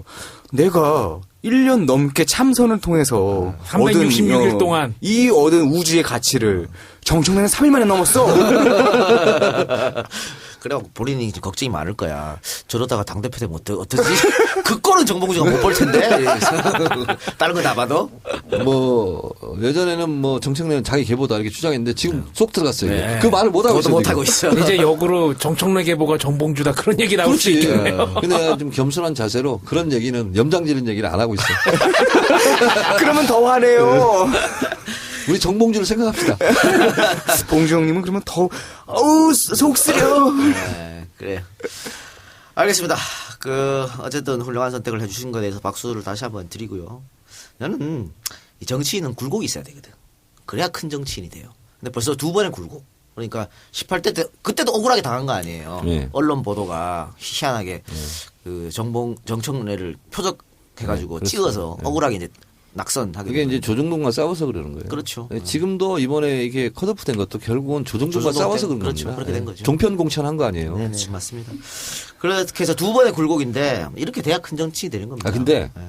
내가 1년 넘게 참선을 통해서 366일 동안 얻은 우주의 가치를 정청래는 3일 만에 넘었어. 그래갖고 본인이 이제 걱정이 많을 거야. 저러다가 당대표 되면 어떠지? 그 꼴은 정봉주가 못 볼 텐데. 다른 거 다 봐도. 뭐 예전에는 뭐 정청래는 자기 계보다 이렇게 주장했는데 지금 쏙 들어갔어요. 네. 그 말을 못 하고 그것도 있어. 못 하고 있어. 이제 역으로 정청래 계보가 정봉주다 그런 얘기 나올 수 그렇지. 있겠네요. 근데 좀 겸손한 자세로 그런 얘기는 염장지른 얘기를 안 하고 있어. 그러면 더 화내요. 우리 정봉주를 생각합시다. 봉주 형님은 그러면 더 속 쓰려. 네, 그래요. 알겠습니다. 어쨌든 훌륭한 선택을 해주신 것에 대해서 박수를 다시 한번 드리고요. 저는 이 정치인은 굴곡이 있어야 되거든. 그래야 큰 정치인이 돼요. 근데 벌써 2번의 굴곡. 그러니까 18대 때, 그때도 억울하게 당한 거 아니에요. 네. 언론 보도가 희한하게 정청래를 표적해가지고 네, 찍어서 억울하게 이제 낙선하게 그게 된 이제 조정동과 싸워서 그러는 거예요. 그렇죠. 네, 지금도 이번에 이게 컷오프 된 것도 결국은 조정동과 조정동 싸워서 때문에, 그런 그렇죠. 겁니다. 그렇게 된 거죠. 종편 공천한 거 아니에요. 네네, 맞습니다. 그렇게 해서 2번의 굴곡인데 이렇게 돼야 큰 정치인이 되는 겁니다. 근데 네.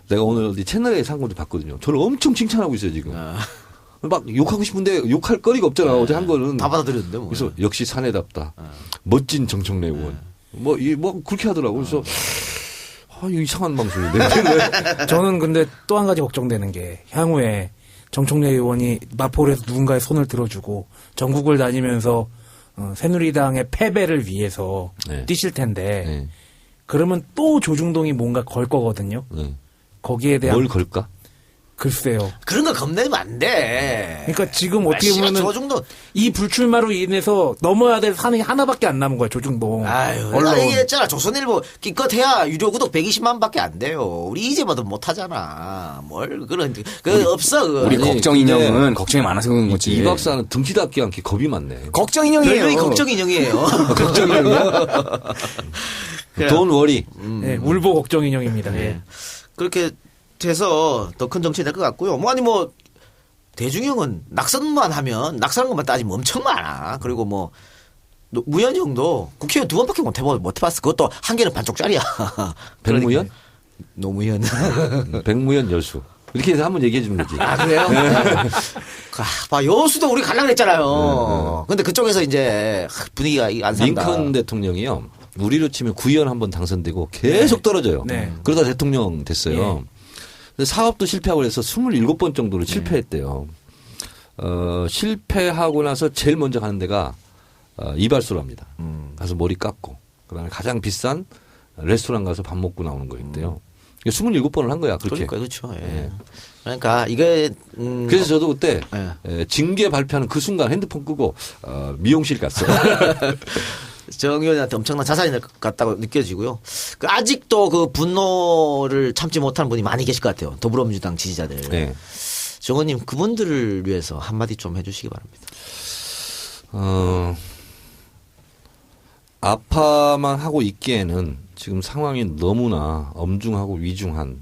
내가 오늘 어디 채널에 산 것도 봤거든요. 저를 엄청 칭찬하고 있어요 지금. 막 욕하고 싶은데 욕할 거리가 없잖아. 어제 한 거는. 다 받아들였는데 뭐. 그래서 역시 사내답다. 멋진 정청래 의원. 뭐 그렇게 하더라고. 그래서 이거 이상한 방송인데. 저는 근데 또 한 가지 걱정되는 게 향후에 정청래 의원이 마포에서 누군가의 손을 들어주고 전국을 다니면서 새누리당의 패배를 위해서 네. 뛰실 텐데 네. 그러면 또 조중동이 뭔가 걸 거거든요. 네. 거기에 대한 뭘 걸까? 글쎄요. 그런 거 겁내면 안 돼. 그러니까 지금 어떻게 보면은 저 정도. 이 불출마로 인해서 넘어야 될 산이 하나밖에 안 남은 거야 조중동. 아유, 내가 언론. 얘기했잖아. 조선일보 기껏해야 유료 구독 120만밖에 안 돼요. 우리 이제 봐도 못 하잖아. 뭘 그런 없어. 그거. 우리 아니, 걱정 인형은 걱정이 많아서 그런 거지. 이 박사는 등치답게 않게 겁이 많네. 걱정 인형이에요. 별명이 걱정 인형이에요. 걱정이요? Don't worry. 네, 울보 걱정 인형입니다. 예. 그렇게 돼서 더 큰 정치가 될 것 같고요. 대중형은 낙선만 하면 낙선한 것만 따지면 엄청 많아. 그리고 무현형도 국회의원 2번밖에 못 해봤어. 그것도 한 개는 반쪽짜리야. 백무현? 노무현. 백무현 여수. 이렇게 해서 한번 얘기해 주는 거지. 아, 그래요? 여수도 우리 가려고 했잖아요. 근데 그쪽에서 이제 분위기가 안 산다. 링컨 대통령이요. 우리로 치면 구의원 한번 당선되고 계속 떨어져요. 네. 그러다 대통령 됐어요. 근데 사업도 실패하고 그래서 27번 정도로 실패했대요. 실패하고 나서 제일 먼저 가는 데가 이발소랍니다. 가서 머리 깎고 그다음에 가장 비싼 레스토랑 가서 밥 먹고 나오는 거였대요. 27번을 한 거야. 그렇게. 그러니까 그렇죠. 예. 예. 그러니까 이게 그래서 저도 그때 예. 징계 발표하는 그 순간 핸드폰 끄고 미용실 갔어요. 정 의원한테 엄청난 자산이 될 것 같다고 느껴지고요. 아직도 그 분노를 참지 못하는 분이 많이 계실 것 같아요. 더불어민주당 지지자들. 네. 정 의원님 그분들을 위해서 한마디 좀 해주시기 바랍니다. 아파만 하고 있기에는 지금 상황이 너무나 엄중하고 위중한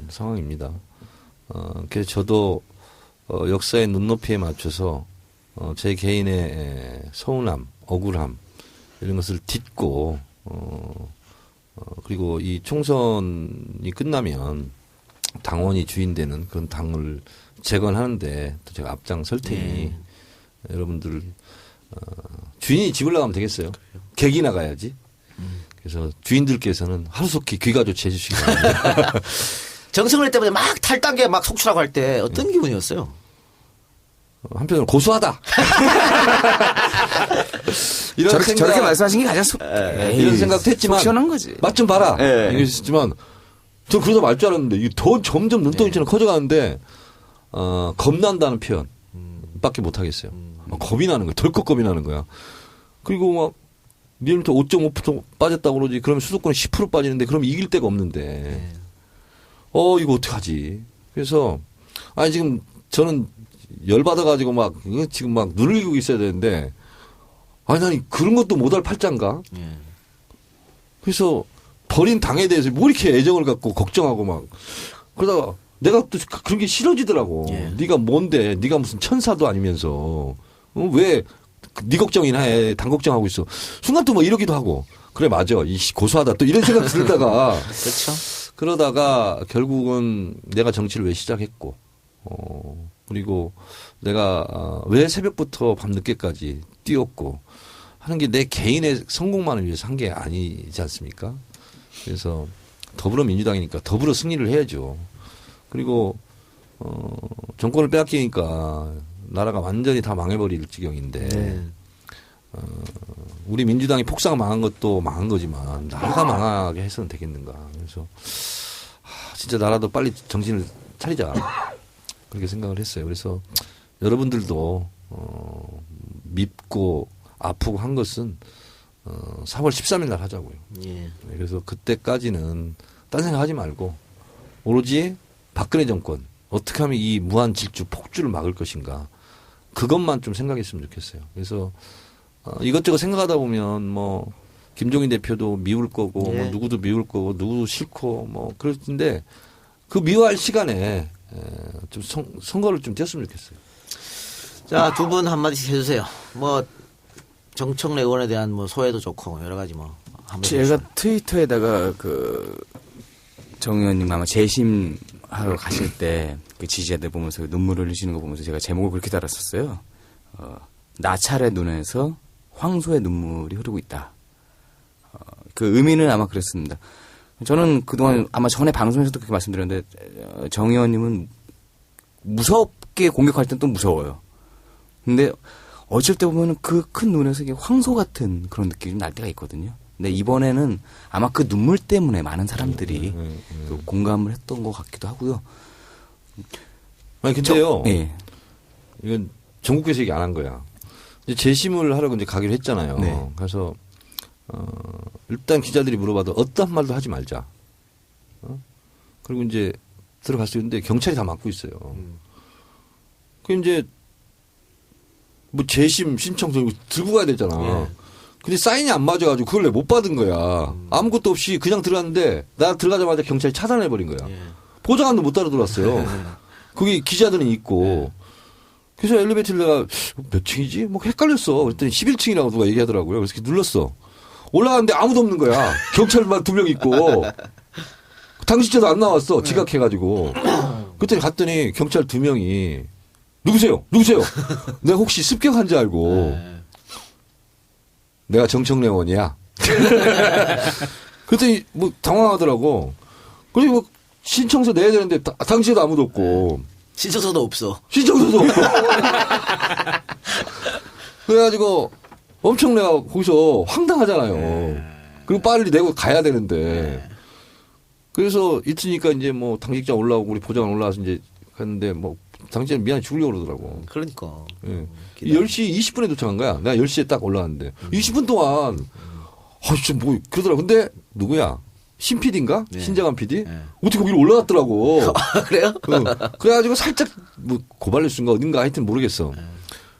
상황입니다. 그래서 저도 역사의 눈높이에 맞춰서 제 개인의 서운함, 억울함 이런 것을 딛고 그리고 이 총선이 끝나면 당원이 주인되는 그런 당을 재건하는데 또 제가 앞장설 테니 여러분들 주인이 집을 나가면 되겠어요. 객이 나가야지. 그래서 주인들께서는 하루속히 귀가 조치해 주시기 바랍니다. 정청래 때문에 막 탈당계 막 속출하고 할 때 어떤 기분이었어요? 한편으로 고소하다. 저렇게 말씀하신 게 가장 이런 생각도 했지만 시원한 거지. 맛 좀 봐라. 예. 이랬지만 저 그러다 말 줄 알았는데 이게 더 점점 눈덩이처럼 커져가는데 겁난다는 표현밖에 못 하겠어요. 겁이 나는 거야. 덜컥 겁이 나는 거야. 그리고 막 리얼미터 5.5% 빠졌다고 그러지. 그러면 수도권이 10% 빠지는데 그럼 이길 데가 없는데. 이거 어떡하지. 그래서 지금 저는 열받아가지고 지금 막 눈을 이고 있어야 되는데 난 그런 것도 못할 팔짱가. 그래서 버린 당에 대해서 뭐 이렇게 애정을 갖고 걱정하고 막 그러다가 내가 또 그런 게 싫어지더라고. 네가 뭔데? 네가 무슨 천사도 아니면서 왜 네 걱정이나 해. 당 걱정하고 있어. 순간 또 뭐 이러기도 하고. 그래 맞아. 고소하다. 또 이런 생각 들다가 그렇죠. 그러다가 결국은 내가 정치를 왜 시작했고 그리고 내가 왜 새벽부터 밤늦게까지 뛰었고 하는 게 내 개인의 성공만을 위해서 한 게 아니지 않습니까? 그래서 더불어민주당이니까 더불어 승리를 해야죠. 그리고 정권을 빼앗기니까 나라가 완전히 다 망해버릴 지경인데 우리 민주당이 폭삭 망한 것도 망한 거지만 나라가 망하게 해서는 되겠는가. 그래서 진짜 나라도 빨리 정신을 차리자. 그렇게 생각을 했어요. 그래서 여러분들도 밉고 아프고 한 것은 4월 13일 날 하자고요. 예. 네, 그래서 그때까지는 딴 생각하지 말고 오로지 박근혜 정권 어떻게 하면 이 무한 질주 폭주를 막을 것인가 그것만 좀 생각했으면 좋겠어요. 그래서 이것저것 생각하다 보면 뭐 김종인 대표도 미울 거고 예. 뭐 누구도 미울 거고 누구도 싫고 뭐 그럴 텐데 그 미워할 시간에 좀 선거를 좀 뛰었으면 좋겠어요. 자, 두 분 한마디씩 해주세요. 뭐 정청래 의원에 대한 뭐 소회도 좋고 여러 가지 뭐 한번 제가 트위터에다가 정 의원님 아마 재심하러 가실 때 그 지지자들 보면서 눈물을 흘리시는 거 보면서 제가 제목을 그렇게 달았었어요. 나찰의 눈에서 황소의 눈물이 흐르고 있다. 그 의미는 아마 그랬습니다. 저는 그동안 아마 전에 방송에서도 그렇게 말씀드렸는데 정 의원님은 무섭게 공격할 땐 또 무서워요. 근데 어쩔 때 보면은 그 큰 눈에서 이게 황소 같은 그런 느낌이 날 때가 있거든요. 근데 이번에는 아마 그 눈물 때문에 많은 사람들이 또 공감을 했던 것 같기도 하고요. 아니 근데요. 예. 이건 전국에서 얘기 안 한 거야. 이제 재심을 하려고 이제 가기로 했잖아요. 네. 그래서 일단 기자들이 물어봐도 어떠한 말도 하지 말자. 그리고 이제 들어갔어요. 근데 경찰이 다 막고 있어요. 그 이제 뭐 재심 신청서 들고 가야 되잖아. 예. 근데 사인이 안 맞아가지고 그걸 내가 못 받은 거야. 아무것도 없이 그냥 들어갔는데 나 들어가자마자 경찰이 차단해버린 거야. 예. 보좌관도 못 따라 들어왔어요. 거기 기자들은 있고. 그래서 엘리베이터를 내가 몇 층이지? 뭐 헷갈렸어. 그랬더니 11층이라고 누가 얘기하더라고요. 그래서 눌렀어. 올라갔는데 아무도 없는 거야. 경찰만 2명 있고. 당시자도 안 나왔어. 지각해가지고. 그랬더니 갔더니 경찰 2명이 누구세요? 내가 혹시 습격한 줄 알고. 내가 정청래 의원이야. 그랬더니 뭐 당황하더라고. 그리고 뭐 신청서 내야 되는데 당시에도 아무도 없고. 신청서도 없어. 신청서도 없고. 그래가지고 엄청 내가 거기서 황당하잖아요. 그리고 빨리 내고 가야 되는데. 그래서 있으니까 이제 뭐 당직자 올라오고 우리 보좌관 올라와서 이제 갔는데 뭐 당시에는 미안해 죽으려고 그러더라고. 그러니까. 예. 10시 20분에 도착한 거야. 내가 10시에 딱 올라왔는데. 20분 동안, 진짜 뭐, 그러더라. 근데, 누구야? 신 PD인가? 네. 신장한 PD? 네. 어떻게 위로 올라갔더라고. 그래요? 그래가지고 살짝, 뭐, 고발뉴스인가 어딘가 하여튼 모르겠어.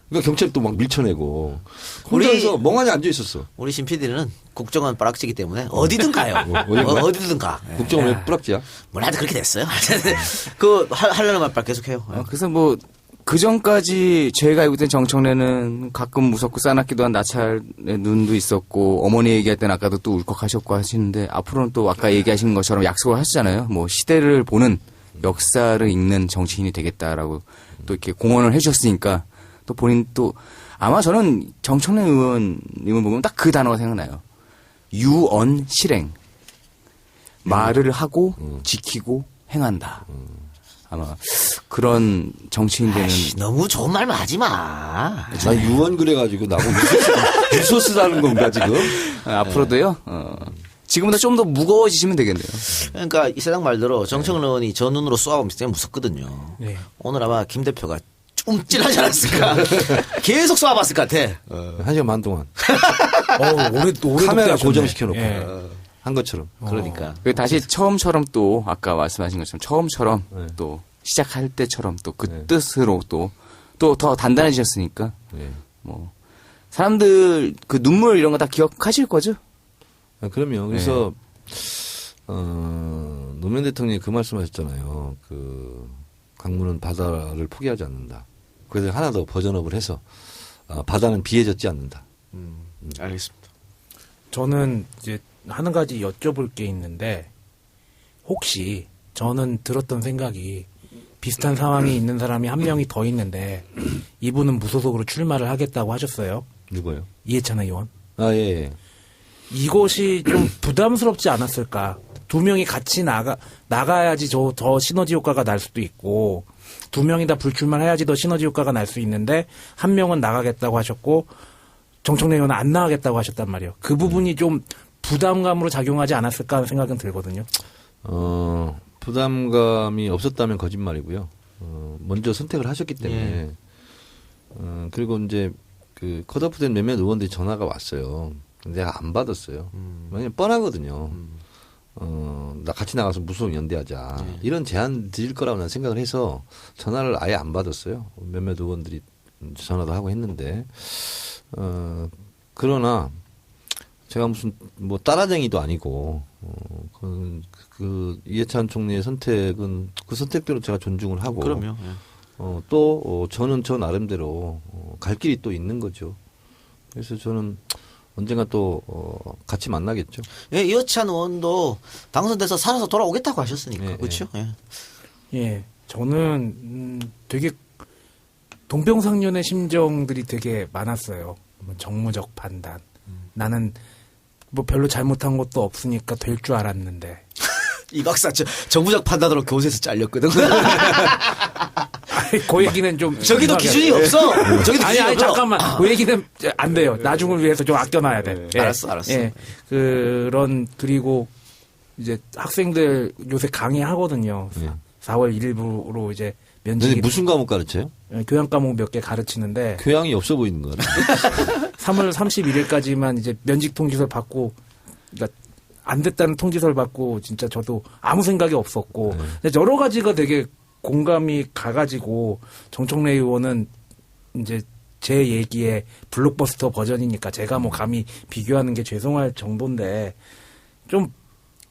그러니까 경찰이 또 막 밀쳐내고. 혼자서 멍하니 앉아있었어. 우리 신 PD는 국정원 빠락치기 때문에 어디든 가요. 어디든 가. 국정원 왜 뿌락지야? 뭐 나도 그렇게 됐어요. 그 하려는 말 계속해요. 그래서 뭐 그 전까지 제가 알고 있던 정청래는 가끔 무섭고 싸납기도 한 나찰의 눈도 있었고 어머니 얘기할 때는 아까도 또 울컥하셨고 하시는데 앞으로는 또 아까 얘기하신 것처럼 약속을 하시잖아요. 뭐 시대를 보는 역사를 읽는 정치인이 되겠다라고 또 이렇게 공언을 해주셨으니까 또 본인 또 아마 저는 정청래 의원님을 보면 딱 그 단어가 생각나요. 유언 실행. 말을 하고 지키고 행한다. 아마 그런 정치인 되는. 너무 좋은 말만 하지 마. 나 유언 그래가지고 나보고 유소스라는 건가 지금? 앞으로도요. 지금보다 좀 더 무거워지시면 되겠네요. 그러니까 이 세상 말대로 정청래 의원이 저 눈으로 쏘아보면 진짜 무섭거든요. 네. 오늘 아마 김 대표가 움찔하지 않았을까. 계속 쏘아봤을 것 같아. 1시간 반 동안. 오래 카메라 고정시켜놓고. 예. 한 것처럼. 그러니까. 다시 처음처럼 또 아까 말씀하신 것처럼 처음처럼 네. 또 시작할 때처럼 또 그 네. 뜻으로 또 더 단단해지셨으니까 네. 뭐 사람들 그 눈물 이런 거 다 기억하실 거죠? 그럼요. 그래서 노무현 대통령이 그 말씀하셨잖아요. 그 강문은 바다를 포기하지 않는다. 그래서 하나 더 버전업을 해서 바다는 비해졌지 않는다. 알겠습니다. 저는 이제 한 가지 여쭤볼 게 있는데 혹시 저는 들었던 생각이 비슷한 상황이 있는 사람이 한 명이 더 있는데 이분은 무소속으로 출마를 하겠다고 하셨어요. 누구요? 이해찬 의원. 아, 예, 예. 이것이 좀 부담스럽지 않았을까? 두 명이 같이 나가야지 더 시너지 효과가 날 수도 있고, 두 명이 다 불출마를 해야지 더 시너지 효과가 날 수 있는데, 한 명은 나가겠다고 하셨고, 정청래 의원은 안 나가겠다고 하셨단 말이에요. 그 부분이 좀 부담감으로 작용하지 않았을까 하는 생각은 들거든요. 부담감이 없었다면 거짓말이고요. 먼저 선택을 하셨기 때문에. 그리고 이제 그 컷오프된 몇몇 의원들이 전화가 왔어요. 내가 안 받았어요. 왜냐면 뻔하거든요. 나 같이 나가서 무소속 연대하자. 이런 제안 드릴 거라고 난 생각을 해서 전화를 아예 안 받았어요. 몇몇 의원들이 전화도 하고 했는데, 그러나 제가 무슨 뭐 따라쟁이도 아니고, 그 이해찬 총리의 선택은 그 선택대로 제가 존중을 하고. 그럼요. 또 저는 저 나름대로 갈 길이 또 있는 거죠. 그래서 저는 언젠가 또 같이 만나겠죠. 예, 이해찬 의원도 당선돼서 살아서 돌아오겠다고 하셨으니까. 예, 그렇죠? 예. 예, 저는 되게 동병상련의 심정들이 되게 많았어요. 뭐 정무적 판단. 나는 뭐 별로 잘못한 것도 없으니까 될 줄 알았는데. 이 박사 정부적 판단으로 교수에서 잘렸거든. 그 얘기는 좀 저기도 기준이 없어. 저기도 기준이 아니 없어. 잠깐만. 그 얘기는 안 돼요. 나중을 위해서 좀 아껴놔야 돼. 예. 알았어. 예. 그리고 이제 학생들 요새 강의하거든요. 4월 1일부로 이제 면접. 근데 무슨 과목 가르쳐요? 교양 과목 몇 개 가르치는데 교양이 없어 보이는 거 같아요. 3월 31일까지만 이제 면직 통지서를 받고, 그러니까 안 됐다는 통지서를 받고 진짜 저도 아무 생각이 없었고 여러 가지가 되게 공감이 가가지고 정청래 의원은 이제 제 얘기에 블록버스터 버전이니까 제가 뭐 감히 비교하는 게 죄송할 정도인데 좀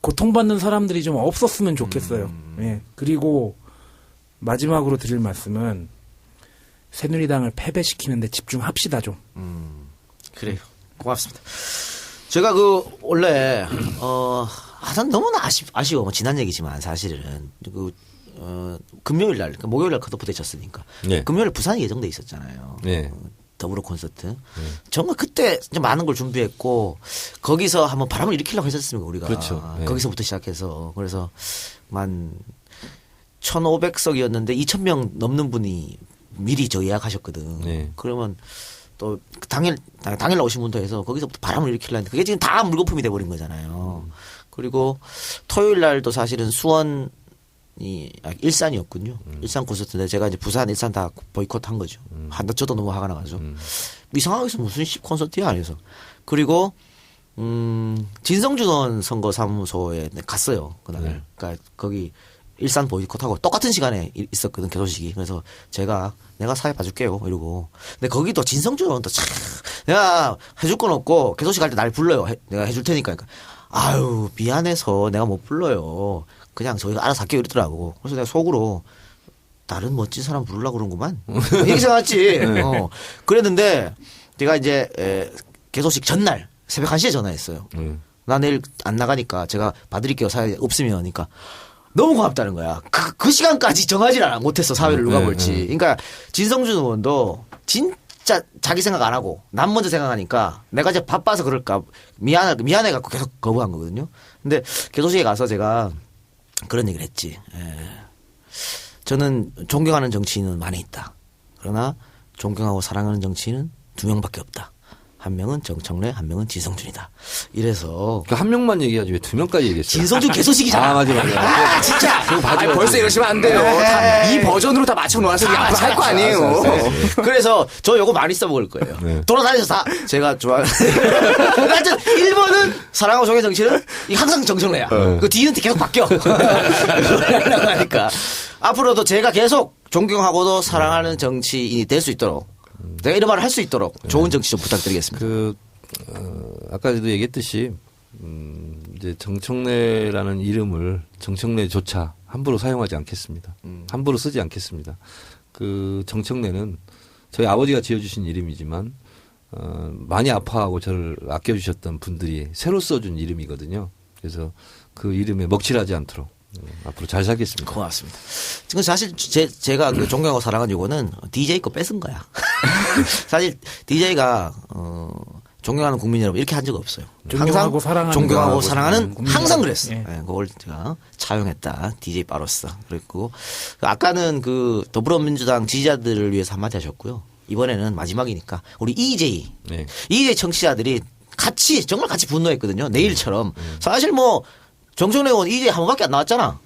고통받는 사람들이 좀 없었으면 좋겠어요. 예. 그리고 마지막으로 드릴 말씀은 새누리당을 패배시키는데 집중합시다 좀. 그래요. 고맙습니다. 제가 원래, 하여튼 너무나 아쉬워. 뭐 지난 얘기지만 사실은. 금요일 날, 그러니까 목요일 날 컷오프 되셨으니까. 네. 금요일 부산이 예정돼 있었잖아요. 네. 더불어 콘서트. 정말 그때 진짜 많은 걸 준비했고, 거기서 한번 바람을 일으키려고 했었습니다, 우리가. 그렇죠. 네. 거기서부터 시작해서. 그래서 1,500석이었는데 2,000명 넘는 분이 미리 저 예약하셨거든. 네. 그러면 또 당일 오신 분도 해서 거기서부터 바람을 일으키려 했는데 그게 지금 다 물거품이 돼버린 거잖아요. 그리고 토요일 날도 사실은 일산이었군요. 일산 콘서트인데 제가 이제 부산, 일산 다 보이콧한 거죠. 저도 너무 화가 나가지고. 이상하게 무슨 10콘서트야 안에서. 그리고 진성준 의원 선거사무소에 갔어요. 그날. 네. 그러니까 거기 일산 보이콧하고 똑같은 시간에 있었거든, 개소식이. 그래서 내가 사회 봐줄게요. 이러고. 근데 거기도 진성준 의원도 내가 해줄 건 없고 개소식 할 때 날 불러요. 내가 해줄 테니까. 그러니까 아유, 미안해서 내가 못 불러요. 그냥 저희가 알아서 할게요. 이러더라고. 그래서 내가 속으로 다른 멋진 사람 부르려고 그런구만. 이렇게 생각했지. 그랬는데 제가 이제 개소식 전날 새벽 1시에 전화했어요. 나 내일 안 나가니까 제가 봐드릴게요. 사회 없으면. 그러니까 너무 고맙다는 거야. 그 시간까지 정하지 못했어. 사회를 누가 볼지. 그러니까 진성준 의원도 진짜 자기 생각 안 하고 남 먼저 생각하니까 내가 이제 바빠서 그럴까 미안해갖고 계속 거부한 거거든요. 근데 개소식에 가서 제가 그런 얘기를 했지. 저는 존경하는 정치인은 많이 있다. 그러나 존경하고 사랑하는 정치인은 2명밖에 없다. 한 명은 정청래, 한 명은 진성준이다. 이래서 그 한 명만 얘기하지 왜 2명까지 얘기했어요? 진성준 개소식이잖아. 맞아. 진짜. 그거 봐줘. 벌써 이러시면 안 돼요. 이 버전으로 다 맞춰놓아서 그냥 앞으로 할 거 아니에요. 그래서 저 요거 많이 써먹을 거예요. 네. 돌아다니면서 다 제가 좋아하는. 하여튼 1번은 사랑하고 정의 정치는 항상 정청래야. 그 뒤는 계속 바뀌어. 하니까 앞으로도 제가 계속 존경하고도 사랑하는 정치인이 될 수 있도록 내가 이런 말을 할 수 있도록 좋은 정치 좀 부탁드리겠습니다. 아까도 얘기했듯이, 이제 정청래라는 이름을 정청래조차 함부로 사용하지 않겠습니다. 함부로 쓰지 않겠습니다. 그 정청래는 저희 아버지가 지어주신 이름이지만 많이 아파하고 저를 아껴주셨던 분들이 새로 써준 이름이거든요. 그래서 그 이름에 먹칠하지 않도록 앞으로 잘 살겠습니다. 고맙습니다. 지금 사실 제가 그 존경하고 사랑한 요거는 DJ 거 뺏은 거야. 사실 DJ가 존경하는 국민 여러분 이렇게 한 적 없어요. 존경하고 사랑하는 존경하고 사랑하는 국민 항상 여러분. 그랬어. 예. 예, 그걸 제가 차용했다. DJ 빠로써. 그랬고 아까는 그 더불어민주당 지지자들을 위해서 한마디 하셨고요. 이번에는 마지막이니까 우리 EJ 네. EJ 청취자들이 정말 같이 분노했거든요. 내일처럼. 사실 뭐 정청래 의원 EJ 한 번밖에 안 나왔잖아.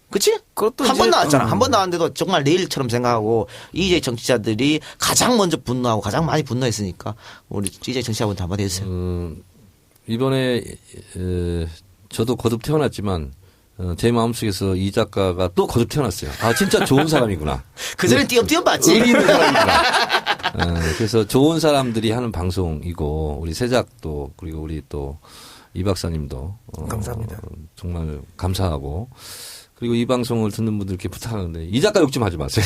그치? 그것도 한 번 이제, 나왔잖아. 한 번 나왔는데도 정말 내일처럼 생각하고 EJ 정치자들이 가장 먼저 분노하고 가장 많이 분노했으니까 우리 EJ 정치자분들 한마디 해주세요. 이번에 저도 거듭 태어났지만 제 마음속에서 이 작가가 또 거듭 태어났어요. 아 진짜 좋은 사람이구나. 그전엔 띄엄띄엄 봤지. 의리 있는 사람이구나. 그래서 좋은 사람들이 하는 방송이고 우리 세작도 그리고 우리 또 이 박사님도 감사합니다. 정말 감사하고 그리고 이 방송을 듣는 분들께 부탁하는데 이 작가 욕 좀 하지 마세요.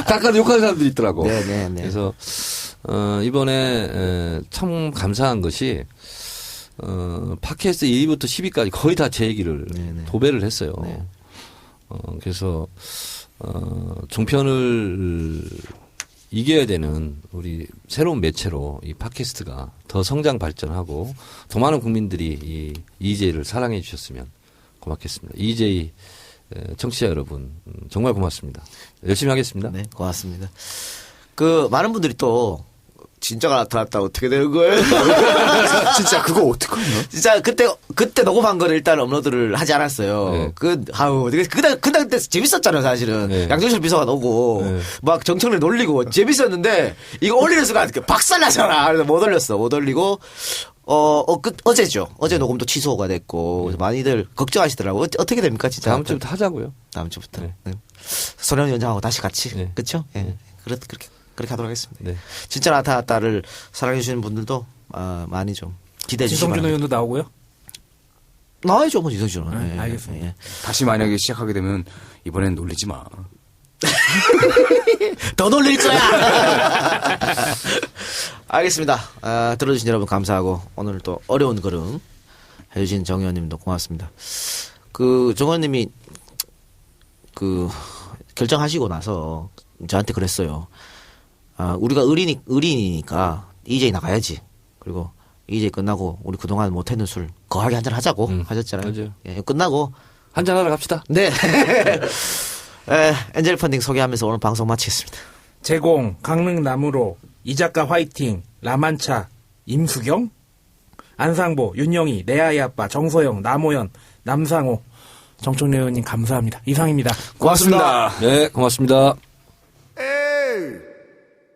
작가도 욕하는 사람들이 있더라고. 네네네. 그래서 이번에 참 감사한 것이 팟캐스트 1위부터 10위까지 거의 다 제 얘기를 네네. 도배를 했어요. 네. 그래서 종편을 이겨야 되는 우리 새로운 매체로 이 팟캐스트가 더 성장 발전하고 더 많은 국민들이 이 EJ를 사랑해 주셨으면 고맙겠습니다. EJ 청취자 여러분 정말 고맙습니다. 열심히 하겠습니다. 네, 고맙습니다. 그 많은 분들이 또 진짜가 나타났다 어떻게 되는 거예요? 진짜 그거 어떡하냐? 진짜 그때 녹음한 거를 일단 업로드를 하지 않았어요. 네. 그때 재밌었잖아요, 사실은. 네. 양정철 비서가 오고 네. 막 정청래 놀리고 재밌었는데 이거 올리는 순간 박살나잖아. 그래서 못 올렸어. 못 올리고 어제죠. 어제 녹음도 취소가 됐고 그래서 많이들 걱정하시더라고요. 어떻게 됩니까, 진짜? 다음 주부터 하자고요. 다음 주부터. 네. 네. 손현 위원장하고 다시 같이. 네. 그렇죠? 예. 그렇게 하도록 하겠습니다. 네. 진짜 나타났다를 사랑해 주시는 분들도 많이 좀 기대해 주시기 지성준 바랍니다. 의원도 나오고요. 나와야죠, 뭐 지성준은. 네, 알겠습니다. 다시 만약에 시작하게 되면 이번엔 놀리지 마. 더 놀릴 거야. 알겠습니다. 들어주신 여러분 감사하고 오늘 또 어려운 걸음 해주신 정 의원님도 고맙습니다. 정 의원님이 결정하시고 나서 저한테 그랬어요. 우리가 의리니까 EJ 나가야지. 그리고 EJ 끝나고 우리 그동안 못했는 술 거하게 한잔 하자고 하셨잖아요. 맞아요. 예, 끝나고 한잔 하러 갑시다. 네. 엔젤 펀딩 소개하면서 오늘 방송 마치겠습니다. 제공 강릉 나무로 이 작가 화이팅 라만차 임수경 안상보 윤영희 레아의 아빠 정서영 남호연 남상호 정청래 의원님 감사합니다. 이상입니다. 고맙습니다. 네, 고맙습니다.